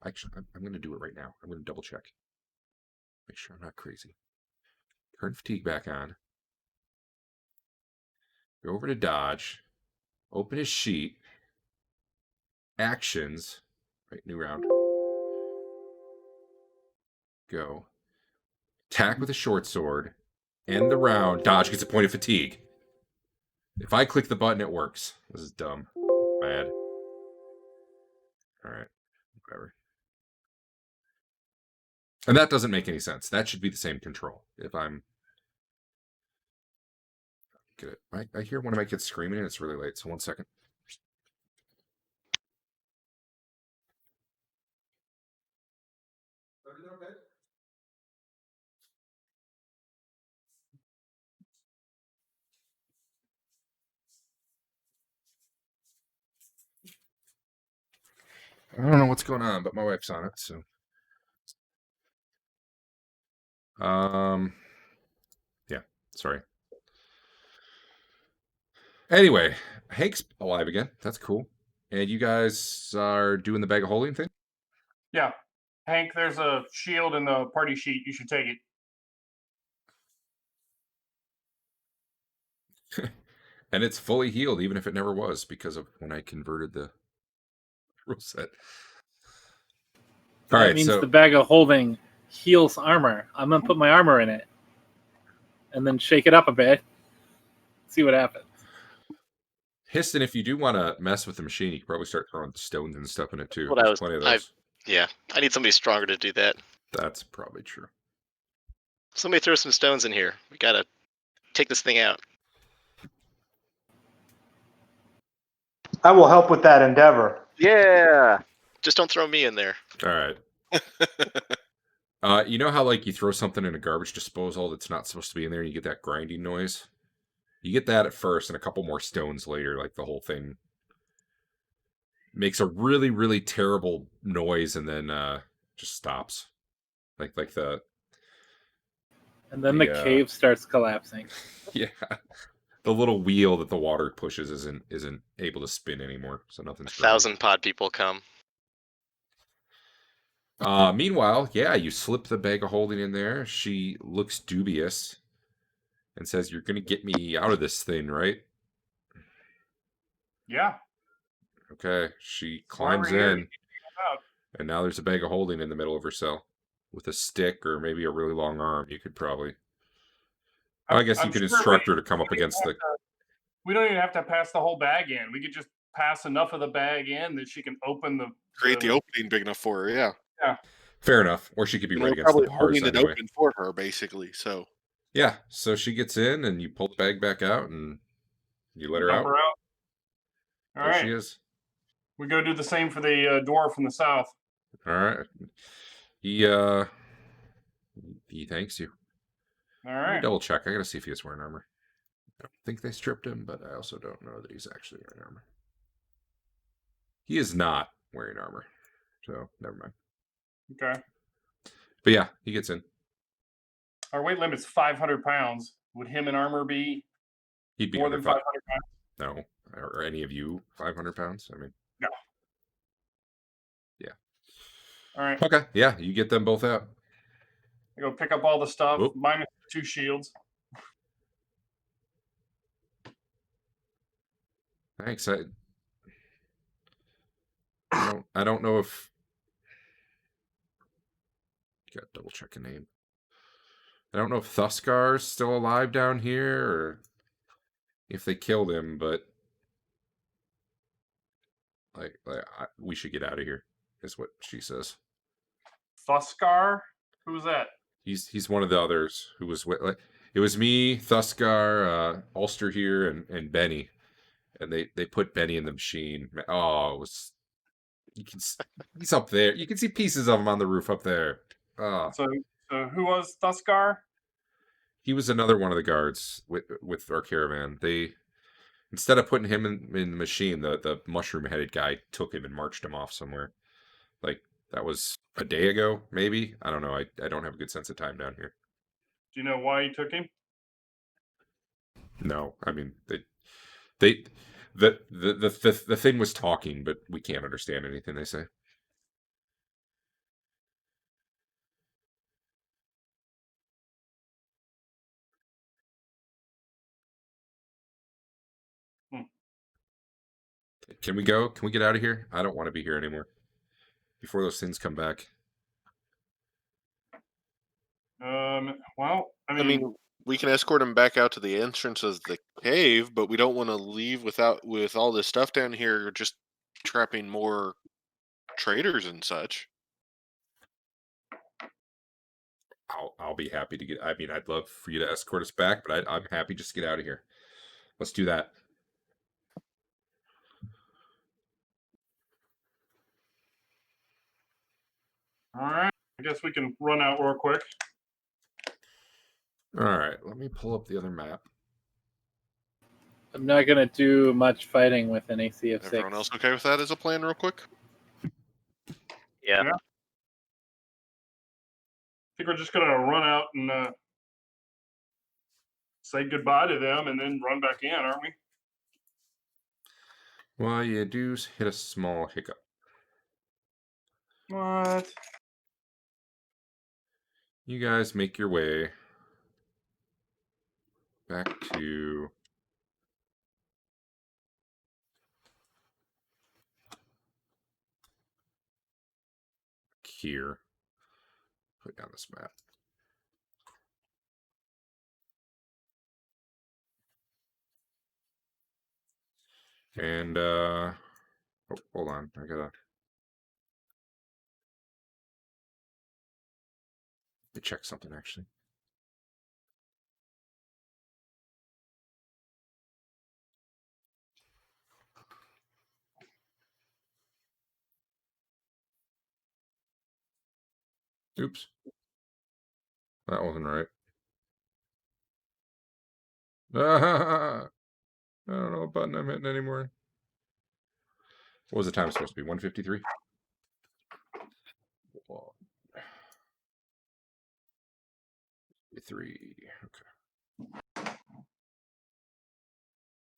Actually, I'm going to do it right now. I'm going to double check. Make sure I'm not crazy. Turn fatigue back on. Go over to dodge. Open his sheet. Actions. Right, new round. Go. Attack with a short sword. End the round. Dodge gets a point of fatigue. If I click the button, it works. This is dumb. Bad. Alright. Whatever. And that doesn't make any sense. That should be the same control. If I'm... Get it. I hear one of my kids screaming and it's really late, so 1 second. I don't know what's going on, but my wife's on it, so. Yeah, sorry. Anyway, Hank's alive again. That's cool. And you guys are doing the bag of holding thing? Yeah. Hank, there's a shield in the party sheet. You should take it. And it's fully healed, even if it never was, because of when I converted the rule set. That means the bag of holding heals armor. I'm going to put my armor in it. And then shake it up a bit. See what happens. Histon, if you do want to mess with the machine, you can probably start throwing stones and stuff in it too. There's plenty of those. Yeah, I need somebody stronger to do that. That's probably true. Somebody throw some stones in here. We gotta take this thing out. I will help with that endeavor. Yeah. Just don't throw me in there. All right. You know how like you throw something in a garbage disposal that's not supposed to be in there, and you get that grinding noise. You get that at first, and a couple more stones later, like the whole thing makes a really, really terrible noise, and then just stops. Like And then the cave starts collapsing. yeah, the little wheel that the water pushes isn't able to spin anymore, so nothing's growing. 1,000 pod people come. Meanwhile, yeah, you slip the bag of holding in there. She looks dubious and says, "You're gonna get me out of this thing, right?" Yeah. Okay. She That's why we're climbs here. in, and now there's a bag of holding in the middle of her cell with a stick or maybe a really long arm. You could probably. I guess you I'm could sure instruct her to come up against the. We don't even have to pass the whole bag in. We could just pass enough of the bag in that she can open the Create the opening big enough for her. Yeah. Yeah. Fair enough. Or she could be And right they're against the probably bars holding it anyway. open for her, basically. So Yeah. So she gets in, and you pull the bag back out, and you let her dump out. her out. All There right. she is. We go do the same for the dwarf from the south. All right. He thanks you. All Let me right. double check. I gotta see if he is wearing armor. I don't think they stripped him, but I also don't know that he's actually wearing armor. He is not wearing armor, so never mind. Okay. But yeah, he gets in. Our weight limit's 500 pounds. Would him in armor be He'd be more under than 500 pounds? No, or any of you 500 pounds? I mean, No. Yeah. All right. Okay. Yeah, you get them both out. I go pick up all the stuff, Whoop. minus 2 shields. Thanks. I don't know if. Got to double check a name. I don't know if Thuskar's still alive down here or if they killed him, but we should get out of here. Is what she says. Thuskar? Who was that? He's one of the others who was with. It was me, Thuskar, Ulster here, and Benny, and they put Benny in the machine. Oh, it was. He's up there. You can see pieces of him on the roof up there. Oh. So who was Thuskar? He was another one of the guards with our caravan. They instead of putting him in the machine, the mushroom headed guy took him and marched him off somewhere. Like that was a day ago, maybe. I don't know. I don't have a good sense of time down here. Do you know why he took him? No, I mean the thing was talking, but we can't understand anything they say. Can we go? Can we get out of here? I don't want to be here anymore. Before those things come back. Well, I mean, we can escort him back out to the entrance of the cave, but we don't want to leave with all this stuff down here, just trapping more traders and such. I'll be happy to get. I mean, I'd love for you to escort us back, but I'm happy just to get out of here. Let's do that. all right. I guess we can run out real quick. All right, let me pull up the other map. I'm not gonna do much fighting with an AC of 6. Everyone else okay with that as a plan, real quick? Yeah. I think we're just gonna run out and say goodbye to them and then run back in, aren't we? Well, you do hit a small hiccup. What? You guys make your way back to here. Put down this map. And oh, hold on. I gotta check something actually. Oops. That wasn't right. I don't know what button I'm hitting anymore. What was the time supposed to be? 1:53? 3. Okay.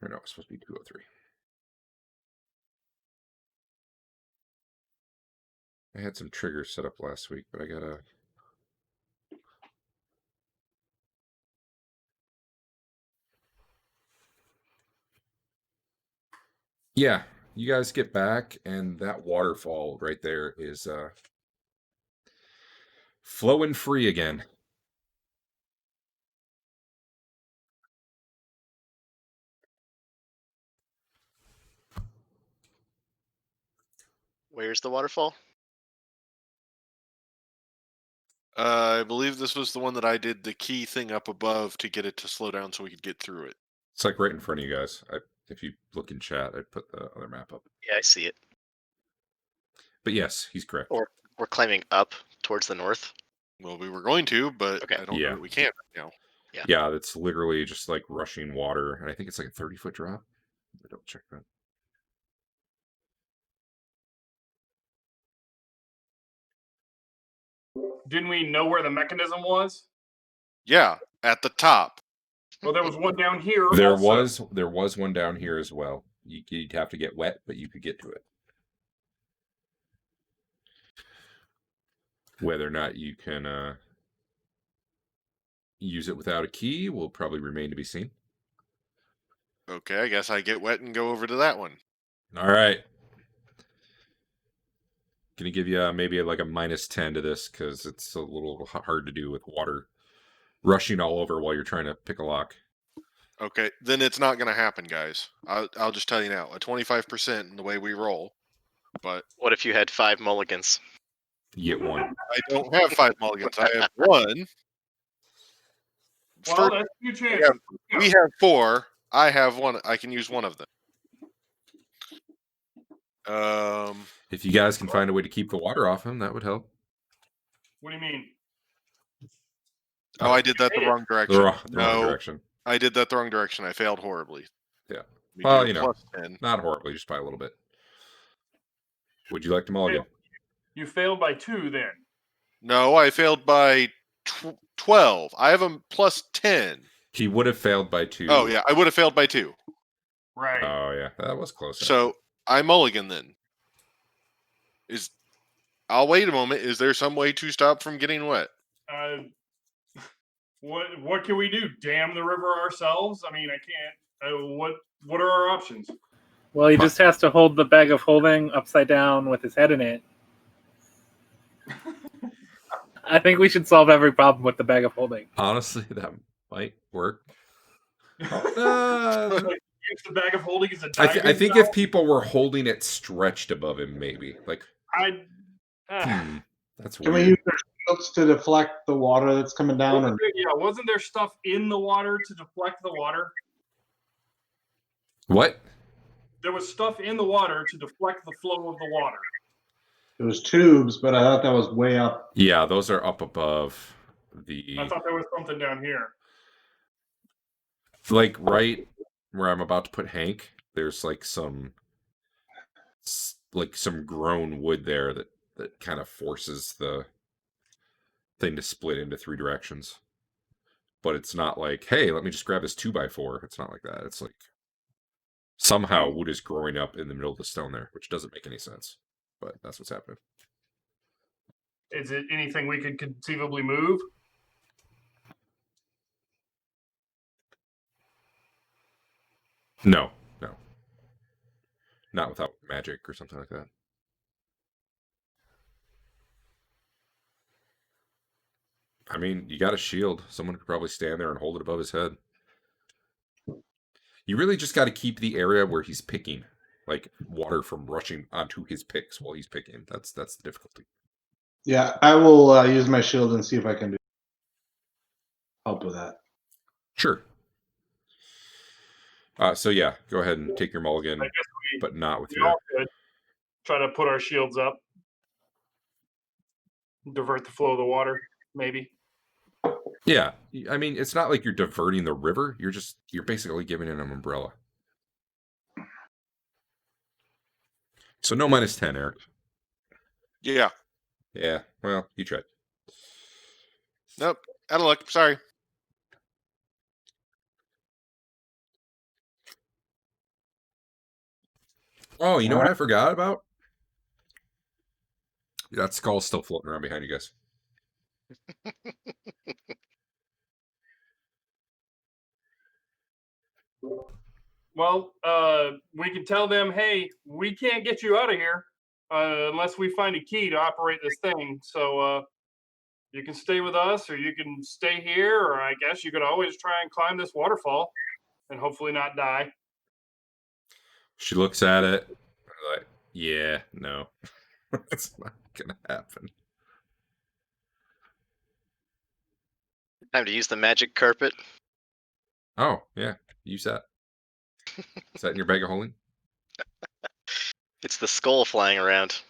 Or no, it's supposed to be 2:03. I had some triggers set up last week, but I gotta... Yeah, you guys get back, and that waterfall right there is flowing free again. Where's the waterfall? I believe this was the one that I did the key thing up above to get it to slow down so we could get through it. It's like right in front of you guys. If you look in chat, I put the other map up. Yeah, I see it. But yes, he's correct. Or we're climbing up towards the north. Well, we were going to, but Okay. I don't know Yeah. that we can right now. Yeah, that's literally just like rushing water, and I think it's like a 30-foot drop. I don't check that. Didn't we know where the mechanism was? Yeah, at the top. Well, there was one down here. There also. was one down here as well. You'd have to get wet, but you could get to it. Whether or not you can use it without a key will probably remain to be seen. Okay, I guess I get wet and go over to that one. All right. Gonna give you maybe like a -10 to this because it's a little hard to do with water rushing all over while you're trying to pick a lock. Okay, then it's not going to happen, guys. I'll just tell you now, a 25% in the way we roll. But What if you had 5 mulligans? You get one. I don't have 5 mulligans. I have 1. Well, that's a few chances. We have 4. I have 1. I can use one of them. If you guys can find a way to keep the water off him, that would help. What do you mean? Oh, I did that the wrong direction. The wrong direction. I did that the wrong direction. I failed horribly. Yeah. We Well, do you know, +10. not horribly, just by a little bit. Would you like to mulligan? You failed by 2 then. No, I failed by 12. I have a +10. He would have failed by 2. Oh, yeah. I would have failed by 2. Right. Oh, yeah. That was close. So I mulligan then. I'll wait a moment. Is there some way to stop from getting wet? What can we do? Dam the river ourselves? I mean, I can't. What are our options? Well, he just has to hold the bag of holding upside down with his head in it. I think we should solve every problem with the bag of holding. Honestly, that might work. Use the bag of holding as a I think if people were holding it stretched above him, maybe. Like, that's Can weird. we use their shields to deflect the water that's coming down? Wasn't there stuff in the water to deflect the water? What? There was stuff in the water to deflect the flow of the water. It was tubes, but I thought that was way up. Yeah, those are up above the... I thought there was something down here. Like, right where I'm about to put Hank, there's like some grown wood there that kind of forces the thing to split into 3 directions. But it's not like, hey, let me just grab this 2x4. It's not like that. It's like somehow wood is growing up in the middle of the stone there, which doesn't make any sense. But that's what's happening. Is it anything we could conceivably move? No. Not without magic or something like that. I mean, you got a shield. Someone could probably stand there and hold it above his head. You really just got to keep the area where he's picking, like water from rushing onto his picks while he's picking. That's the difficulty. Yeah, I will use my shield and see if I can help with that. Sure. So yeah, go ahead and take your mulligan, but not with your... all could try to put our shields up. Divert the flow of the water, maybe. Yeah, I mean, it's not like you're diverting the river. You're basically giving it an umbrella. So no -10, Eric. Yeah. Yeah, well, you tried. Nope. Out of luck. Sorry. Oh, you know what I forgot about? That skull's still floating around behind you guys. Well, we can tell them, hey, we can't get you out of here unless we find a key to operate this thing. So you can stay with us, or you can stay here, or I guess you could always try and climb this waterfall and hopefully not die. She looks at it, like, yeah, no. That's not gonna happen. Time to use the magic carpet. Oh, yeah, use that. Is that in your bag of holding? It's the skull flying around.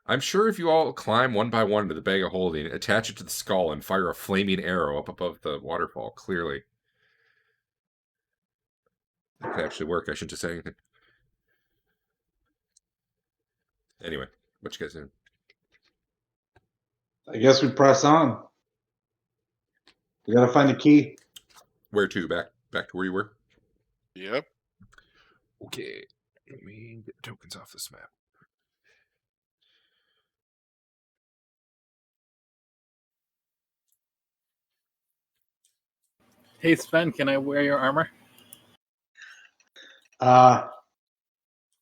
I'm sure if you all climb one by one to the bag of holding, attach it to the skull, and fire a flaming arrow up above the waterfall, clearly. That could actually work. I shouldn't just say anything. Anyway, what you guys doing? I guess we press on. We gotta find the key. Where to? Back to where you were? Yep. Okay. Let me get tokens off this map. Hey Sven, can I wear your armor?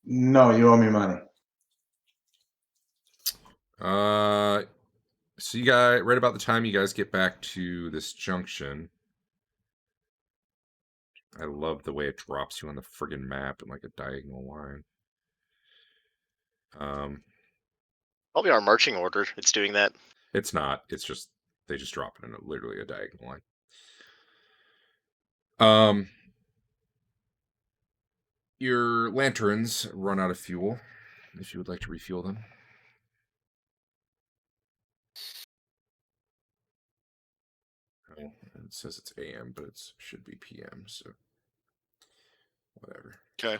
No, you owe me money. So you guys, right about the time you guys get back to this junction, I love the way it drops you on the friggin' map in like a diagonal line. Probably our marching order. It's doing that. It's not. It's just they just drop it in literally a diagonal line. Your lanterns run out of fuel. If you would like to refuel them. Oh, it says it's AM, but it should be PM, so whatever. Okay.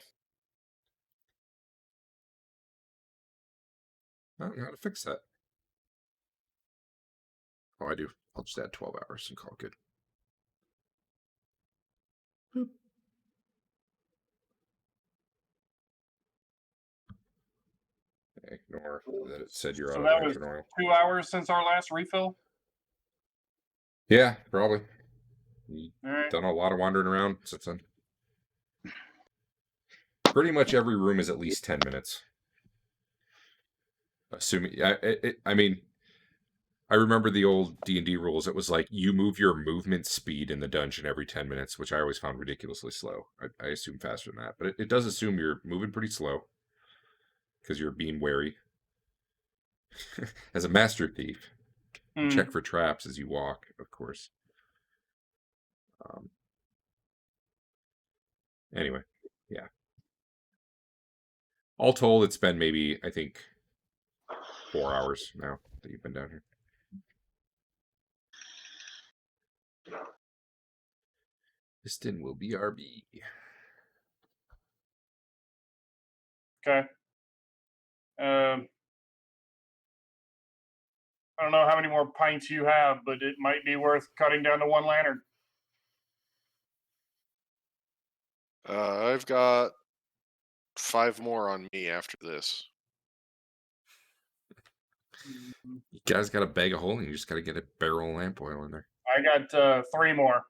I don't know how to fix that. Oh, I do. I'll just add 12 hours and call it good. Boop. Ignore that it said you're So out of that was lantern oil. 2 hours since our last refill. Yeah, probably. You've All right. done a lot of wandering around since then. Pretty much every room is at least 10 minutes. Assuming, I mean, I remember the old D&D rules. It was like you move your movement speed in the dungeon every 10 minutes, which I always found ridiculously slow. I assume faster than that, but it does assume you're moving pretty slow because you're being wary. As a master thief, you check for traps as you walk, of course. Anyway, yeah. All told, it's been maybe, I think, 4 hours now that you've been down here. Piston will be RB. Okay. I don't know how many more pints you have, but it might be worth cutting down to one lantern. I've got 5 more on me after this. You guys got a bag of holding. You just got to get a barrel of lamp oil in there. I got 3 more.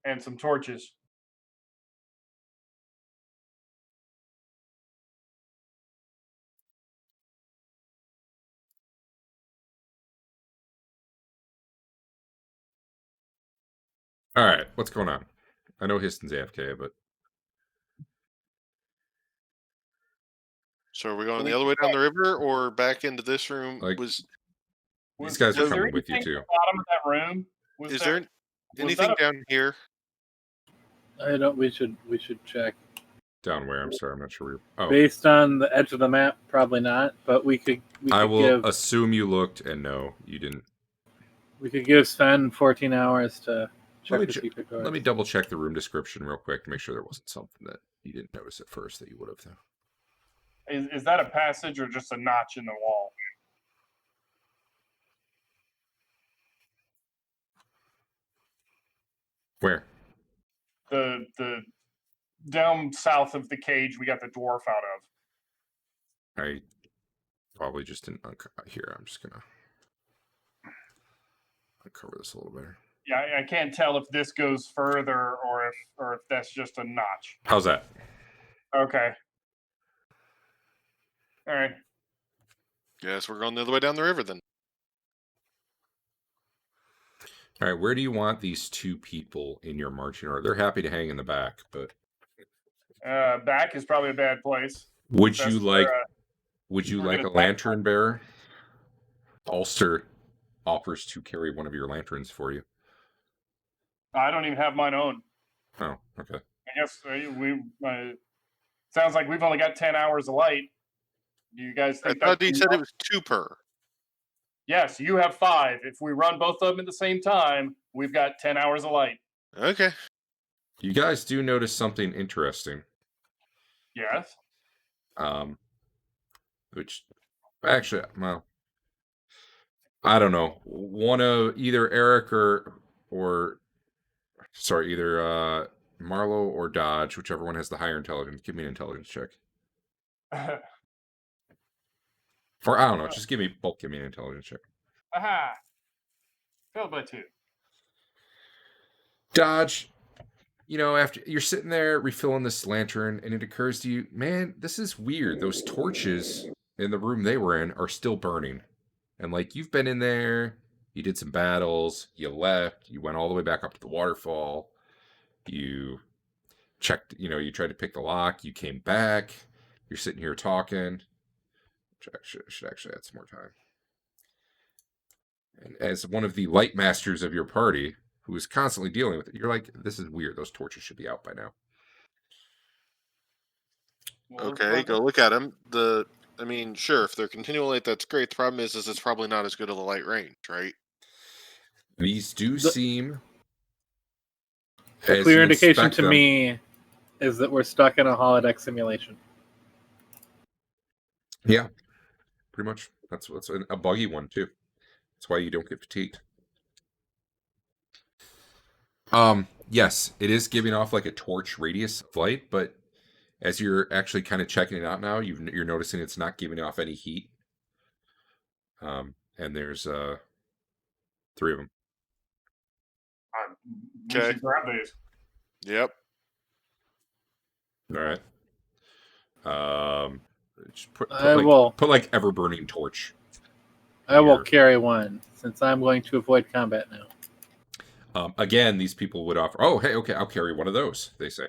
And some torches. All right, what's going on? I know Histon's AFK, but So are we going the other way down the river or back into this room? Like, Was these guys are was there coming with you anything too. at the bottom of that room? is there anything that down here? I don't. We should check. Down where? I'm sorry, I'm not sure where you're... Oh, Based on the edge of the map, probably not. But we could I will assume you looked, and no, you didn't. We could give Sven 14 hours to check the secret doors. Let me double check the room description real quick to make sure there wasn't something that you didn't notice at first that you would have, though. Is that a passage or just a notch in the wall? Where? The down south of the cage we got the dwarf out of. I probably just didn't here. I'm just gonna uncover this a little better. Yeah, I can't tell if this goes further or if that's just a notch. How's that? Okay. All right. Guess we're going the other way down the river then. All right, where do you want these two people in your marching order? They're happy to hang in the back, but back is probably a bad place. would you like a lantern bearer? Ulster offers to carry one of your lanterns for you. I don't even have mine own. Oh, okay. I guess we sounds like we've only got 10 hours of light. Do you guys think I thought he said it was 2 per. Yes, you have 5. If we run both of them at the same time, we've got 10 hours of light. Okay. You guys do notice something interesting. Yes. Which actually, well, I don't know. One of either Eric or sorry, either Marlowe or Dodge, whichever one has the higher intelligence. Give me an intelligence check. Or I don't know. Just give me an intelligence check. Aha! Failed by 2. Dodge, after you're sitting there refilling this lantern, and it occurs to you, man, this is weird. Those torches in the room they were in are still burning. And like you've been in there, you did some battles, you left, you went all the way back up to the waterfall, you checked, you tried to pick the lock, you came back, you're sitting here talking. Should actually add some more time. And as one of the light masters of your party, who is constantly dealing with it, you're like, this is weird. Those torches should be out by now. Okay, go look at them. Sure, if they're continual light, that's great. The problem is it's probably not as good of a light range, right? These do seem... A clear indication to me is that we're stuck in a holodeck simulation. Yeah, pretty much. That's a buggy one, too. That's why you don't get fatigued. Yes, it is giving off like a torch radius of light, but as you're actually kind of checking it out now, you're noticing it's not giving off any heat. And there's 3 of them. We should grab these. Yep. All right. Put like ever burning torch. I will carry one since I'm going to avoid combat now. Again, these people would offer, oh, hey, okay, I'll carry one of those, they say.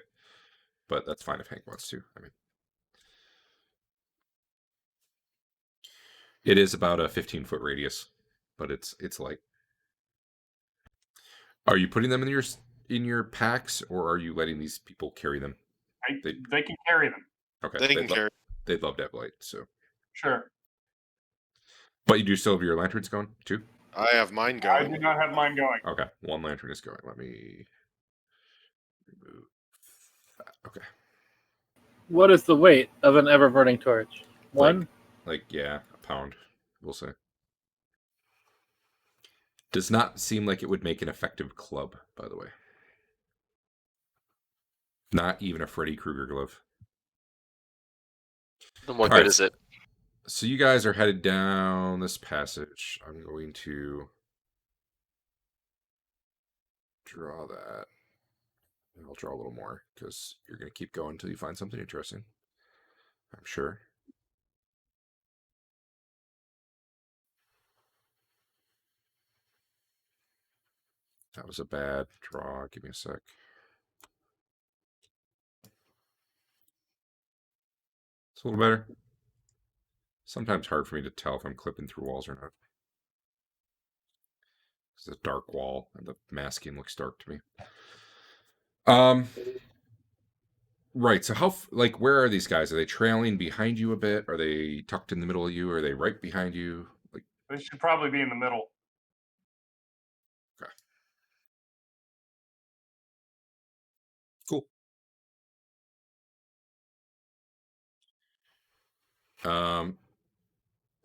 But that's fine if Hank wants to. It is about a 15-foot radius, but it's light. Are you putting them in your packs, or are you letting these people carry them? They can carry them. Okay. They can carry. They'd love to have light, so. Sure. But you do still have your lanterns going, too? I have mine going. I do not have mine going. Okay, 1 lantern is going. Let me remove that. Okay. What is the weight of an ever-burning torch? 1? Yeah, a pound, we'll say. Does not seem like it would make an effective club, by the way. Not even a Freddy Krueger glove. And what good is it? So you guys are headed down this passage. I'm going to draw that. And I'll draw a little more because you're going to keep going until you find something interesting, I'm sure. That was a bad draw. Give me a sec. It's a little better. Sometimes hard for me to tell if I'm clipping through walls or not. It's a dark wall, and the masking looks dark to me. Right. So where are these guys? Are they trailing behind you a bit? Are they tucked in the middle of you? Are they right behind you? Like, They should probably be in the middle. okay. Cool.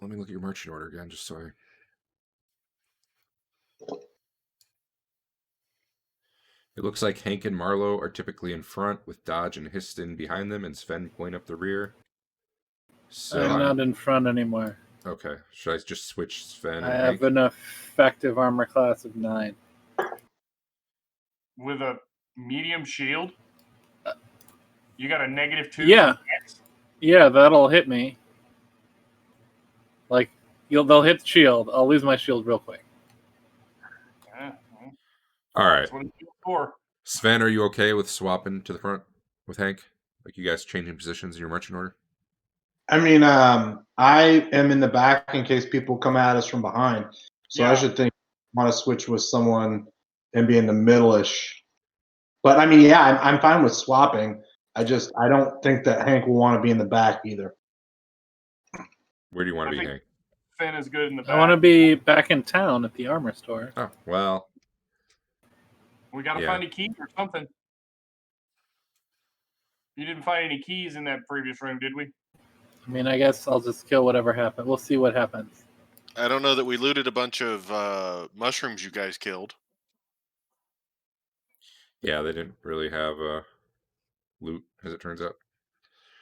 Let me look at your marching order again, just so I. It looks like Hank and Marlowe are typically in front, with Dodge and Histon behind them, and Sven point up the rear. So I'm not in front anymore. Okay. Should I just switch Sven and I Hank? have an effective armor class of 9. With a medium shield? You got a -2? Yeah. Yeah, that'll hit me. Like, they'll hit the shield. I'll lose my shield real quick. Yeah, All right. that's what it's for. Sven, are you okay with swapping to the front with Hank? Like you guys changing positions in your marching order? I mean, I am in the back in case people come at us from behind. So I should think want to switch with someone and be in the middle-ish. But I mean, yeah, I'm fine with swapping. I don't think that Hank will want to be in the back either. Where do you want to be, Hank? Finn is good in the back. I want to be back in town at the armor store. Oh, well. We got to find a key or something. You didn't find any keys in that previous room, did we? I mean, I guess I'll just kill whatever happens. We'll see what happens. I don't know that we looted a bunch of mushrooms you guys killed. Yeah, they didn't really have loot, as it turns out.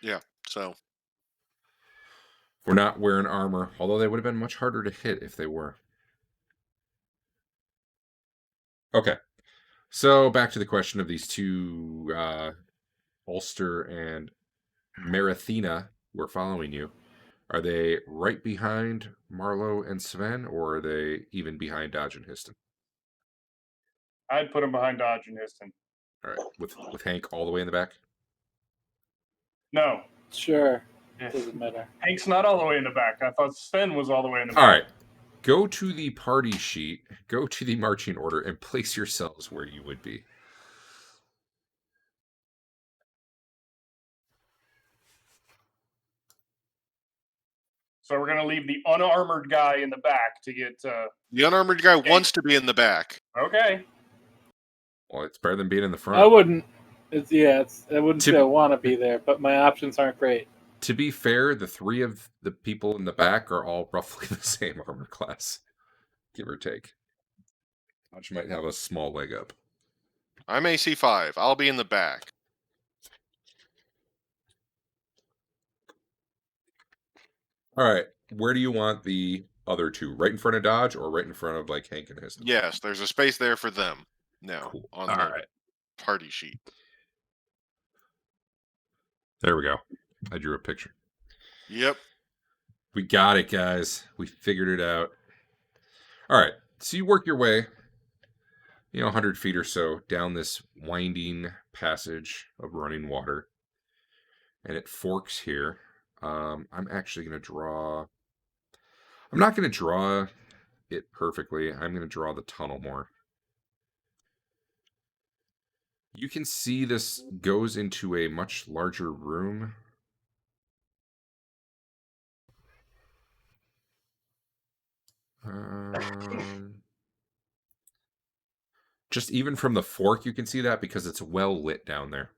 Yeah, so. We're not wearing armor, although they would have been much harder to hit if they were. Okay. So back to the question of these two, Ulster and Marathena, who are following you. Are they right behind Marlowe and Sven, or are they even behind Dodge and Histon? I'd put them behind Dodge and Histon. All right, with Hank all the way in the back? No. Sure. Doesn't matter. Hank's not all the way in the back. I thought Sven was all the way in the back. All right. Go to the party sheet, go to the marching order, and place yourselves where you would be. So we're going to leave the unarmored guy in the back to get... The unarmored guy wants to be in the back. Okay. Well, it's better than being in the front. I wouldn't. I wouldn't say I want to be there, but my options aren't great. To be fair, the three of the people in the back are all roughly the same armor class, give or take. Dodge might have a small leg up. I'm AC 5. I'll be in the back. All right. Where do you want the other two? Right in front of Dodge or right in front of like Hank and Histon? Yes, there's a space there for them now Cool. on All the right. party sheet. There we go. I drew a picture. Yep. We got it, guys. We figured it out. All right. So you work your way, 100 feet or so down this winding passage of running water. And it forks here. I'm actually going to draw... I'm not going to draw it perfectly. I'm going to draw the tunnel more. You can see this goes into a much larger room. Just even from the fork, you can see that because it's well lit down there.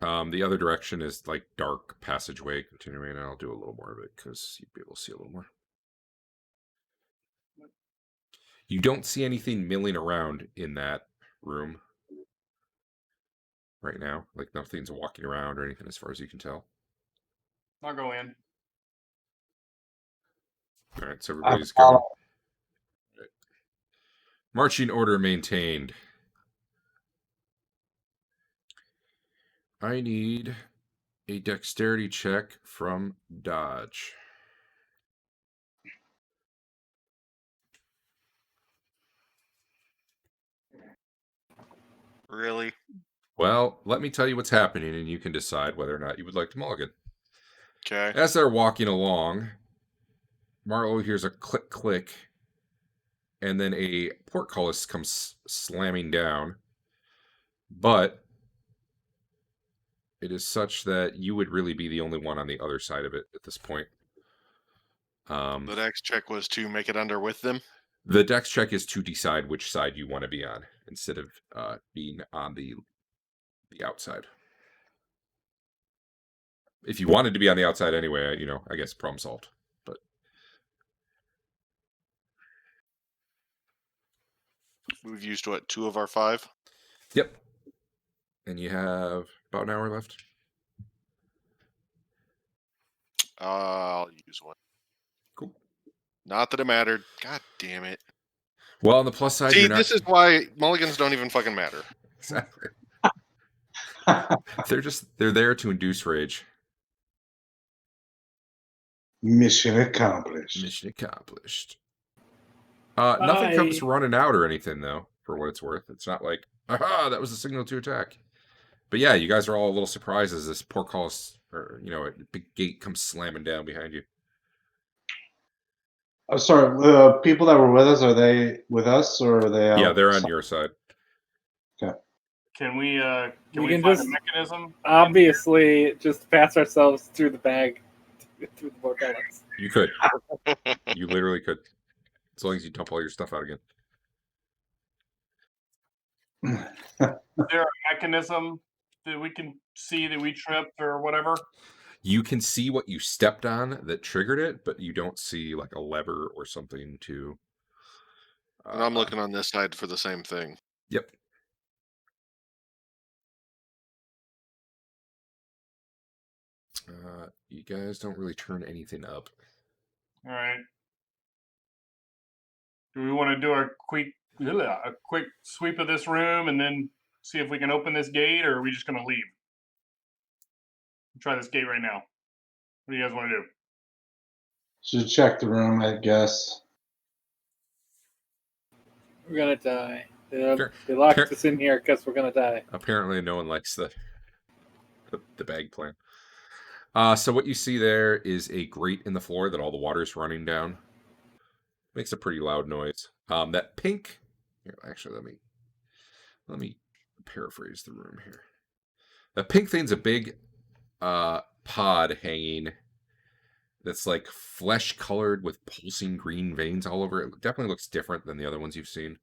The other direction is like dark passageway continuing, and I'll do a little more of it because you'd be able to see a little more. You don't see anything milling around in that room right now. Like nothing's walking around or anything as far as you can tell. I'll go in. All right, so everybody's going. Right. Marching order maintained. I need a dexterity check from Dodge. Really? Well, let me tell you what's happening, and you can decide whether or not you would like to mulligan. Okay. As they're walking along, Marlowe hears a click, click, and then a portcullis comes slamming down. But it is such that you would really be the only one on the other side of it at this point. The next check was to make it under with them. The dex check is to decide which side you want to be on instead of being on the outside. If you wanted to be on the outside anyway, I guess problem solved. But We've used what, 2 of our 5? yep. And you have about an hour left. I'll use 1. Cool. Not that it mattered. God damn it. Well, on the plus side, See, you're not... this is why mulligans don't even fucking matter. Exactly. They're there to induce rage. Mission accomplished. Mission accomplished. Nothing comes running out or anything, though, for what it's worth. It's not like, aha, that was a signal to attack. But yeah, you guys are all a little surprised as this portcullis, or, a big gate comes slamming down behind you. Oh, sorry, the people that were with us, are they with us or are they out? Yeah, they're on your side. Can we We find can just a mechanism? obviously just pass ourselves through the bag, through the portcullis. You could. You literally could. As long as you dump all your stuff out again. Is there a mechanism that we can see that we tripped or whatever? You can see what you stepped on that triggered it, but you don't see like a lever or something to... And I'm looking on this side for the same thing. Yep. You guys don't really turn anything up. All right. Do we want to do a quick sweep of this room and then see if we can open this gate, or are we just going to leave? Try this gate right now. What do you guys want to do? Should check the room, I guess. We're gonna die. They locked us in here because we're gonna die. Apparently, no one likes the bag plan. So what you see there is a grate in the floor that all the water's running down. Makes a pretty loud noise. That pink... Here, actually, let me paraphrase the room here. The pink thing's a big pod hanging that's like flesh-colored with pulsing green veins all over it. It definitely looks different than the other ones you've seen.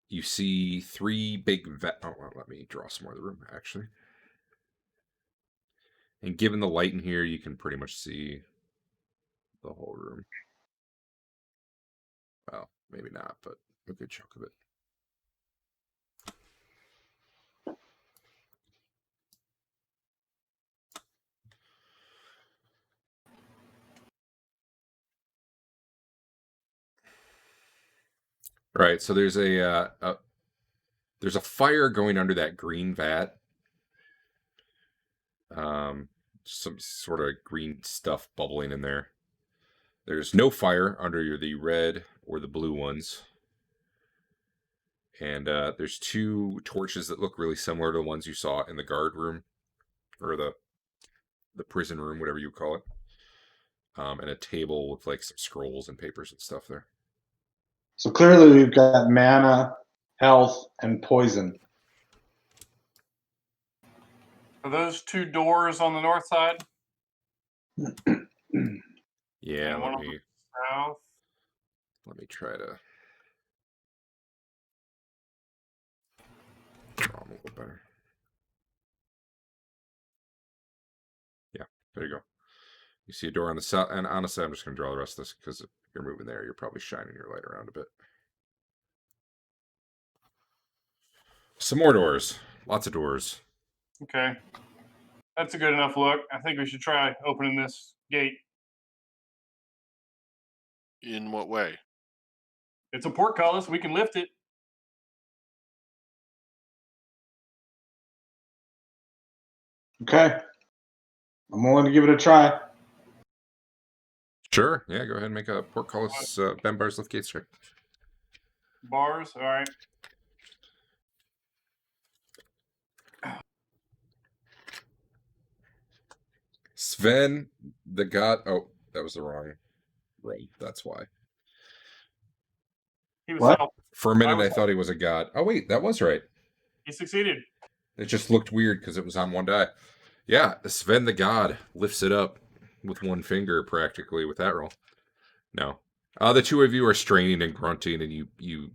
You see 3 big let me draw some more of the room, actually. And given the light in here, you can pretty much see the whole room. Well, maybe not, but a good chunk of it. Right, so there's a fire going under that green vat. Some sort of green stuff bubbling in there. There's no fire under the red or the blue ones. And there's 2 torches that look really similar to the ones you saw in the guard room, or the prison room, whatever you call it. And a table with like some scrolls and papers and stuff there. So clearly we've got mana, health, and poison. Are those 2 doors on the north side? Yeah, And one on the south? let me try to draw them a little better. Yeah, there you go. You see a door on the south, and honestly, I'm just going to draw the rest of this because if you're moving there, you're probably shining your light around a bit. Some more doors. Lots of doors. Okay. That's a good enough look. I think we should try opening this gate. In what way? It's a portcullis. We can lift it. Okay. I'm willing to give it a try. Sure. Yeah, go ahead and make a portcullis Ben Bars lift gate check. Bars. All right. Sven, the god... Oh, that was the wrong... rogue. That's why. He was What? helped. For a minute, was I thought he was a god. Oh wait, that was right. He succeeded. It just looked weird because it was on one die. Yeah, Sven the god lifts it up with one finger practically with that roll. No. The two of you are straining and grunting, and you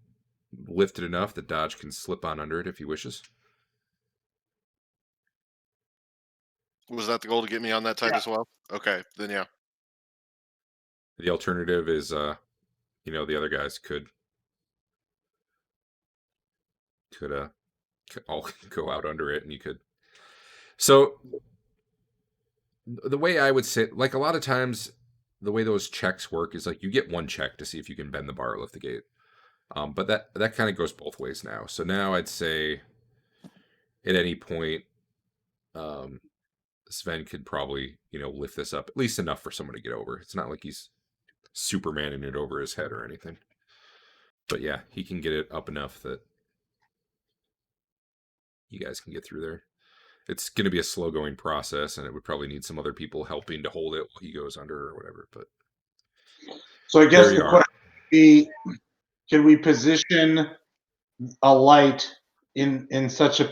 lift it enough that Dodge can slip on under it if he wishes. Was that the goal to get me on that side Yeah. as well? Okay, then yeah. The alternative is, the other guys could all go out under it, and you could. So the way I would say, like a lot of times, the way those checks work is like you get one check to see if you can bend the bar or lift the gate. But that kind of goes both ways now. So now I'd say at any point, Sven could probably, lift this up at least enough for someone to get over. It's not like he's Supermaning it over his head or anything. But yeah, he can get it up enough that you guys can get through there. It's going to be a slow going process, and it would probably need some other people helping to hold it while he goes under or whatever. But So I guess there you the are. question would be, can we position a light in such a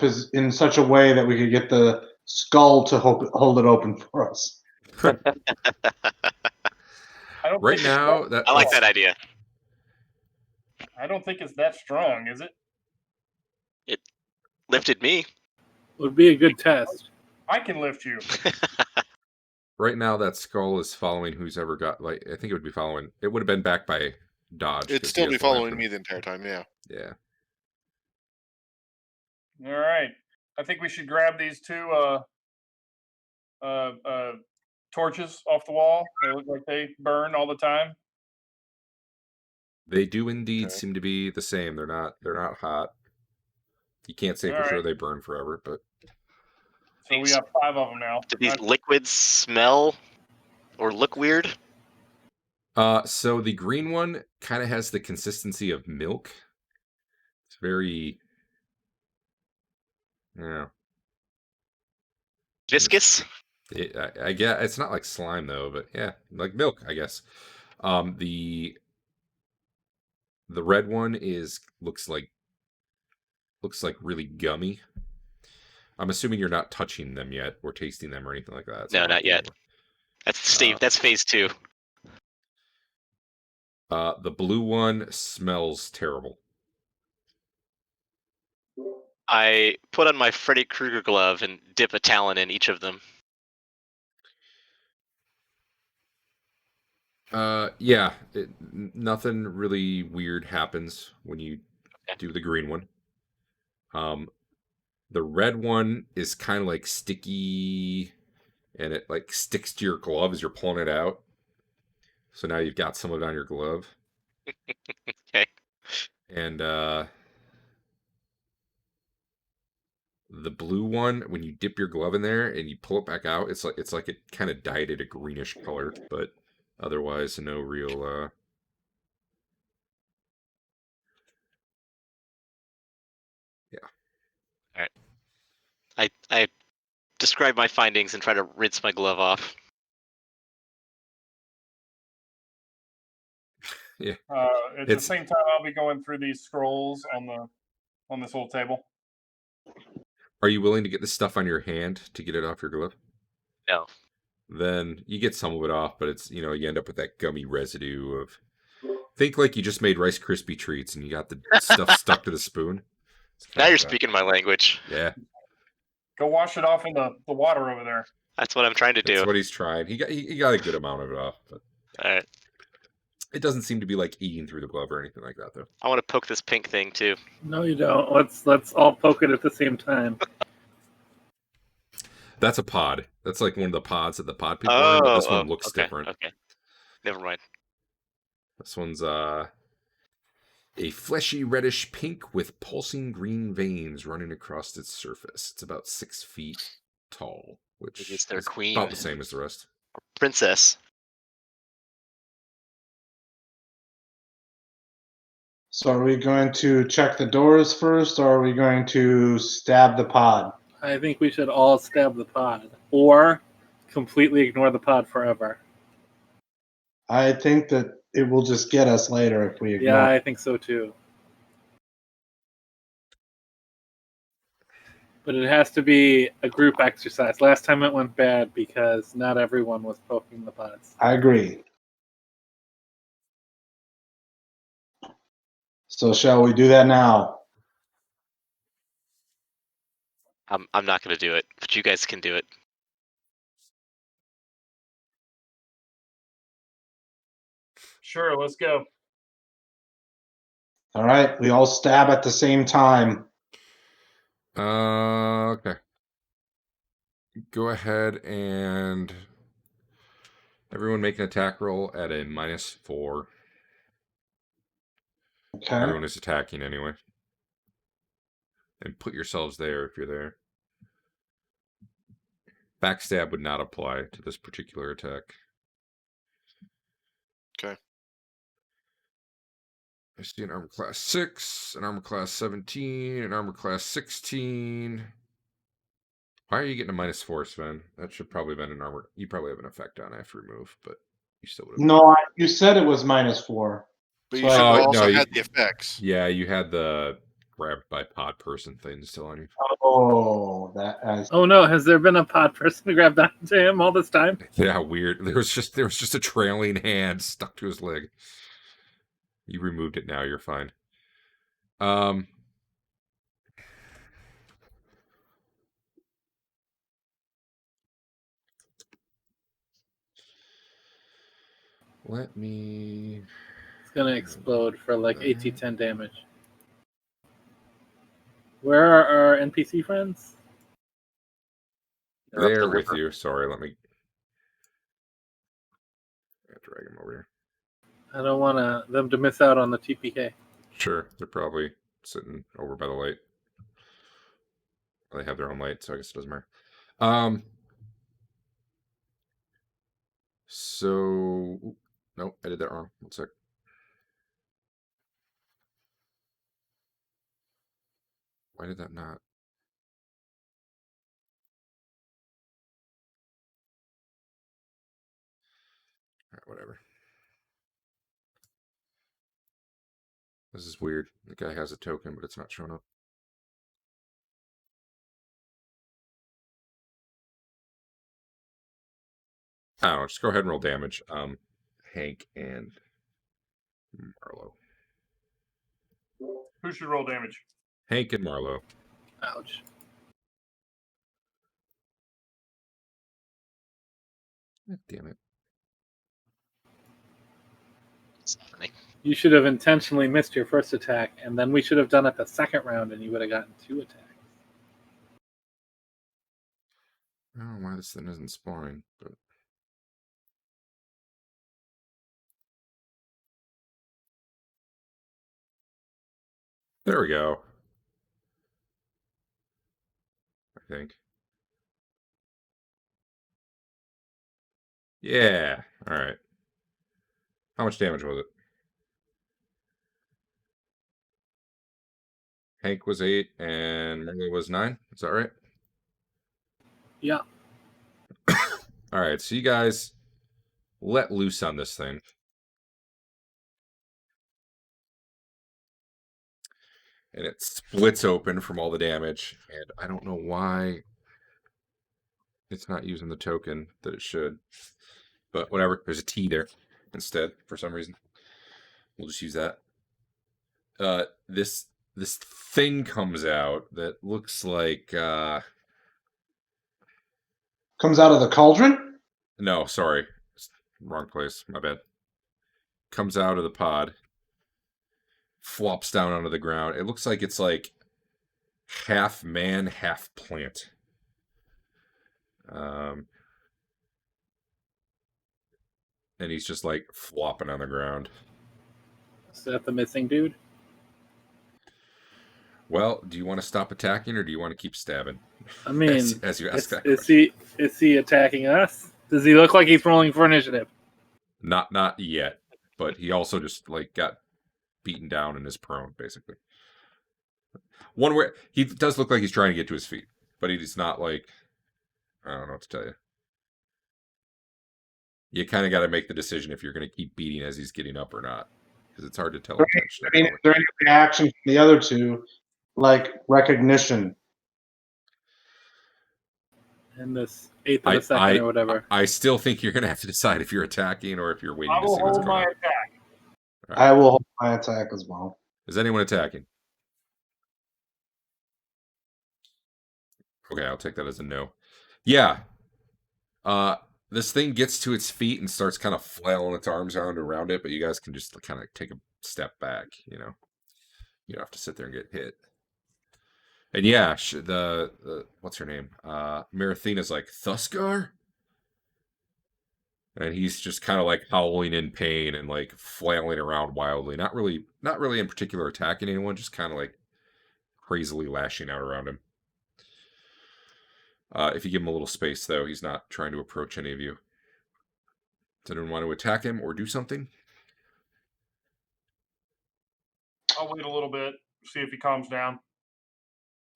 way that we could get the skull to hold it open for us? I don't Right think now, it's I like that idea. I don't think it's that strong, is it? It lifted me. Would be a good test. I can lift you. right now that skull is following who's ever got, like, I think it would be following, it would have been backed by Dodge. It'd 'cause he still has be the following lantern. me the entire time, yeah. Yeah. All right. I think we should grab these two torches off the wall. They look like they burn all the time. They do indeed Okay. seem to be the same. They're not hot. You can't say All for sure right. they burn forever, but So we got 5 of them now. Do these liquids smell or look weird? so the green one kind of has the consistency of milk. It's very, yeah, Viscous? I guess it's not like slime though, but yeah, like milk, I guess. The red one looks like really gummy. I'm assuming you're not touching them yet or tasting them or anything like that. No, not yet. That's Steve. That's phase 2. The blue one smells terrible. I put on my Freddy Krueger glove and dip a talon in each of them. Yeah, nothing really weird happens when you do the green one. The red one is kind of like sticky, and it like sticks to your glove as you're pulling it out. So now you've got some of it on your glove. Okay. And the blue one, when you dip your glove in there and you pull it back out, it's like it kind of dyed it a greenish color, but otherwise no real yeah. All right. I describe my findings and try to rinse my glove off. Yeah. At the same time, I'll be going through these scrolls on this little table. Are you willing to get the stuff on your hand to get it off your glove? No. Then you get some of it off, but it's, you end up with that gummy residue of, think like you just made Rice Krispie treats and you got the stuff stuck to the spoon. Now you're speaking my language. Yeah. Go wash it off in the water over there. That's what I'm trying to do. That's what he's trying. He got a good amount of it off, but all right. It doesn't seem to be like eating through the glove or anything like that, though. I want to poke this pink thing too. No, you don't. Let's all poke it at the same time. That's a pod. That's like one of the pods that the pod people are in, but this one looks different. Okay. Never mind. This one's a fleshy reddish pink with pulsing green veins running across its surface. It's about 6 feet tall, which is their queen. About the same as the rest. Princess. So are we going to check the doors first, or are we going to stab the pod? I think we should all stab the pod, or completely ignore the pod forever. I think that it will just get us later if we ignore. Yeah, I think so too. But it has to be a group exercise. Last time it went bad because not everyone was poking the pods. I agree. So shall we do that now? I'm not going to do it, but you guys can do it. Sure, let's go. All right, we all stab at the same time. Okay. Go ahead and everyone make an attack roll at a -4. Okay. Everyone is attacking anyway. And put yourselves there if you're there. Backstab would not apply to this particular attack. Okay. I see an armor class 6, an armor class 17, an armor class 16. Why are you getting a -4, Sven? That should probably have been an armor. You probably have an effect on after remove, but you still would have. No, you said it was -4. But So you should have Oh, also no, had the effects. Yeah, you had the grabbed by pod person thing still on you. Oh, that. Oh no, has there been a pod person grabbed onto him all this time? Yeah, weird. There was just a trailing hand stuck to his leg. You removed it now, you're fine. Let me. It's gonna explode for like 8d10 damage. Where are our NPC friends? They're up the There with river. you. Sorry, let me drag him over here. I don't want them to miss out on the TPK. Sure, they're probably sitting over by the light. They have their own light, so I guess it doesn't matter. So no, I did that wrong. 1 sec. Why did that not? All right, whatever. This is weird. The guy has a token, but it's not showing up. I don't know. Just go ahead and roll damage. Hank and Marlowe. Who should roll damage? Hank and Marlowe. Ouch. Damn it. It's funny. You should have intentionally missed your first attack, and then we should have done it the second round, and you would have gotten 2 attacks. I don't know why this thing isn't spawning, but there we go. I think. Yeah. All right. How much damage was it? Hank was 8 and Marlowe was 9. Is that right? Yeah. All right. So you guys let loose on this thing. And it splits open from all the damage. And I don't know why it's not using the token that it should. But whatever. There's a T there instead for some reason. We'll just use that. This thing comes out that looks like Comes out of the cauldron? no, sorry. Wrong place. My bad. Comes out of the pod. Flops down onto the ground. It looks like it's like half man, half plant. And he's just like flopping on the ground. Is that the missing dude? Well, do you want to stop attacking or do you want to keep stabbing? I mean, as you ask that is question. he attacking us? Does he look like he's rolling for initiative? Not yet, but he also just like got beaten down and is prone, basically. One where he does look like he's trying to get to his feet, but he's not like, I don't know what to tell you. You kind of got to make the decision if you're going to keep beating as he's getting up or not, because it's hard to tell I intentionally. mean, is there any reaction from the other two, like recognition? In this eighth of a second or whatever. I still think you're going to have to decide if you're attacking or if you're waiting I to will see what's hold going my on. attack. Right. I will hold my attack as well. Is anyone attacking? Okay, I'll take that as a no. Yeah. This thing gets to its feet and starts kind of flailing its arms around it, but you guys can just kind of take a step back, you know. You don't have to sit there and get hit. And yeah, the what's her name? Marathina's like, Thuskar? And he's just kind of like howling in pain and like flailing around wildly. Not really in particular attacking anyone, just kind of like crazily lashing out around him. If you give him a little space, though, he's not trying to approach any of you. Does anyone want to attack him or do something? I'll wait a little bit, see if he calms down.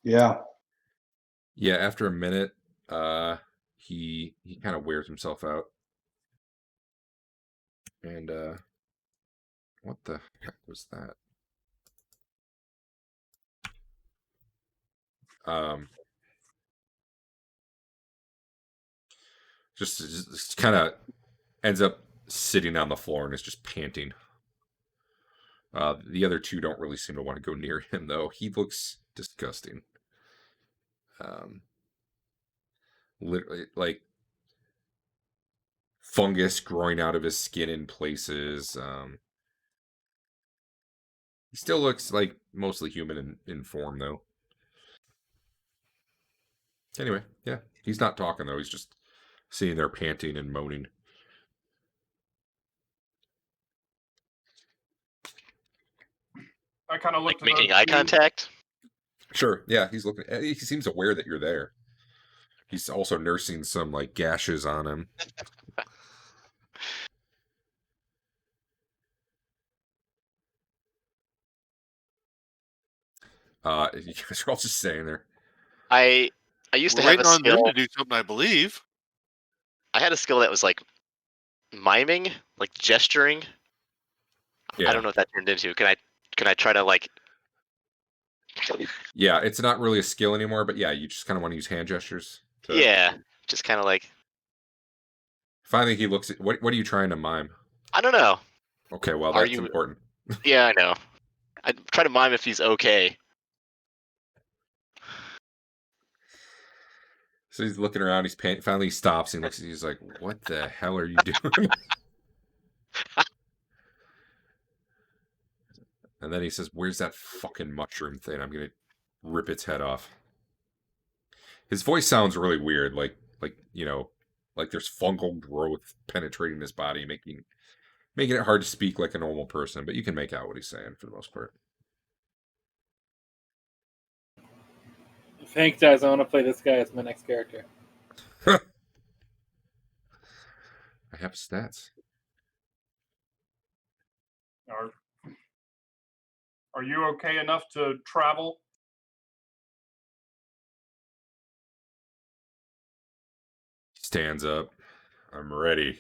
Yeah. Yeah, after a minute, he kind of wears himself out. And what the heck was that? Just kind of ends up sitting on the floor and is just panting. The other two don't really seem to want to go near him, though. He looks disgusting. Literally, like fungus growing out of his skin in places. He still looks like mostly human in form, though. Anyway, yeah. He's not talking, though. He's just sitting there panting and moaning. I kind of look Like making eye two. contact. Sure, yeah. He's looking. He seems aware that you're there. He's also nursing some like gashes on him. You guys are all just staying there. I used We're to have a waiting on them skill. to do something, I believe. I had a skill that was like miming, like gesturing. Yeah. I don't know what that turned into. Can I try to like? Yeah, it's not really a skill anymore, but yeah, you just kind of want to use hand gestures. Yeah, just kind of like. Finally, he looks at what are you trying to mime? I don't know. Okay, well Are that's you- important. Yeah, I know. I try to mime if he's okay. So he's looking around. Finally he stops and looks. He's like, "What the hell are you doing?" And then he says, "Where's that fucking mushroom thing? I'm gonna rip its head off." His voice sounds really weird, like you know, like there's fungal growth penetrating his body, making it hard to speak like a normal person. But you can make out what he's saying for the most part. Thanks, guys. I want to play this guy as my next character. I have stats. Are you okay enough to travel? Stands up. I'm ready.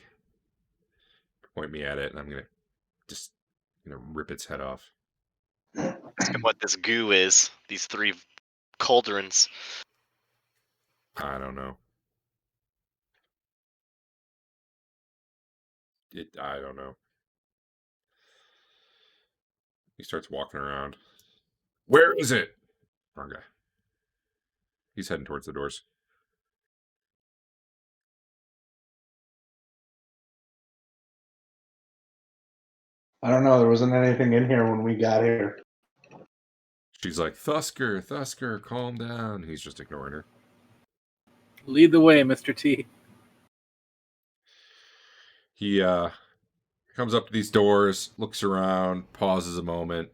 Point me at it, and I'm gonna just rip its head off. Ask him what this goo is. These 3 cauldrons. I don't know. I don't know. He starts walking around. Where is it? Wrong guy. He's heading towards the doors. I don't know. There wasn't anything in here when we got here. She's like, Thusker, calm down. He's just ignoring her. Lead the way, Mr. T. He comes up to these doors, looks around, pauses a moment.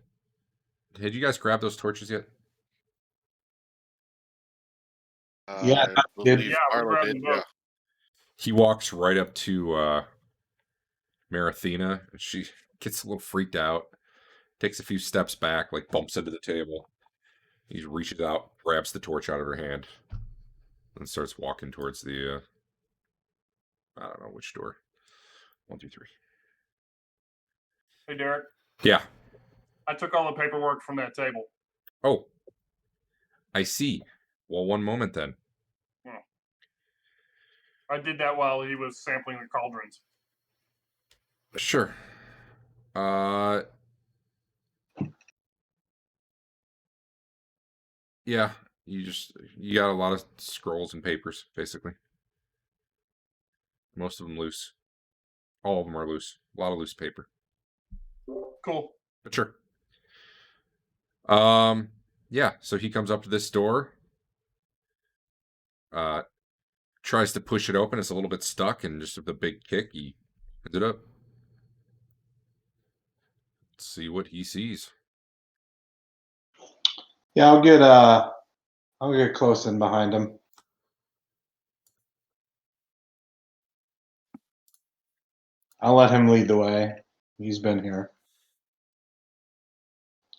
Had you guys grabbed those torches yet? Yeah, I did- believe Yeah, we Arlo grabbed did. them Yeah. both. He walks right up to Marathina. She gets a little freaked out, takes a few steps back, like bumps into the table. He reaches out, grabs the torch out of her hand, and starts walking towards the I don't know which door. 1, 2, 3. Hey, Derek. Yeah. I took all the paperwork from that table. Oh. I see. Well, one moment then. I did that while he was sampling the cauldrons. Sure. Yeah, you got a lot of scrolls and papers, basically. Most of them loose. All of them are loose. A lot of loose paper. Cool. But sure. Yeah, so he comes up to this door. Tries to push it open. It's a little bit stuck, and just with a big kick, he opens it up. Let's see what he sees. Yeah, I'll get close in behind him. I'll let him lead the way. He's been here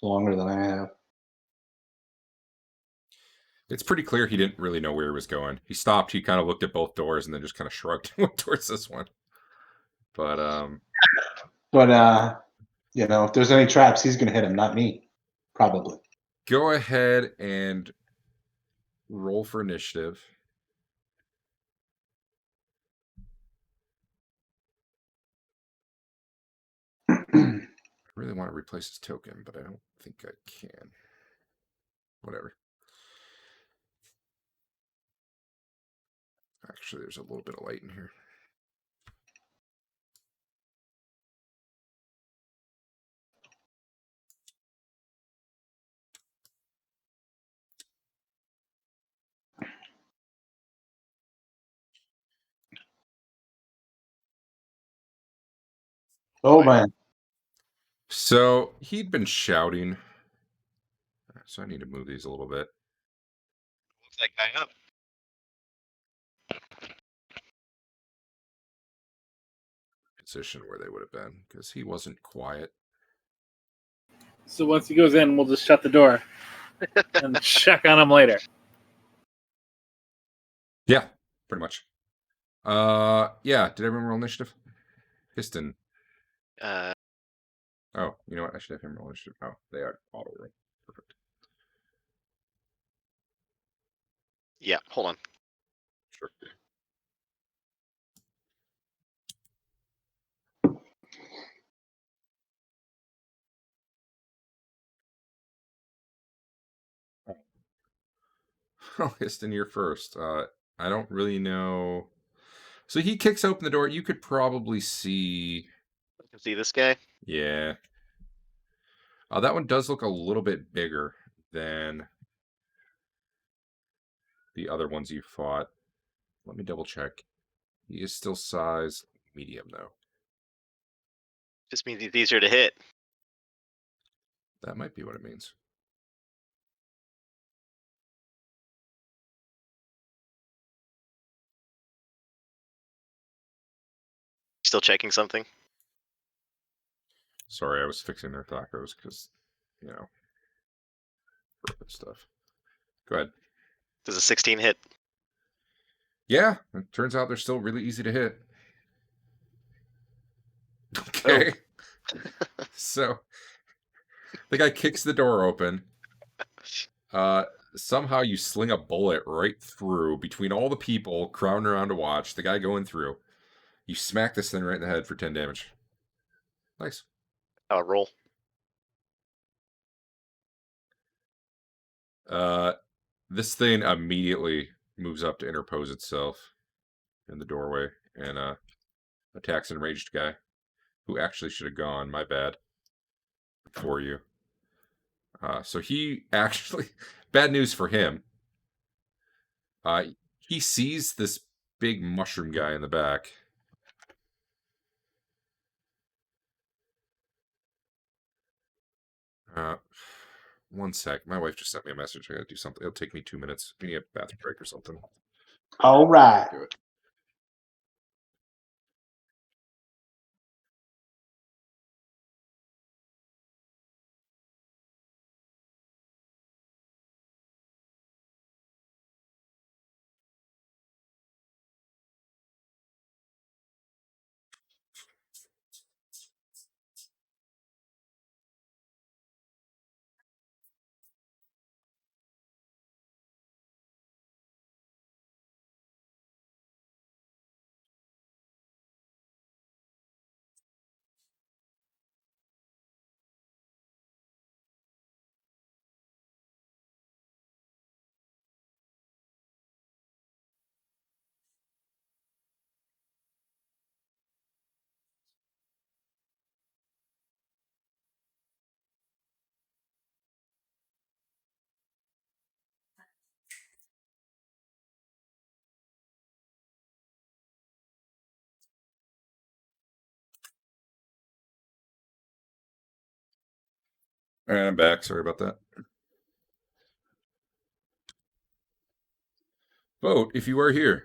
longer than I have. It's pretty clear he didn't really know where he was going. He stopped, he kind of looked at both doors, and then just kind of shrugged and went towards this one. But if there's any traps, he's gonna hit him, not me. Probably. Go ahead and roll for initiative. I really want to replace his token, but I don't think I can. Whatever. Actually, there's a little bit of light in here. Oh man. So he'd been shouting. So I need to move these a little bit. Looks that guy up. Position where they would have been, because he wasn't quiet. So once he goes in, we'll just shut the door and check on him later. Yeah, pretty much. Yeah. Did everyone roll initiative? Piston. Oh, you know what? I should have him roll initiative. Oh, they are auto roll. Perfect. Yeah, hold on. Sure. Oh, Histon, you're first. I don't really know. So he kicks open the door. You could probably see. See this guy? Yeah. That one does look a little bit bigger than the other ones you fought. Let me double check. He is still size medium, though. Just means he's easier to hit. That might be what it means. Still checking something? Sorry, I was fixing their tacos because, perfect stuff. Go ahead. Does a 16 hit? Yeah, it turns out they're still really easy to hit. Okay. So the guy kicks the door open. Somehow you sling a bullet right through between all the people crowding around to watch. The guy going through. You smack this thing right in the head for 10 damage. Nice. Roll. This thing immediately moves up to interpose itself in the doorway and attacks an enraged guy who actually should have gone. My bad. For you. So he actually, bad news for him. He sees this big mushroom guy in the back. One sec. My wife just sent me a message. I gotta do something. It'll take me 2 minutes. We need a bathroom break or something. All right. Do it. All right, I'm back. Sorry about that. Vote if you are here.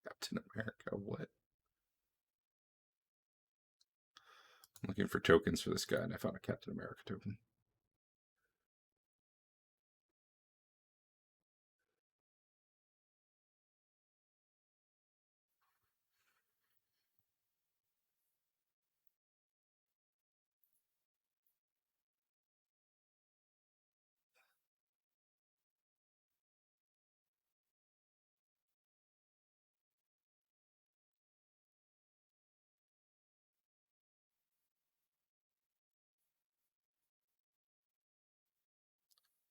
Captain America, what? I'm looking for tokens for this guy, and I found a Captain America token.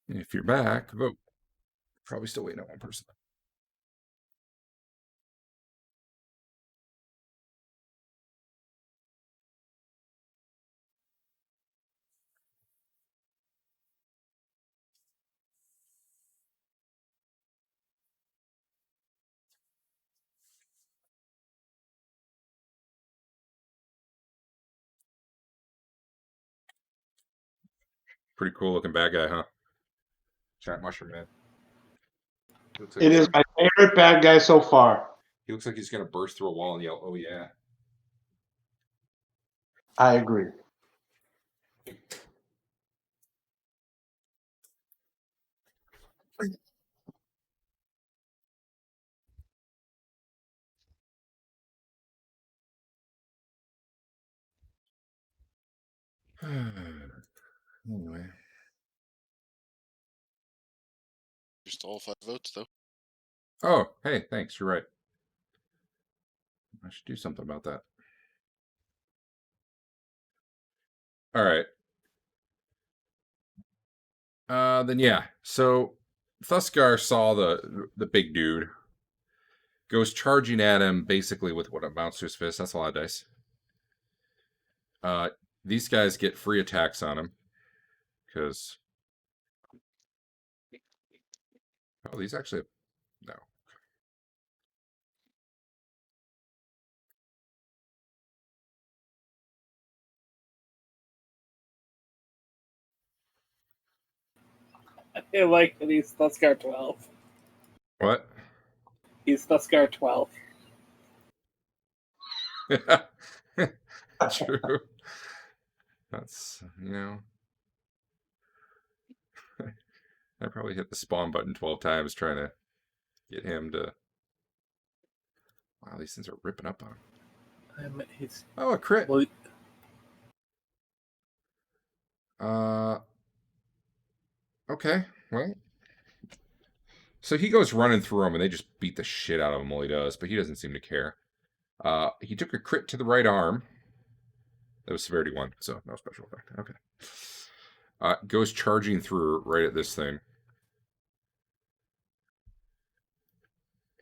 If you're back, vote. Probably still waiting on one person. Pretty cool looking bad guy, huh? Giant mushroom man. Like It is my favorite bad guy so far. He looks like he's gonna burst through a wall and yell, "Oh yeah!" I agree. Anyway, Just all 5 votes, though. oh hey, thanks. You're right. I should do something about that. All right. Then yeah. So Thuskar saw the big dude, goes charging at him basically with what amounts to his fist. That's a lot of dice. These guys get free attacks on him because these actually no. I feel like he's Thuskar 12. What? He's Thuskar 12. True. That's I probably hit the spawn button 12 times trying to get him to. Wow, these things are ripping up on him. Oh, a crit. Well, Okay. Well. So he goes running through them, and they just beat the shit out of him while he does, but he doesn't seem to care. He took a crit to the right arm. That was severity 1, so no special effect. Okay. Goes charging through right at this thing.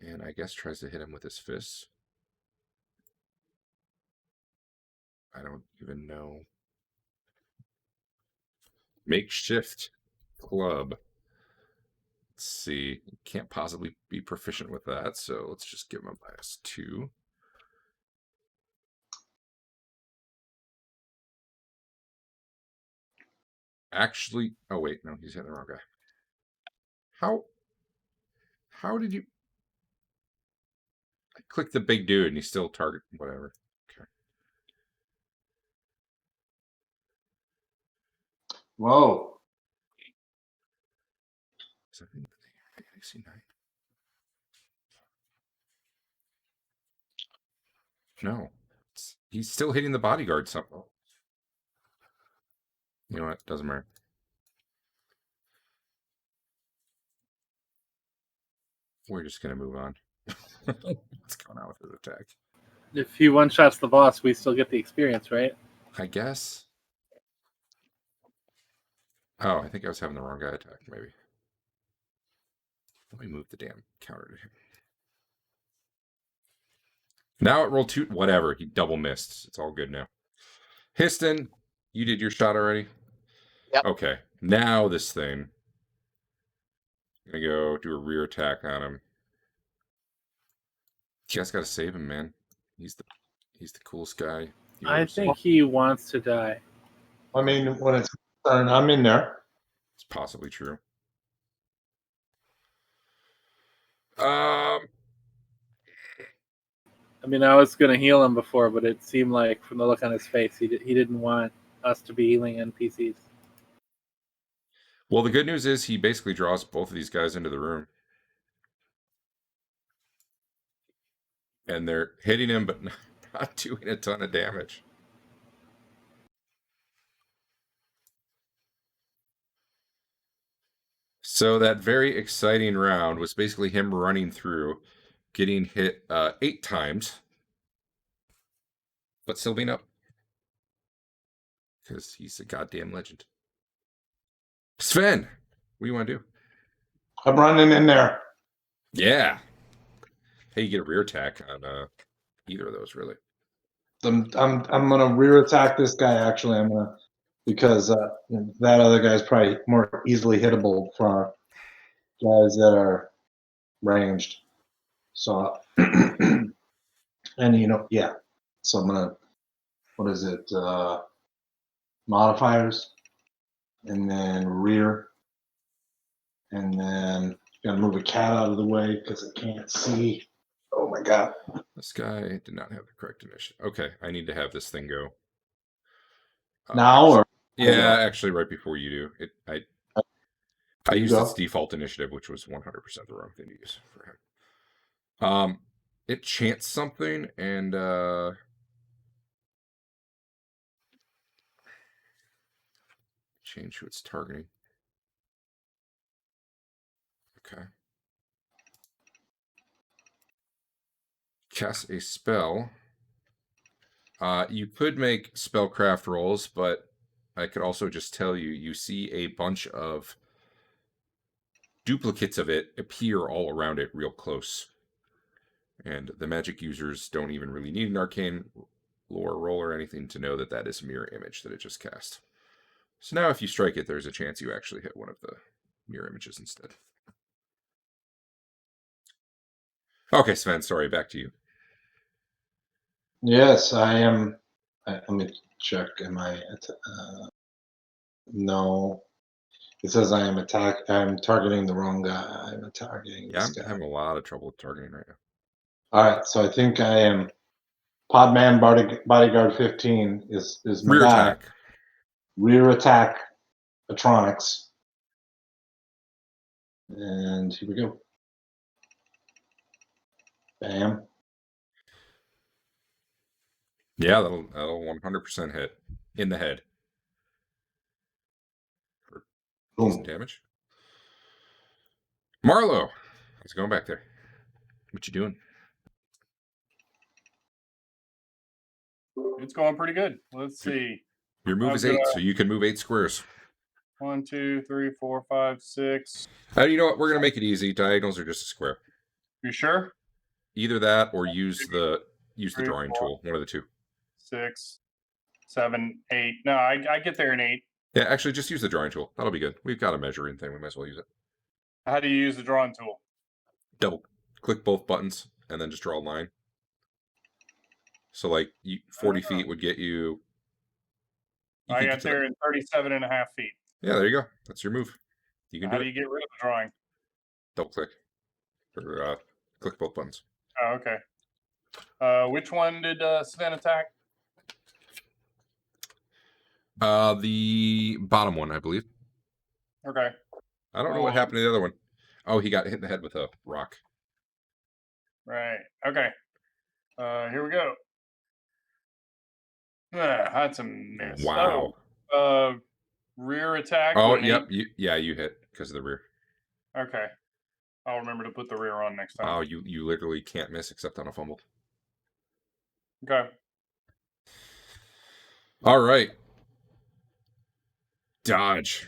And I guess tries to hit him with his fists. I don't even know. Makeshift club. Let's see. Can't possibly be proficient with that, so let's just give him a -2. Actually, oh wait, no, he's hitting the wrong guy. How did you? I clicked the big dude and he still target whatever. Okay. Whoa. AC 9. No. He's still hitting the bodyguard somehow. You know what? Doesn't matter. We're just going to move on. What's going on with his attack? If he one-shots the boss, we still get the experience, right? I guess. Oh, I think I was having the wrong guy attack, maybe. Let me move the damn counter to him. Now it rolled 2. Whatever. He double missed. It's all good now. Histon, you did your shot already? Yep. Okay. Now this thing. I'm going to go do a rear attack on him. You guys got to save him, man. He's the coolest guy. I think he wants to die. I mean, when it's done, I'm in there. It's possibly true. I mean, I was going to heal him before, but it seemed like from the look on his face, he didn't want us to be healing NPCs. Well, the good news is he basically draws both of these guys into the room. And they're hitting him, but not doing a ton of damage. So that very exciting round was basically him running through, getting hit 8 times, but still being up. Because he's a goddamn legend. Sven, what do you want to do? I'm running in there. Yeah. Hey, you get a rear attack on either of those, really. I'm gonna rear attack this guy. Actually, I'm gonna, because that other guy's probably more easily hittable for guys that are ranged. So, and yeah. So I'm gonna, what is it? Modifiers, and then rear, and then gotta move a cat out of the way because it can't see. Oh my god. This guy did not have the correct initiative. Okay, I need to have this thing go. Now or yeah, actually, right before you do. I used its default initiative, which was 100% the wrong thing to use for him. It chants something and change who it's targeting. Okay. Cast a spell. You could make spellcraft rolls, but I could also just tell you, you see a bunch of duplicates of it appear all around it real close. And the magic users don't even really need an arcane lore roll or anything to know that that is a mirror image that it just cast. So now if you strike it, there's a chance you actually hit one of the mirror images instead. Okay, Sven, sorry, back to you. Yes, I am. Let me check. Am I? No. It says I am I'm targeting the wrong guy. I'm targeting this guy. I'm having a lot of trouble with targeting right now. All right, so I think I am. Podman Bodyguard 15 is my rear guy. attack. Rear attack, Atronics, and here we go. Bam. Yeah, that'll 100% hit in the head. For decent damage. Marlo, how's it going back there? What you doing? It's going pretty good. Let's see. Your move is 8, so you can move 8 squares. 1, 2, 3, 4, 5, 6. You know what? We're gonna make it easy. Diagonals are just a square. You sure? Either that or use the drawing tool. One of the two. 6, 7, 8. No, I get there in 8. Yeah, actually, just use the drawing tool. That'll be good. We've got a measuring thing. We might as well use it. How do you use the drawing tool? Double click both buttons and then just draw a line. So like 40 feet would get you. I got there in 37 and a half feet. Yeah, there you go. That's your move. You can do it. How do you get rid of the drawing? Double click. Or click both buttons. Oh, okay. Which one did Sven attack? The bottom one, I believe. Okay. I don't know what happened to the other one. Oh, he got hit in the head with a rock. Right. Okay. Here we go. That's a miss. Wow. Oh, rear attack. Oh, with an yep. 8? You hit because of the rear. Okay. I'll remember to put the rear on next time. Wow, you literally can't miss except on a fumble. Okay. All right. Dodge.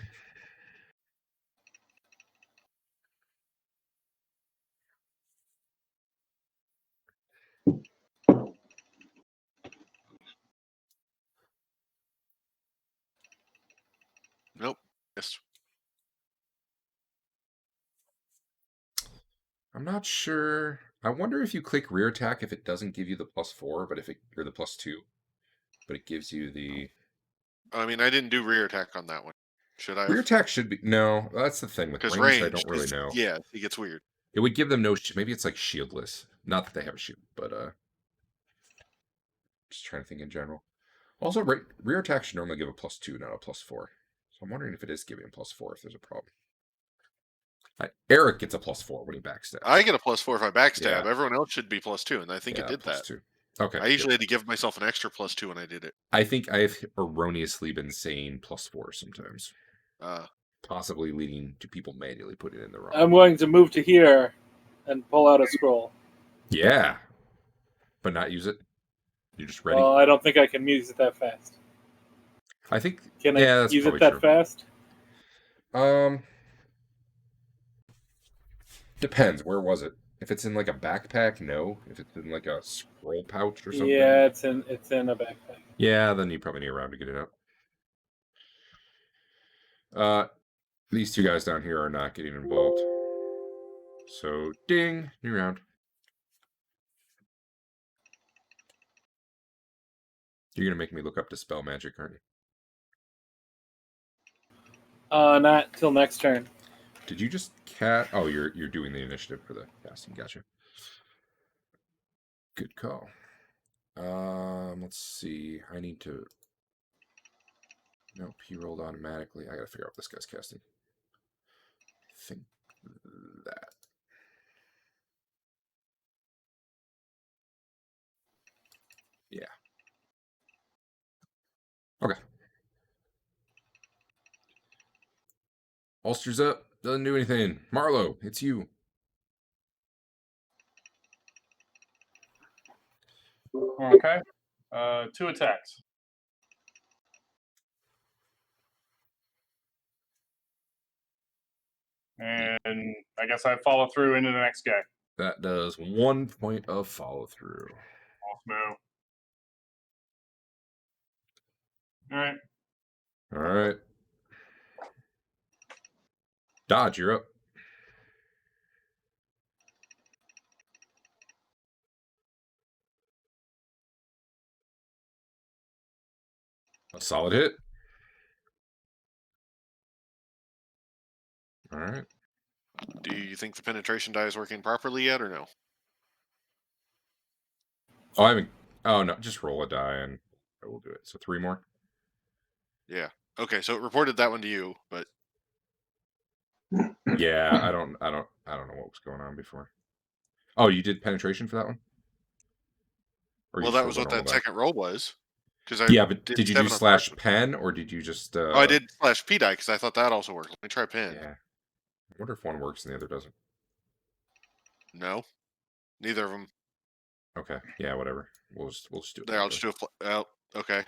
Nope. Yes. I'm not sure. I wonder if you click rear attack if it doesn't give you the +4, but if it or the +2, but it gives you the I mean, I didn't do rear attack on that one. Should I rear have? attack should be no. That's the thing with Because ranged. range, I don't really know. Yeah, it gets weird. It would give them no. Maybe it's like shieldless. Not that they have a shield, but just trying to think in general. Also, rear attack should normally give a +2, not a +4. So I'm wondering if it is giving a +4 if there's a problem. Eric gets a +4 when he backstabs. I get a +4 if I backstab. Yeah. Everyone else should be +2, and I think Yeah, it did that. +2. Okay. I usually had to give myself an extra +2 when I did it. I think I have erroneously been saying +4 sometimes, possibly leading to people manually putting it in the wrong. I'm going to move to here and pull out a scroll. Yeah, but not use it. You're just ready. Well, I don't think I can use it that fast. I think. Can yeah, I that's use it probably that true. fast? Depends. Where was it? If it's in like a backpack, no. If it's in like a scroll pouch or something, Yeah, it's in a backpack. yeah, then you probably need a round to get it out. These two guys down here are not getting involved. So, ding, new round. You're gonna make me look up Dispel Magic, aren't you? Not till next turn. Did you just cat? Oh, you're doing the initiative for the casting. Gotcha. Good call. Let's see. I need to. Nope, he rolled automatically. I gotta figure out what this guy's casting. I think that. Yeah. Okay. Holsters up. Doesn't do anything. Marlo, it's you. Okay. 2 attacks. And I guess I follow through into the next guy. That does 1 point of follow through. Awesome. All right. All right. Dodge, you're up. A solid hit. All right. Do you think the penetration die is working properly yet, or no? Oh, I haven't. Oh no, just roll a die and I will do it. So 3 more. Yeah. Okay, so it reported that one to you, but Yeah, I don't know what was going on before. Oh, you did penetration for that one? Or you well, just that rolled was a what normal that die? second roll was. Because Yeah, but did you do 7 on slash first. pen or did you just? Oh, I did slash P die because I thought that also worked. Let me try pen. Yeah. I wonder if one works and the other doesn't. No, neither of them. Okay. Yeah, whatever. We'll just do it. There, I'll just do a. Okay.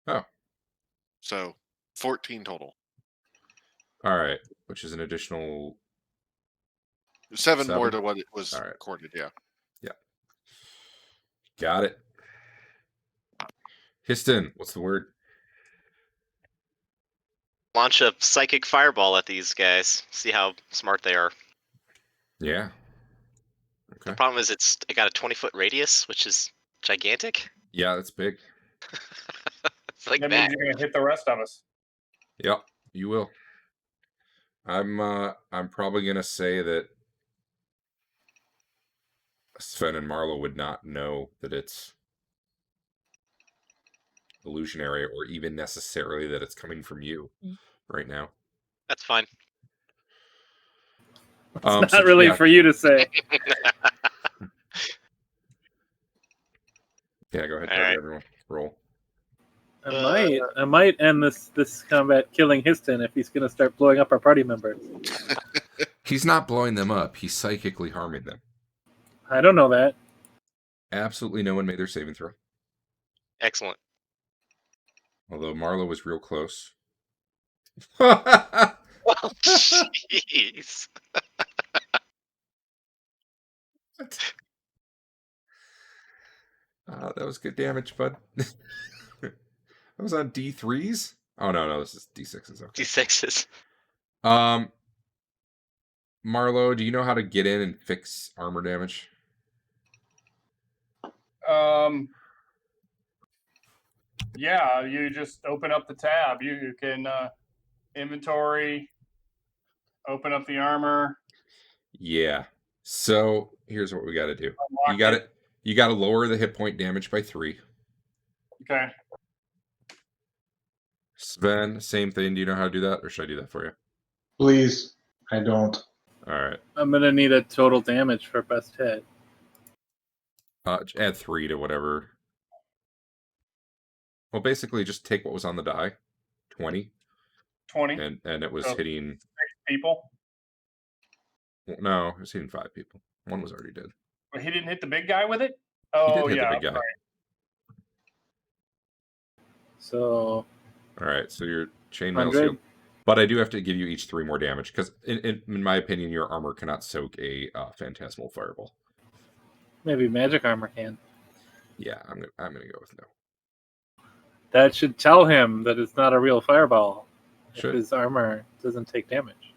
Oh. So 14 total. All right, which is an additional 7 more 7? to what it was All right. recorded. Yeah. Yeah. Got it. Histon, what's the word? Launch a psychic fireball at these guys. See how smart they are. Yeah. The Okay. problem is it got a 20-foot radius, which is gigantic. Yeah, that's big. It's like That that. means you're gonna hit the rest of us. Yep, you will. I'm probably gonna say that Sven and Marlo would not know that it's illusionary or even necessarily that it's coming from you right now. That's fine. It's not really for you to say. Yeah, go ahead, All target right. everyone. Roll. I might end this combat killing Histon if he's going to start blowing up our party members. He's not blowing them up. He's psychically harming them. I don't know that. Absolutely no one made their saving throw. Excellent. Although Marlo was real close. Oh, jeez. That was good damage, bud. That was on D3s? Oh, no, this is D6s. Okay. D6s. Marlo, do you know how to get in and fix armor damage? Yeah, you just open up the tab. You can inventory, open up the armor. Yeah. So here's what we got to do. Unlock You got to lower the hit point damage by 3. Okay. Sven, same thing. Do you know how to do that, or should I do that for you? Please, I don't. All right. I'm going to need a total damage for best hit. Add 3 to whatever. Well, basically, just take what was on the die, 20. 20. And it was So, hitting 6 people. No, it was hitting 5 people. One was already dead. But he didn't hit the big guy with it? He Oh, did hit yeah. the big guy. Right. So. All right, so your chainmail 100. shield. But I do have to give you each 3 more damage because, in my opinion, your armor cannot soak a phantasmal fireball. Maybe magic armor can. Yeah, I'm gonna go with no. That should tell him that it's not a real fireball. Should. If his armor doesn't take damage.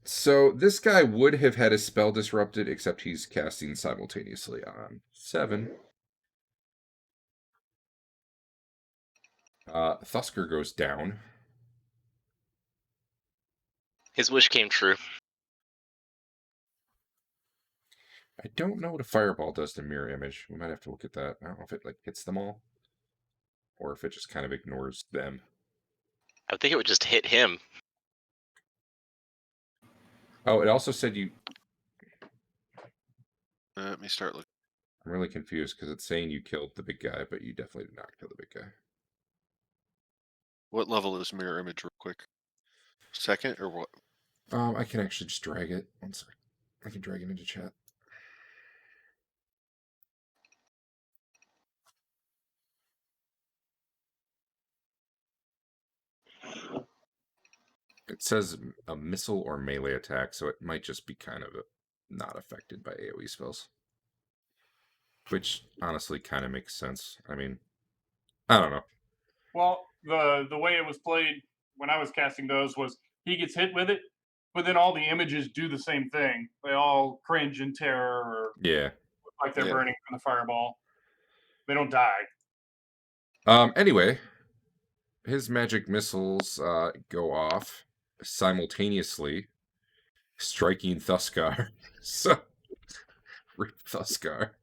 So this guy would have had his spell disrupted, except he's casting simultaneously on 7. Thusker goes down. His wish came true. I don't know what a fireball does to mirror image. We might have to look at that. I don't know if it like hits them all, or if it just kind of ignores them. I would think it would just hit him. Oh, it also said you. Let me start looking. I'm really confused because it's saying you killed the big guy, but you definitely did not kill the big guy. What level is mirror image, real quick? Second or what? I can actually just drag it. One sec. I can drag it into chat. It says a missile or melee attack, so it might just be kind of not affected by AoE spells. Which honestly kind of makes sense. I mean, I don't know. Well, the way it was played when I was casting those was he gets hit with it, but then all the images do the same thing. They all cringe in terror or Yeah. look like they're Yeah. burning from the fireball. They don't die. Anyway, his magic missiles go off simultaneously, striking Thuskar. So, rip Thuskar.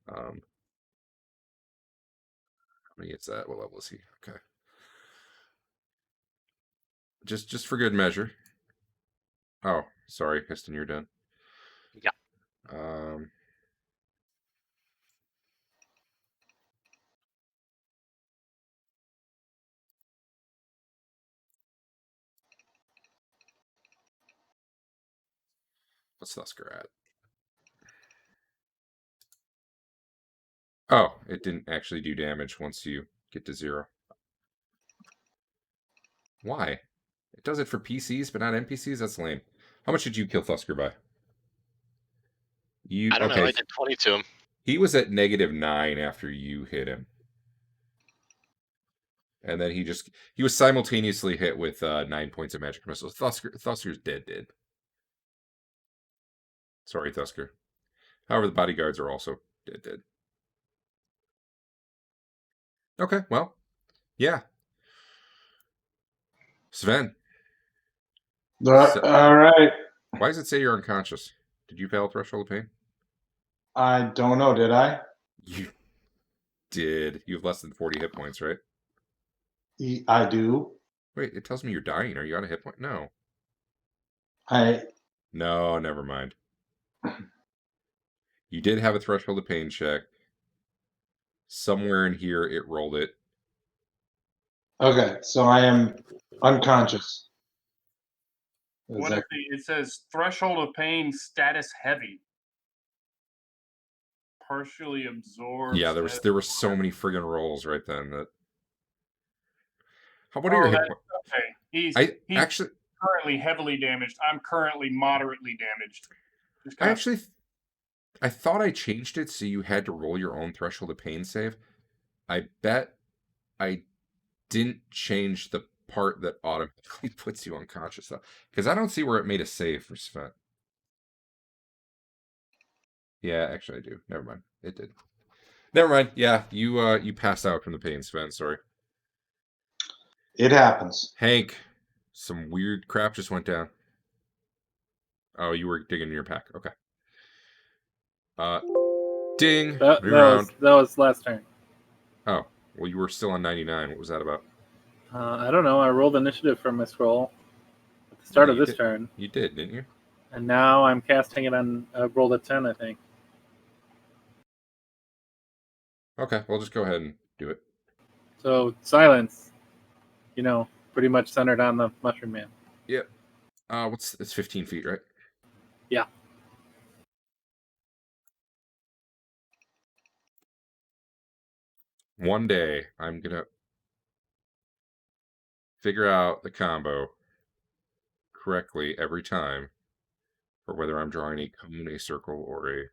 How many is that? What level is he? Okay. Just for good measure. Oh, sorry, Piston, you're done. Yeah. What's Thusker at? Oh, it didn't actually do damage once you get to 0. Why? It does it for PCs, but not NPCs? That's lame. How much did you kill Thusker by? I don't know. I did 20 to him. He was at -9 after you hit him. And then he was simultaneously hit with 9 points of magic missiles. Thusker's dead. Sorry, Thusker. However, the bodyguards are also dead. Okay, well, yeah. Sven. All right. Why does it say you're unconscious? Did you fail Threshold of Pain? I don't know. Did I? You did. You have less than 40 hit points, right? I do. Wait, it tells me you're dying. Are you on a hit point? No. No, never mind. You did have a threshold of pain check. Somewhere in here, it rolled it. Okay, so I am unconscious. What if it says threshold of pain status heavy? Partially absorbed. Yeah, there were so many friggin' rolls right then that. What are Oh, your hit that's points? okay. He's Actually, currently heavily damaged. I'm currently moderately damaged. Just I kinda, actually, I thought I changed it so you had to roll your own threshold of pain save. I bet I didn't change the part that automatically puts you unconscious though, because I don't see where it made a save for Sven. Yeah, actually I do. Never mind. It did. Never mind. Yeah, you passed out from the pain, Sven. Sorry. It happens. Hank, some weird crap just went down. Oh, you were digging in your pack. Okay. Ding. That New round. was last turn. Oh, well, you were still on 99. What was that about? I don't know. I rolled initiative from my scroll at the start of this turn. You did, didn't you? And now I'm casting it on. I rolled a 10, I think. Okay, we'll just go ahead and do it. So silence. Pretty much centered on the Mushroom Man. Yep. It's 15 feet, right? Yeah. One day, I'm gonna figure out the combo correctly every time for whether I'm drawing a cone, a circle, or a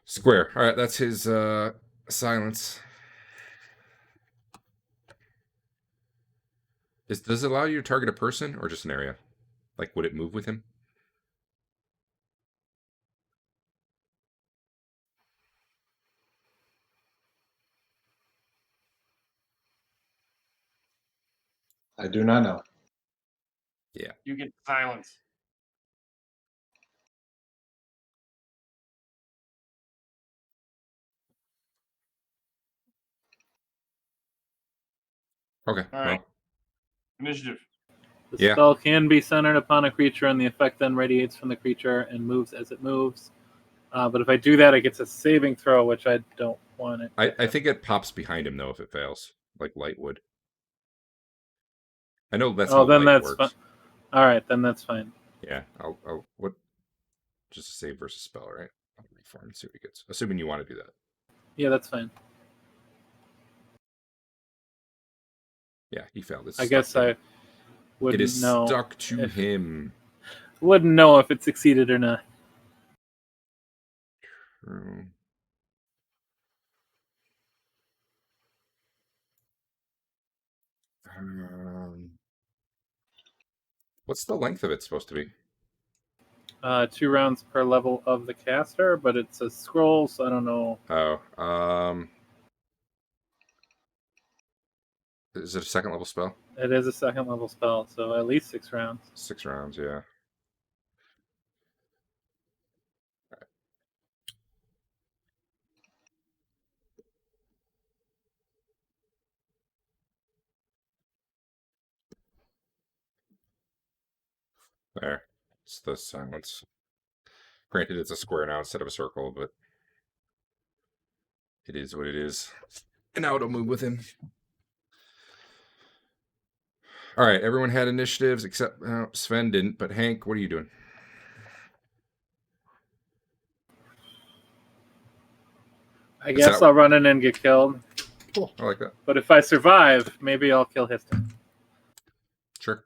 square. All right, that's his silence. Does it allow you to target a person or just an area? Like, would it move with him? I do not know. Yeah. you get silence. Okay. All right. Well, Initiative. The spell can be centered upon a creature, and the effect then radiates from the creature and moves as it moves. But if I do that, it gets a saving throw, which I don't want it. I think it pops behind him though if it fails, like light would. I know that's how light works. All right, then that's fine. Yeah, I'll what? Just a save versus spell, right? I'll reform and see what he gets. Assuming you want to do that. Yeah, that's fine. Yeah, he failed. I guess I wouldn't know. It is stuck to him. Wouldn't know if it succeeded or not. True. What's the length of it supposed to be? 2 rounds per level of the caster, but it's a scroll, so I don't know. Oh, is it a second level spell? It is a second level spell, so at least 6 rounds. 6 rounds, yeah. There. It's the silence. Granted, it's a square now instead of a circle, but it is what it is. And now it'll move with him. All right, everyone had initiatives except Sven didn't, but Hank, what are you doing? I guess I'll run in and get killed. Cool, I like that. But if I survive, maybe I'll kill Histon. Sure.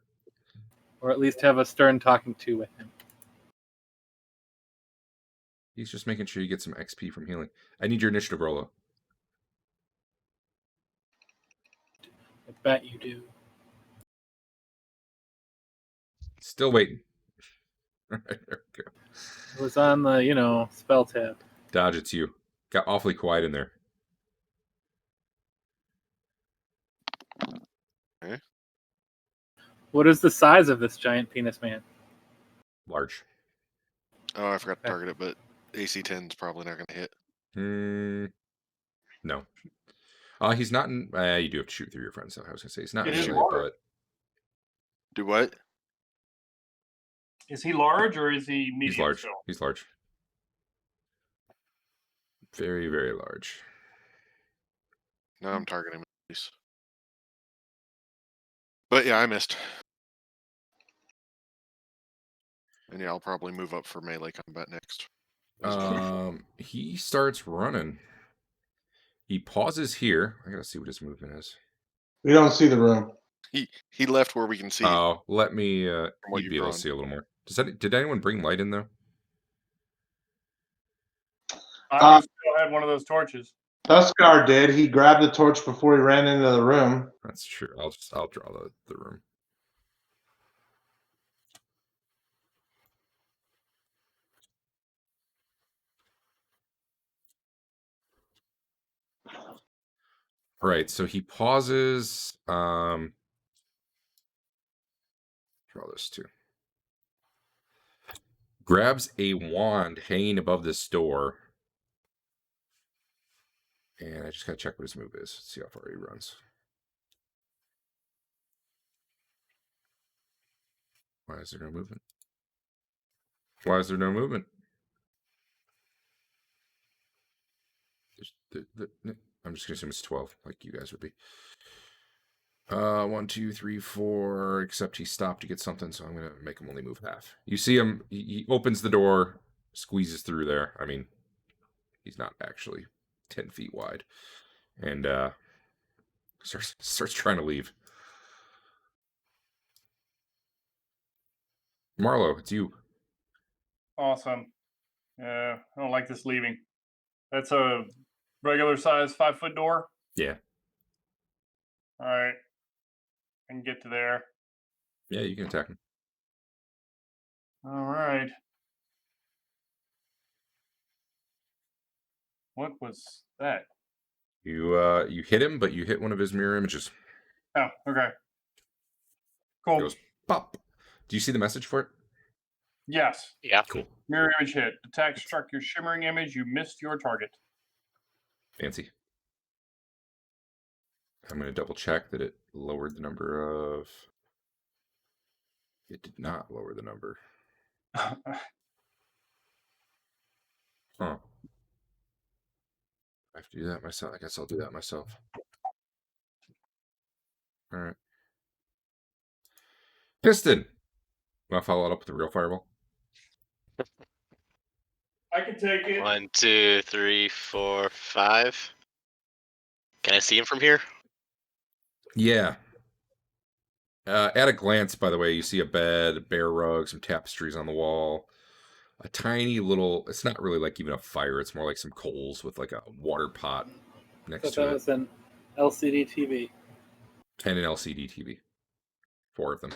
Or at least have a stern talking to with him. He's just making sure you get some XP from healing. I need your initiative roll, though. I bet you do. Still waiting. All right, there we go. It was on the, spell tab. Dodge, it's you. Got awfully quiet in there. Okay. What is the size of this giant penis man? Large. Oh, I forgot to target it, but AC 10 is probably not going to hit. No. He's not in. You do have to shoot through your friends. So I was gonna say he's not It in is melee, large. but Do what? Is he large or is he medium? he's large. Still? He's large. Very, very large. No, I'm targeting these. But yeah, I missed. And yeah, I'll probably move up for melee combat next. as well. He starts running. He pauses here. I gotta see what his movement is. We don't see the room. He left where we can see. Oh, let me. From what You'd you've be able drawn. to see a little more. Did anyone bring light in though? I would still had one of those torches. Tuskar did. He grabbed the torch before he ran into the room. That's true. I'll draw the room. All right, so he pauses. Draw this too. Grabs a wand hanging above this door. And I just gotta check what his move is. See how far he runs. Why is there no movement? Why is there no movement? I'm just gonna assume it's 12, like you guys would be. 1, 2, 3, 4. Except he stopped to get something, so I'm gonna make him only move half. You see him. He opens the door, squeezes through there. I mean, he's not actually 10 feet wide, and starts trying to leave. Marlo, it's you. Awesome. I don't like this leaving. That's a regular size 5-foot door. Yeah. All right. I can get to there. Yeah, you can attack him. All right. What was that? You hit him, but you hit one of his mirror images. Oh, okay. It Cool. goes pop. Do you see the message for it? Yes. Yeah. Cool. Mirror image hit. Attack struck your shimmering image. You missed your target. Fancy. I'm going to double check that it lowered the number of... It did not lower the number. Huh. I have to do that myself. I guess I'll do that myself. All right. Piston. Want to follow it up with the real fireball? I can take it. 1, 2, 3, 4, 5. Can I see him from here? Yeah. At a glance, by the way, you see a bed, a bare rug, some tapestries on the wall, a tiny little. It's not really like even a fire. It's more like some coals with like a water pot next to that it. was an LCD TV. And an LCD TV. 4 of them.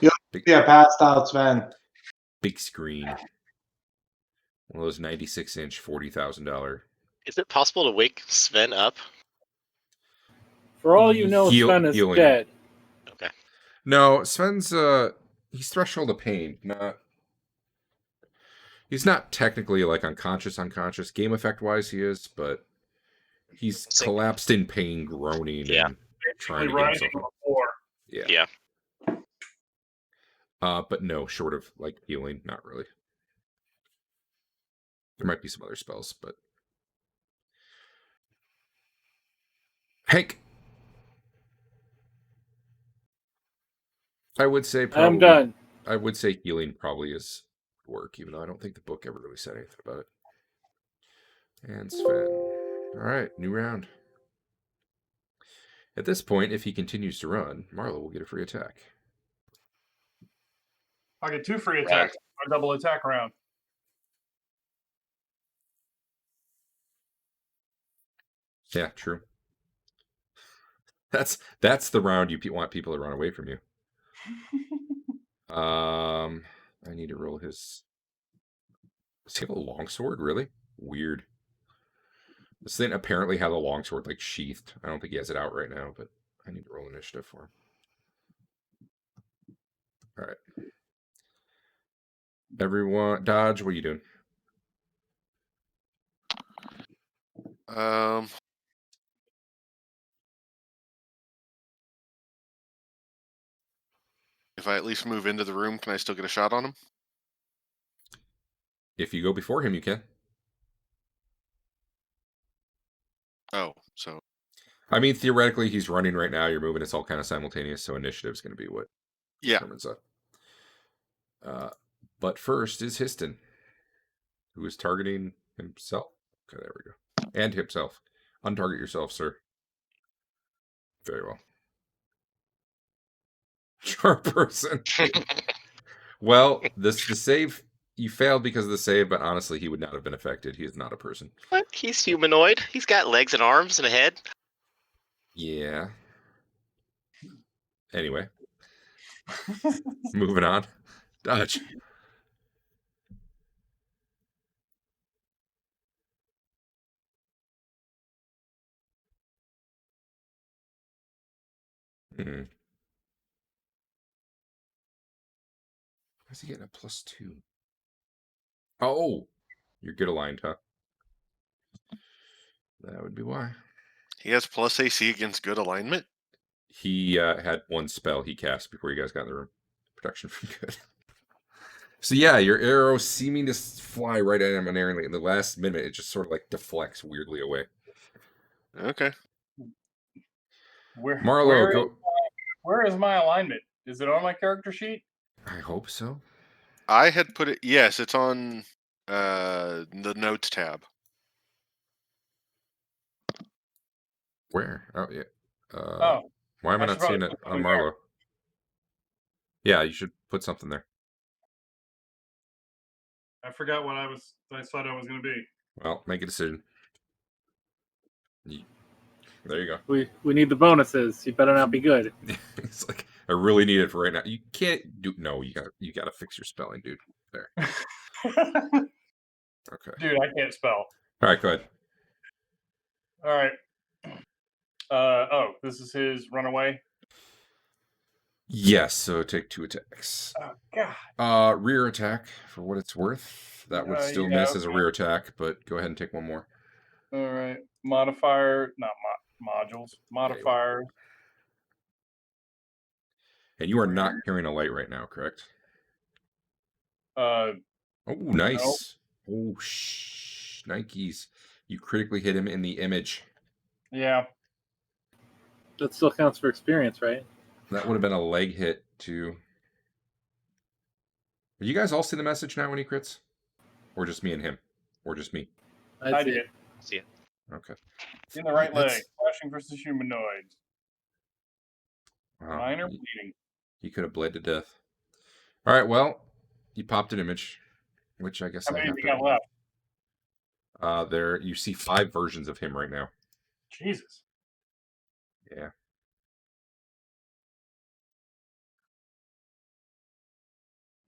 Yeah, passed out, Sven. Big screen. One of those 96-inch, $40,000. Is it possible to wake Sven up? For all you know, Sven is healing. dead. Okay. No, Sven's he's threshold of pain. He's not technically like unconscious. Game effect wise, he is, but he's collapsed in pain, groaning, and trying to get himself up. Yeah. Yeah. But no, short of like healing, not really. There might be some other spells, but Hank, I would say probably. I'm done. I would say healing probably is work, even though I don't think the book ever really said anything about it. And Sven. All right, new round. At this point, if he continues to run, Marlo will get a free attack. I get 2 free attacks. A double attack round. Yeah, true. That's the round you want people to run away from you. I need to roll his. Does he have a longsword? Really weird. This thing apparently has a longsword like sheathed. I don't think he has it out right now, but I need to roll initiative for him. All right. Everyone, Dodge, what are you doing? If I at least move into the room, can I still get a shot on him? If you go before him, you can. Oh, so I mean, theoretically, he's running right now. You're moving. It's all kind of simultaneous, so initiative's going to be what yeah. determines that. But first is Histon, who is targeting himself. Okay, there we go. And himself. Untarget yourself, sir. Very well. Sharp person. Well, the save, you failed because of the save, but honestly, he would not have been affected. He is not a person. What? He's humanoid. He's got legs and arms and a head. Yeah. Anyway. Moving on. Dodge. Hmm. Why's he getting a +2? Oh, you're good aligned, huh? That would be why. He has plus AC against good alignment. He had one spell he cast before you guys got in the room. Protection from good. So yeah, your arrow seeming to fly right at him unerringly. In the last minute, it just sort of like deflects weirdly away. Okay. Marlo, go. Where is my alignment? Is it on my character sheet? I hope so. I had put it. Yes, it's on the notes tab. Where? Oh yeah. Why am I I not should probably seeing it put on something Marlo? Yeah, you should put something there. I forgot what I thought I was going to be. Well, make a decision. There you go. We need the bonuses. You better not be good. It's like I really need it for right now. You can't do. No, you gotta fix your spelling, dude. There. Okay. Dude, I can't spell. All right, go ahead. All right. This is his runaway. Yes, so take 2 attacks. Oh God. Rear attack for what it's worth. That would still Yeah, miss as a rear attack, but go ahead and take one more. All right. Modifier, not modules. Modifier. And you are not carrying a light right now, correct? Oh, nice. No. Oh, Nikes. You critically hit him in the image. Yeah. That still counts for experience, right? That would have been a leg hit, too. Did you guys all see the message now when he crits? Or just me and him? Or just me? I did. See it. Okay. In the right leg. Flashing versus humanoids. Wow. Minor bleeding. He could have bled to death. All right, well, you popped an image, which I guess How I many have we to... got left? There, you see 5 versions of him right now. Jesus. Yeah.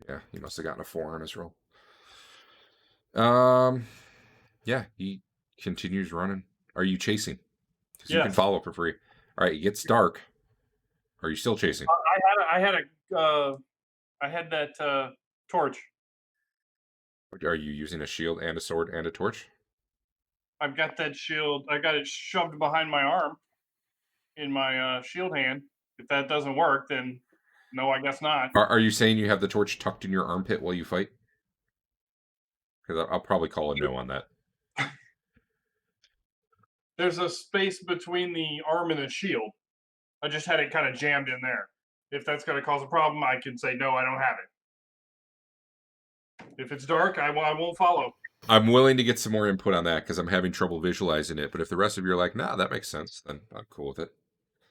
Yeah, he must have gotten a 4 on his roll. Yeah, he continues running. Are you chasing? Because you can follow for free. All right, it gets dark. Are you still chasing? I had that torch. Are you using a shield and a sword and a torch? I've got that shield. I got it shoved behind my arm in my shield hand. If that doesn't work, then no, I guess not. Are you saying you have the torch tucked in your armpit while you fight? Because I'll probably call a no on that. There's a space between the arm and the shield. I just had it kind of jammed in there. If that's going to cause a problem, I can say, no, I don't have it. If it's dark, I won't follow. I'm willing to get some more input on that because I'm having trouble visualizing it. But if the rest of you are like, nah, that makes sense, then I'm cool with it.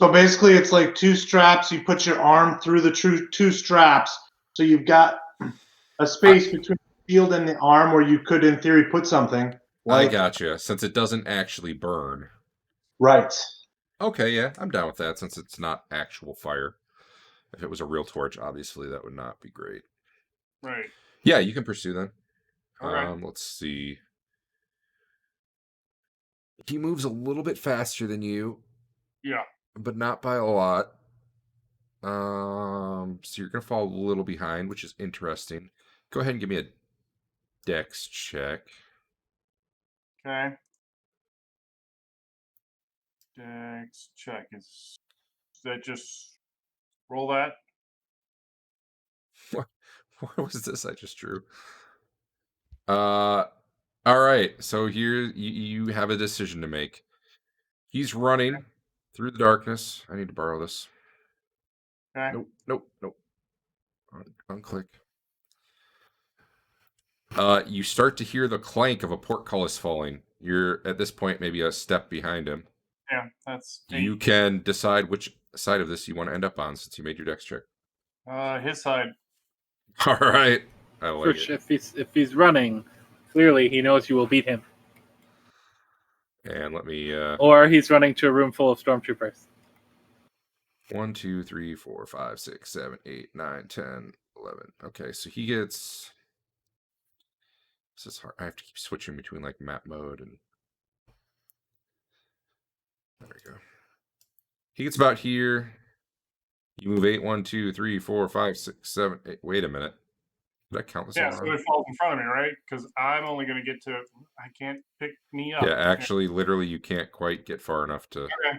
So basically, it's like 2 straps. You put your arm through the 2 straps. So you've got a space between the shield and the arm where you could, in theory, put something. I gotcha. Since it doesn't actually burn. Right. Okay, yeah, I'm down with that since it's not actual fire. If it was a real torch, obviously that would not be great. Right. Yeah, you can pursue them. Okay. Let's see. He moves a little bit faster than you. Yeah. But not by a lot. So you're going to fall a little behind, which is interesting. Go ahead and give me a dex check. Okay. Dex check. Is that just roll that? What was this I just drew? All right. So here you have a decision to make. He's running through the darkness. I need to borrow this. Okay. Nope. Unclick. You start to hear the clank of a portcullis falling. You're at this point maybe a step behind him. Yeah, that's You can decide which side of this you want to end up on since you made your dex check. his side. All right. I like it. If he's running, clearly he knows you will beat him. And let me Or he's running to a room full of stormtroopers. 1, 2, 3, 4, 5, 6, 7, 8, 9, 10, 11. Okay, so he gets. This is hard. I have to keep switching between like map mode and. There we go. He gets about here. You move 8, 1, 2, 3, 4, 5, 6, 7, 8. Wait a minute. Did I count this? Yeah, all so wrong? it falls in front of me, right? Because I'm only going to get to. I can't pick me up. Yeah, actually, literally, you can't quite get far enough to. Okay.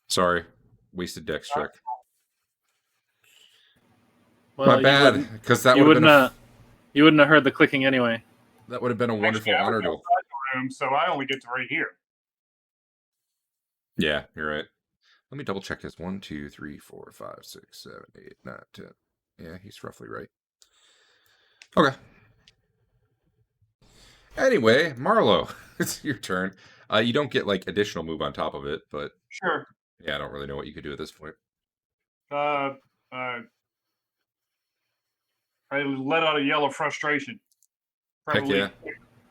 Sorry, wasted dex check. Well, My bad, because that you would have been. You wouldn't have heard the clicking anyway. That would have been a wonderful Actually, I honor was to. outside the room, so I only get to right here. Yeah, you're right. Let me double check his 1, 2, 3, 4, 5, 6, 7, 8, 9, 10. Yeah, he's roughly right. Okay. Anyway, Marlo, it's your turn. You don't get like additional move on top of it, but Sure. yeah, I don't really know what you could do at this point. I let out a yell of frustration. Probably Heck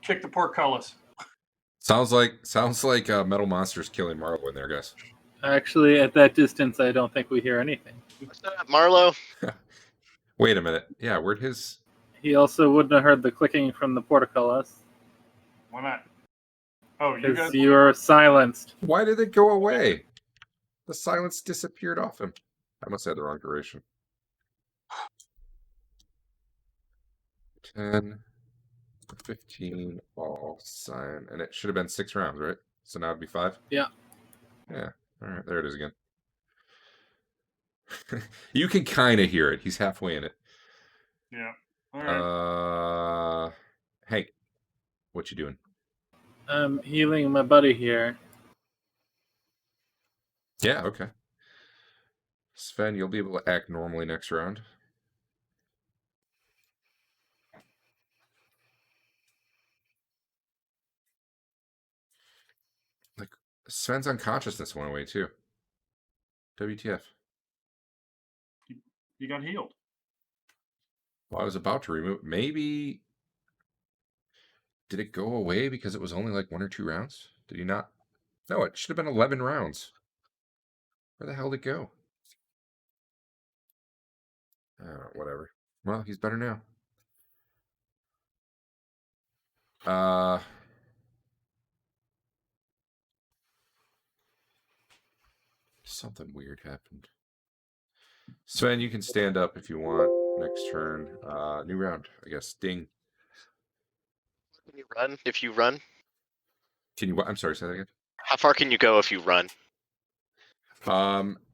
kick the portcullis. Sounds like Metal Monster's killing Marlo in there, guys. Actually, at that distance, I don't think we hear anything. What's that, Marlo? Wait a minute. Yeah, where'd his... He also wouldn't have heard the clicking from the portcullis. Why not? Oh, you Because guys. you're silenced. Why did it go away? The silence disappeared off him. I must have had the wrong duration. 10, 15, all sign. And it should have been 6 rounds, right? So now it'd be 5? Yeah. Yeah. All right, there it is again. You can kind of hear it. He's halfway in it. Yeah. All right. Hank, what you doing? I'm healing my buddy here. Yeah, okay. Sven, you'll be able to act normally next round. Like, Sven's unconsciousness went away too. WTF? You got healed. Well, I was about to remove. Maybe. Did it go away because it was only like 1 or 2 rounds? Did he not? No, it should have been 11 rounds. Where the hell did it go? Whatever. Well, he's better now. Something weird happened. Sven, you can stand up if you want. Next turn. New round, I guess. Ding. Can you run if you run? Can you? I'm sorry. Say that again. How far can you go if you run?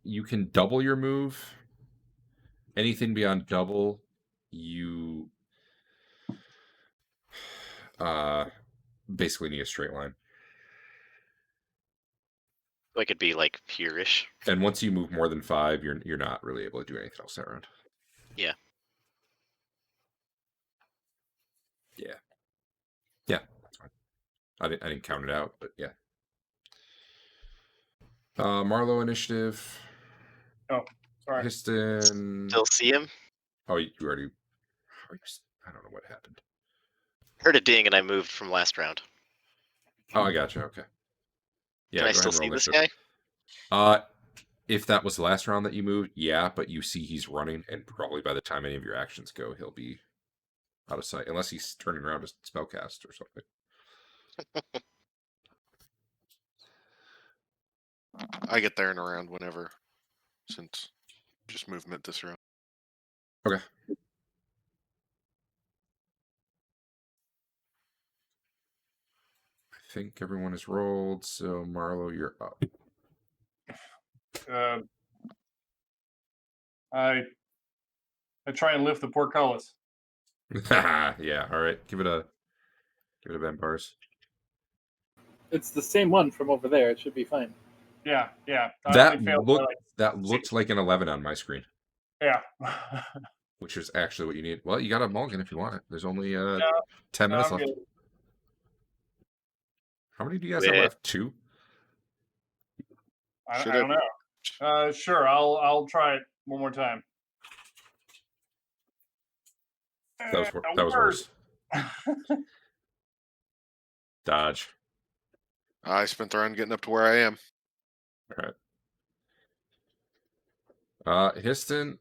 You can double your move. Anything beyond double, you basically need a straight line. Like it'd be like here-ish. And once you move more than 5, you're not really able to do anything else that round. Yeah. Yeah. Yeah, that's fine. I didn't count it out, but yeah. Marlo initiative. Oh, sorry. Histon. Still see him? Oh, you already. I don't know what happened. Heard a ding and I moved from last round. Oh, I gotcha. Okay. Yeah. Can I go still ahead and see roll this initiative. guy? If that was the last round that you moved, yeah, but you see he's running, and probably by the time any of your actions go, he'll be out of sight, unless he's turning around to spellcast or something. I get there in a round whenever, since just movement this round. Okay. I think everyone is rolled, so Marlo, you're up. I I try and lift the portcullis. Yeah. All right. Give it a vampires. It's the same one from over there. It should be fine. Yeah. I That only failed by looked like an 11 on my screen. Yeah. Which is actually what you need. Well, you got a mulligan if you want it. There's only 10 No, minutes I'm left. good. How many do you guys have left? 2? I don't know. Sure, I'll try it one more time. That was worse. Dodge. I spent the round getting up to where I am. All right. Histon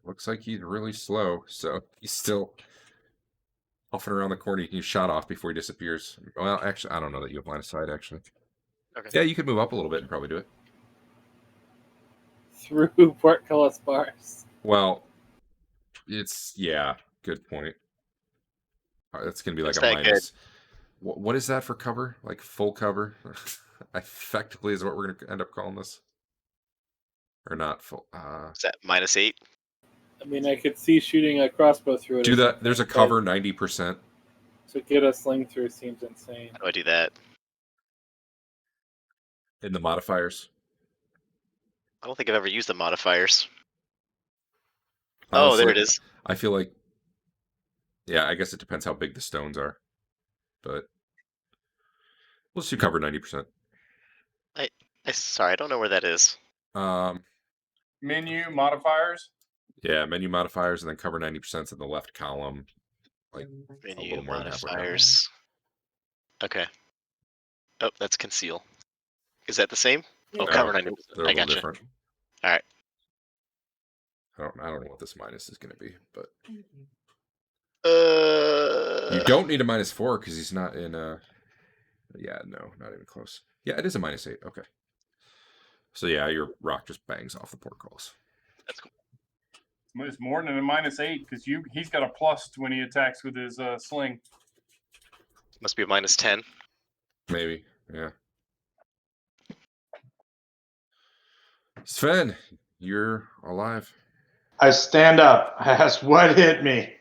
looks like he's really slow, so he's still huffing around the corner. You shot off before he disappears. Well, actually, I don't know that you have line of sight, actually. Okay. Yeah, you could move up a little bit and probably do it. Through portcullis bars. Well, yeah, good point. That's going to be like It's a that minus. What is that for cover? Like full cover? Effectively is what we're going to end up calling this. Or not full. Is that -8? I mean, I could see shooting a crossbow through it. Do that. There's a cover 90%. To get a sling through seems insane. How do I do that? In the modifiers. I don't think I've ever used the modifiers. Honestly, there it is. I feel like, yeah, I guess it depends how big the stones are, but let's do cover 90%. Sorry, I don't know where that is. Menu modifiers. Yeah, menu modifiers and then cover 90% in the left column. Like Menu modifiers. Okay. Oh, that's conceal. Is that the same? Oh, cover 90%. They're a I little gotcha. different. All right. I don't know what this minus is going to be, but You you don't need a -4 because he's not in a. Yeah, no, not even close. Yeah, it is a -8. Okay. So yeah, your rock just bangs off the portcullis. That's cool. It's more than a -8 because he's got a plus when he attacks with his sling. Must be a -10. Maybe, yeah. Sven, you're alive. I stand up. I ask, what hit me?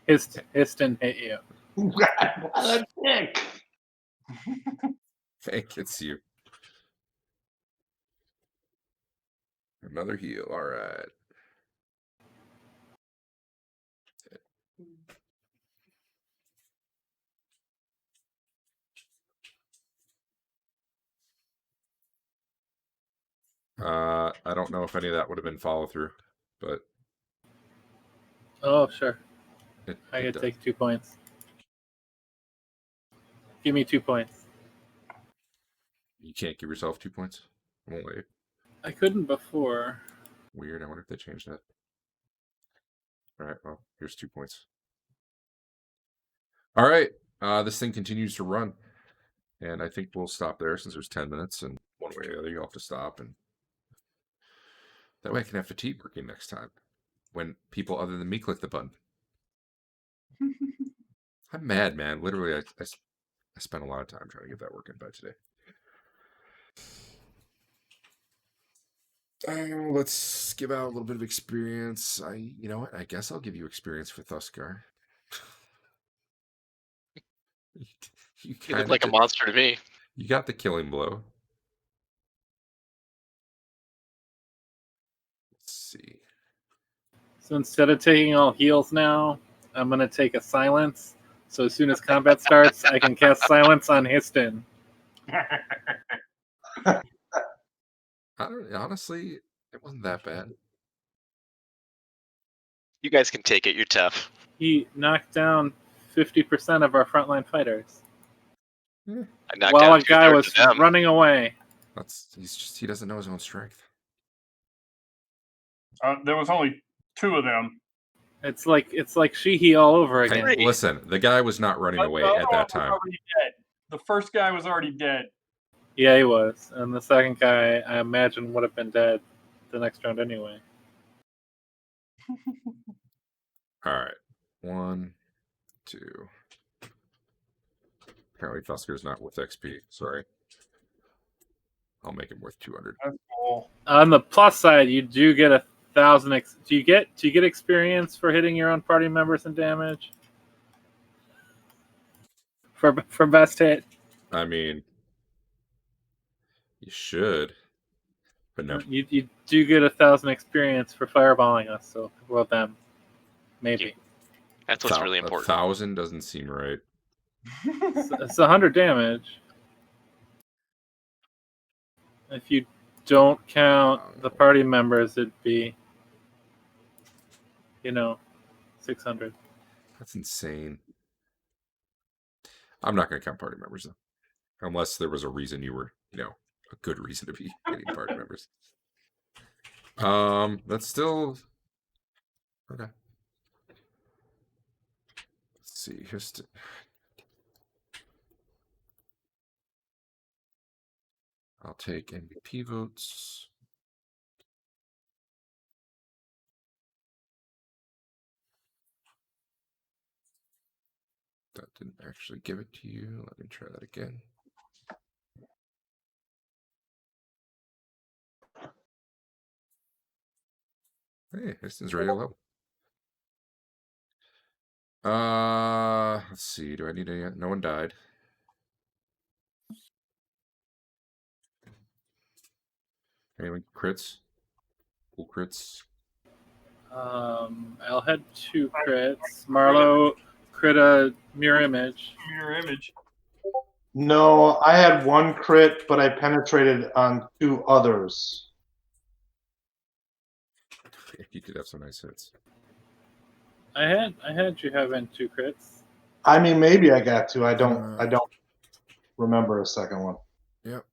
Histon hit you. God, what a dick. Thank it's you. Another heal. All right. I don't know if any of that would have been follow through, but Oh, sure. I it could does. take 2 points. Give me 2 points. You can't give yourself 2 points. I won't wait. I couldn't before. Weird. I wonder if they changed that. All right. Well, here's 2 points. All right. This thing continues to run, and I think we'll stop there since there's 10 minutes, and one way or the other you'll have to stop, and that way I can have fatigue working next time when people other than me click the button. I'm mad, man. Literally, I spent a lot of time trying to get that working by today. Let's give out a little bit of experience. You know what? I guess I'll give you experience for Thuskar. You look like a monster to me. You got the killing blow. Let's see. So instead of taking all heals now, I'm going to take a silence. So as soon as combat starts, I can cast silence on Histon. Honestly, it wasn't that bad. You guys can take it. You're tough. He knocked down 50% of our frontline fighters. Yeah. I knocked While down a guy 2/3 was of them. running away. He doesn't know his own strength. There was only 2 of them. It's like Sheehy all over again. Hey, listen, the guy was not running away at that time. The first guy was already dead. Yeah, he was. And the second guy, I imagine, would have been dead the next round anyway. All right. 1, 2. Apparently Thuskar's not worth XP. Sorry. I'll make him worth 200. That's On the plus side, you do get 1,000. Do you get experience for hitting your own party members and damage? For best hit. I mean, you should, but no. You do get 1,000 experience for fireballing us. So well them, maybe. That's what's really important. 1,000 doesn't seem right. It's 100 damage. If you don't count the party members, it'd be, 600. That's insane. I'm not going to count party members, though. Unless there was a reason you were, a good reason to be hitting party members. That's still... Okay. Let's see. I'll take MVP votes. That didn't actually give it to you. Let me try that again. Hey, Histon's ready to level. Let's see. Do I need any? No one died. Anyone crits? Cool crits. Al had 2 crits. Marlo crit a mirror image. Mirror image. No, I had 1 crit, but I penetrated on 2 others. You did have some nice hits. I had you having 2 crits. I mean, maybe I got 2. I don't remember a second one. Yep.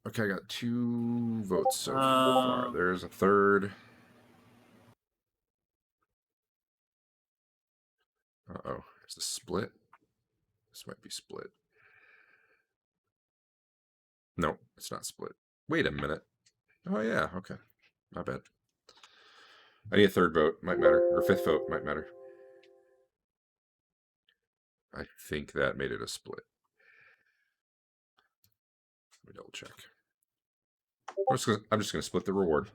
Okay, I got 2 votes so far. There's a third. Uh-oh. There's a split. This might be split. No, it's not split. Wait a minute. Oh, yeah. Okay. My bad. I need a third vote. Might matter. Or 5th vote. Might matter. I think that made it a split. Let me double check. I'm just going to split the reward.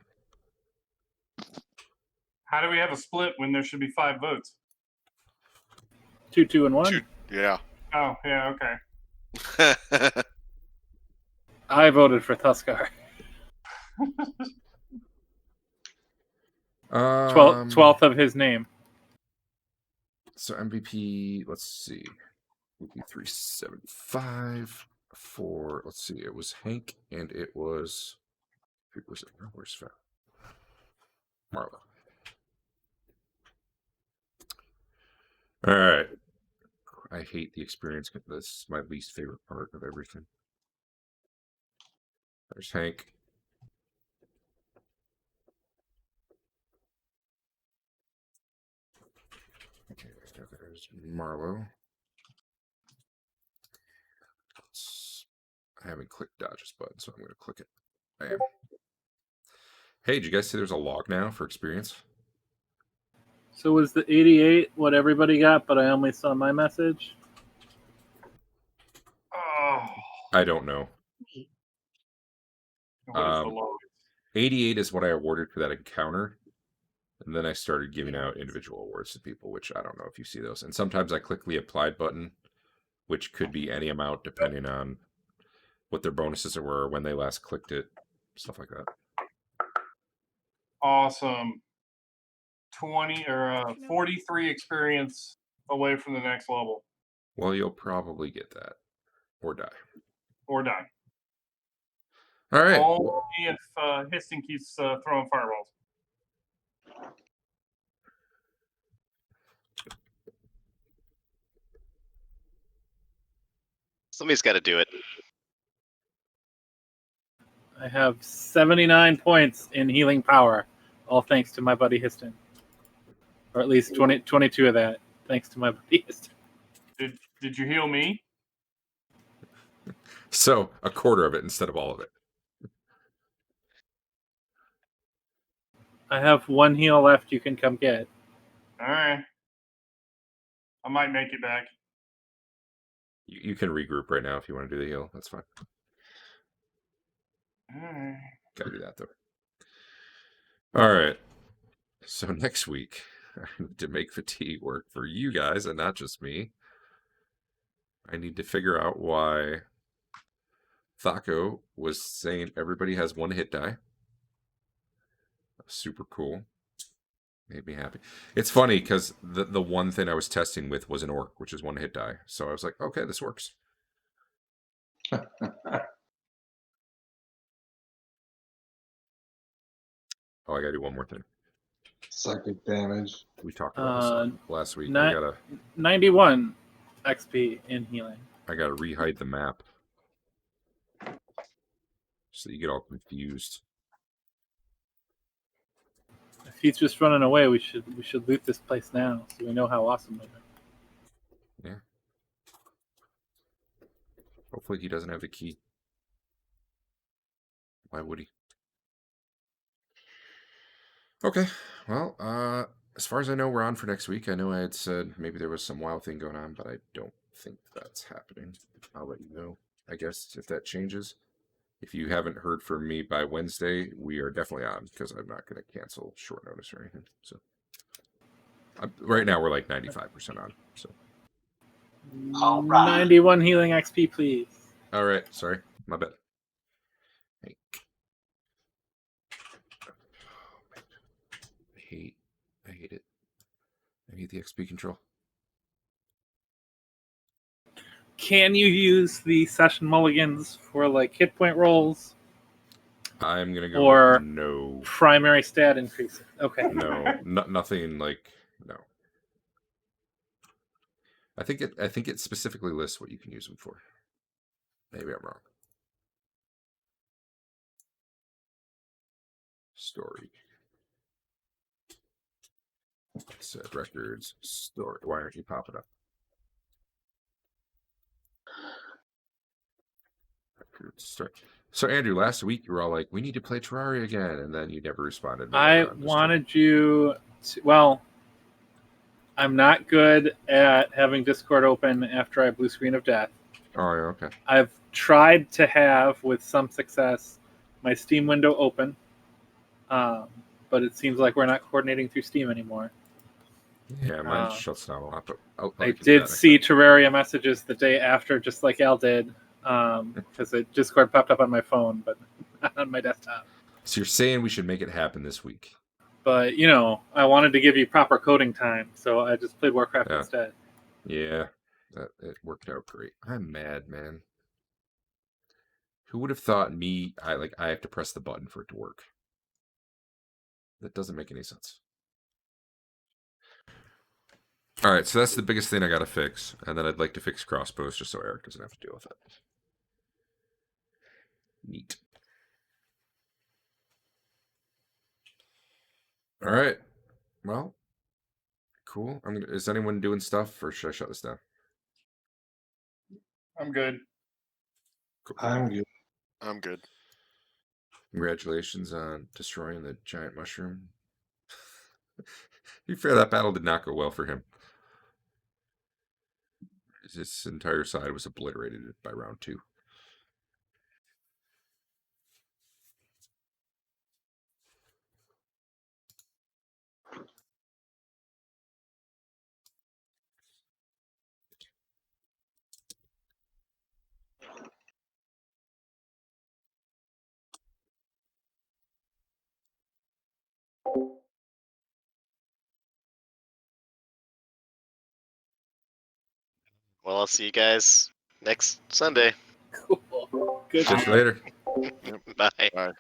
How do we have a split when there should be 5 votes? 2, 2, and 1. Yeah. Oh, yeah, okay. I voted for Tuskar. 12th of his name. So MVP, let's see. MVP 375 for, let's see, it was Hank and it was, where's Fat? Marlo. All right. I hate the experience. This is my least favorite part of everything. There's Hank. Okay, there's Marlo. I haven't clicked dodges button, so I'm going to click it. I am. Hey, did you guys see there's a log now for experience? So was the 88 what everybody got, but I only saw my message? Oh. I don't know. What is the log? 88 is what I awarded for that encounter. And then I started giving out individual awards to people, which I don't know if you see those. And sometimes I click the applied button, which could be any amount depending on what their bonuses were, when they last clicked it, stuff like that. Awesome. 43 experience away from the next level. Well, you'll probably get that. Or die. Or die. All right. Only if Histon keeps throwing fireballs. Somebody's got to do it. I have 79 points in healing power, all thanks to my buddy Histon. Or at least 22 of that, thanks to my buddy Histon. Did you heal me? So, a quarter of it instead of all of it. I have 1 heal left you can come get. All right. I might make it back. You can regroup right now if you want to do the heal. That's fine. All right. Gotta do that, though. All right. So next week, I need to make fatigue work for you guys and not just me. I need to figure out why Thaco was saying everybody has 1 hit die. Super cool. Made me happy. It's funny because the one thing I was testing with was an orc, which is 1 hit die. So I was like, okay, this works. Oh, I gotta do one more thing. Psychic damage. We talked about this last week. Ni- I gotta 91 XP in healing. rehide the map so you get all confused. If he's just running away, we should loot this place now so we know how awesome we are. Yeah. Hopefully he doesn't have the key. Why would he? Okay. Well, as far as I know, we're on for next week. I know I had said maybe there was some wild thing going on, but I don't think that's happening. I'll let you know, I guess, if that changes. If you haven't heard from me by Wednesday, we are definitely on because I'm not going to cancel short notice or anything. So right now we're like 95% on. So All right. 91 healing XP, please. all right, sorry, my bad. Hey. I hate it. I hate the XP control. Can you use the session mulligans for like hit point rolls? I'm gonna go Or with no. Primary stat increase. Okay. No, nothing like no. I think it specifically lists what you can use them for. Maybe I'm wrong. Story. Set records. Story. Why aren't you popping up? Records. Story. So Andrew, last week you were all like, "We need to play Terraria again," and then you never responded. I wanted you to. Well, I'm not good at having Discord open after I blue screen of death. Oh, yeah, okay. I've tried to have, with some success, my Steam window open, but it seems like we're not coordinating through Steam anymore. Yeah, mine shuts down a lot. But I did see Terraria messages the day after, just like Al did, because Discord popped up on my phone, but not on my desktop. So you're saying we should make it happen this week? But, I wanted to give you proper coding time, so I just played Warcraft instead. Yeah, it worked out great. I'm mad, man. Who would have thought I have to press the button for it to work? That doesn't make any sense. All right, so that's the biggest thing I got to fix. And then I'd like to fix crossbows just so Eric doesn't have to deal with it. Neat. All right. Well, cool. Is anyone doing stuff, or should I shut this down? I'm good. Cool. I'm good. I'm good. Congratulations on destroying the giant mushroom. To be fair, that battle did not go well for him. His entire side was obliterated by round 2. Well, I'll see you guys next Sunday. Cool. Good. Catch you later. Bye. Bye.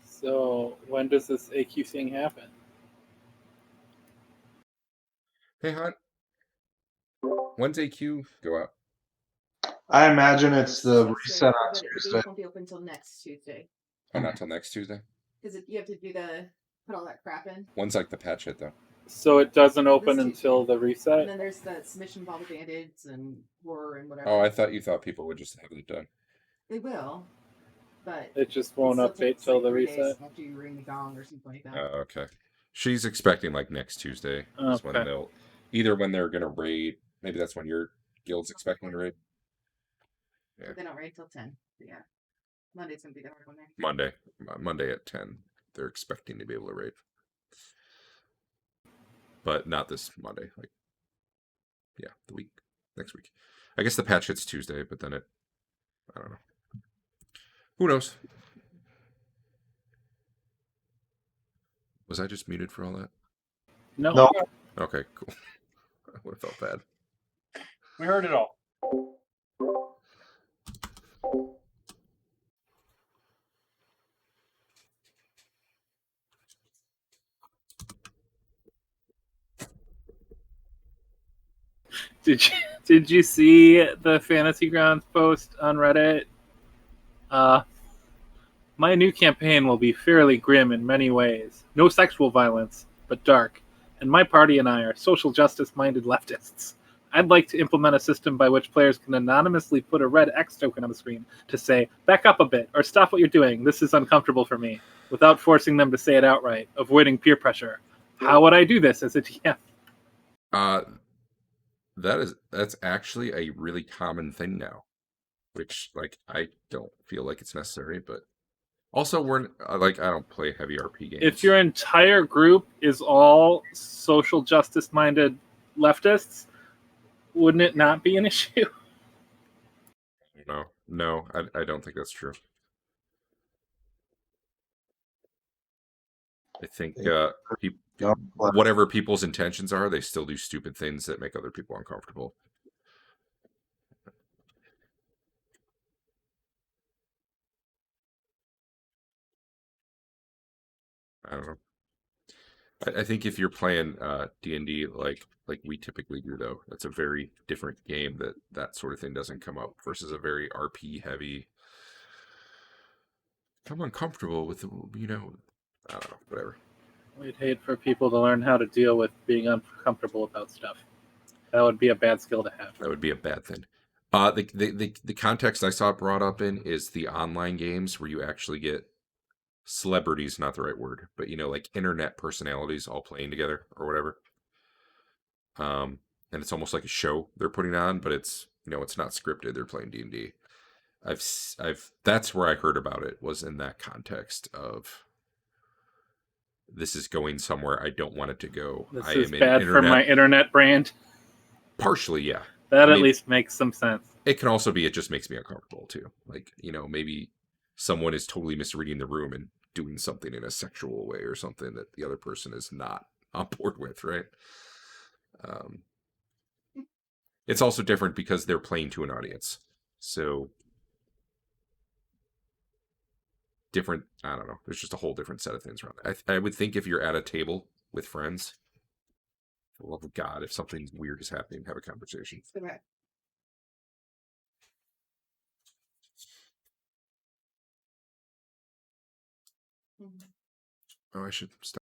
So, when does this AQ thing happen? Hey, Hunt. When's AQ go out? I imagine it's the reset on but the Tuesday. base won't be open until next Tuesday Oh, not till next Tuesday? because you have to put all that crap in. When's like the patch hit, though? So it doesn't open This until the And reset? then there's the submission of all the bandits and horror and whatever. Oh, I thought you thought people would just have it done. They will, but It just it won't still update takes, till like, the 3 days reset. after you ring the gong or something like that. Okay. She's expecting like next Tuesday is when Okay. they'll either when they're gonna raid. Maybe that's when your guild's expecting to raid. Yeah. But they don't raid till 10. But yeah, Monday's gonna be the hard one there. Monday at 10. They're expecting to be able to raid, but not this Monday. Like, yeah, the week next week. I guess the patch hits Tuesday, but then I don't know. Who knows? Was I just muted for all that? No. No. Okay, cool. I would have felt bad. We heard it all. Did you see the Fantasy Grounds post on Reddit? My new campaign will be fairly grim in many ways. No sexual violence, but dark. And my party and I are social justice-minded leftists. I'd like to implement a system by which players can anonymously put a red X token on the screen to say, back up a bit, or stop what you're doing, this is uncomfortable for me, without forcing them to say it outright, avoiding peer pressure. How would I do this as a DM? That's actually a really common thing now, which like I don't feel like it's necessary, but also we're like I don't play heavy RP games. If your entire group is all social justice-minded leftists, wouldn't it not be an issue? No, I don't think that's true. I think whatever people's intentions are, they still do stupid things that make other people uncomfortable. I don't know. I think if you're playing D&D like we typically do, though, that's a very different game that sort of thing doesn't come up versus a very RP heavy. I'm uncomfortable with, I don't know, whatever. We'd hate for people to learn how to deal with being uncomfortable about stuff. That would be a bad skill to have. That would be a bad thing. The context I saw it brought up in is the online games where you actually get celebrities, not the right word, but like internet personalities all playing together or whatever. And it's almost like a show they're putting on, but it's it's not scripted. They're playing D&D. That's where I heard about it, was in that context of this is going somewhere I don't want it to go. This is bad for my internet brand. Partially, yeah. That at least makes some sense. It can also be it just makes me uncomfortable too. Like, maybe someone is totally misreading the room and doing something in a sexual way or something that the other person is not on board with, right? It's also different because they're playing to an audience. So different, I don't know. There's just a whole different set of things around it. I would think if you're at a table with friends, for the love of God, if something weird is happening, have a conversation. Okay. Oh, I should stop.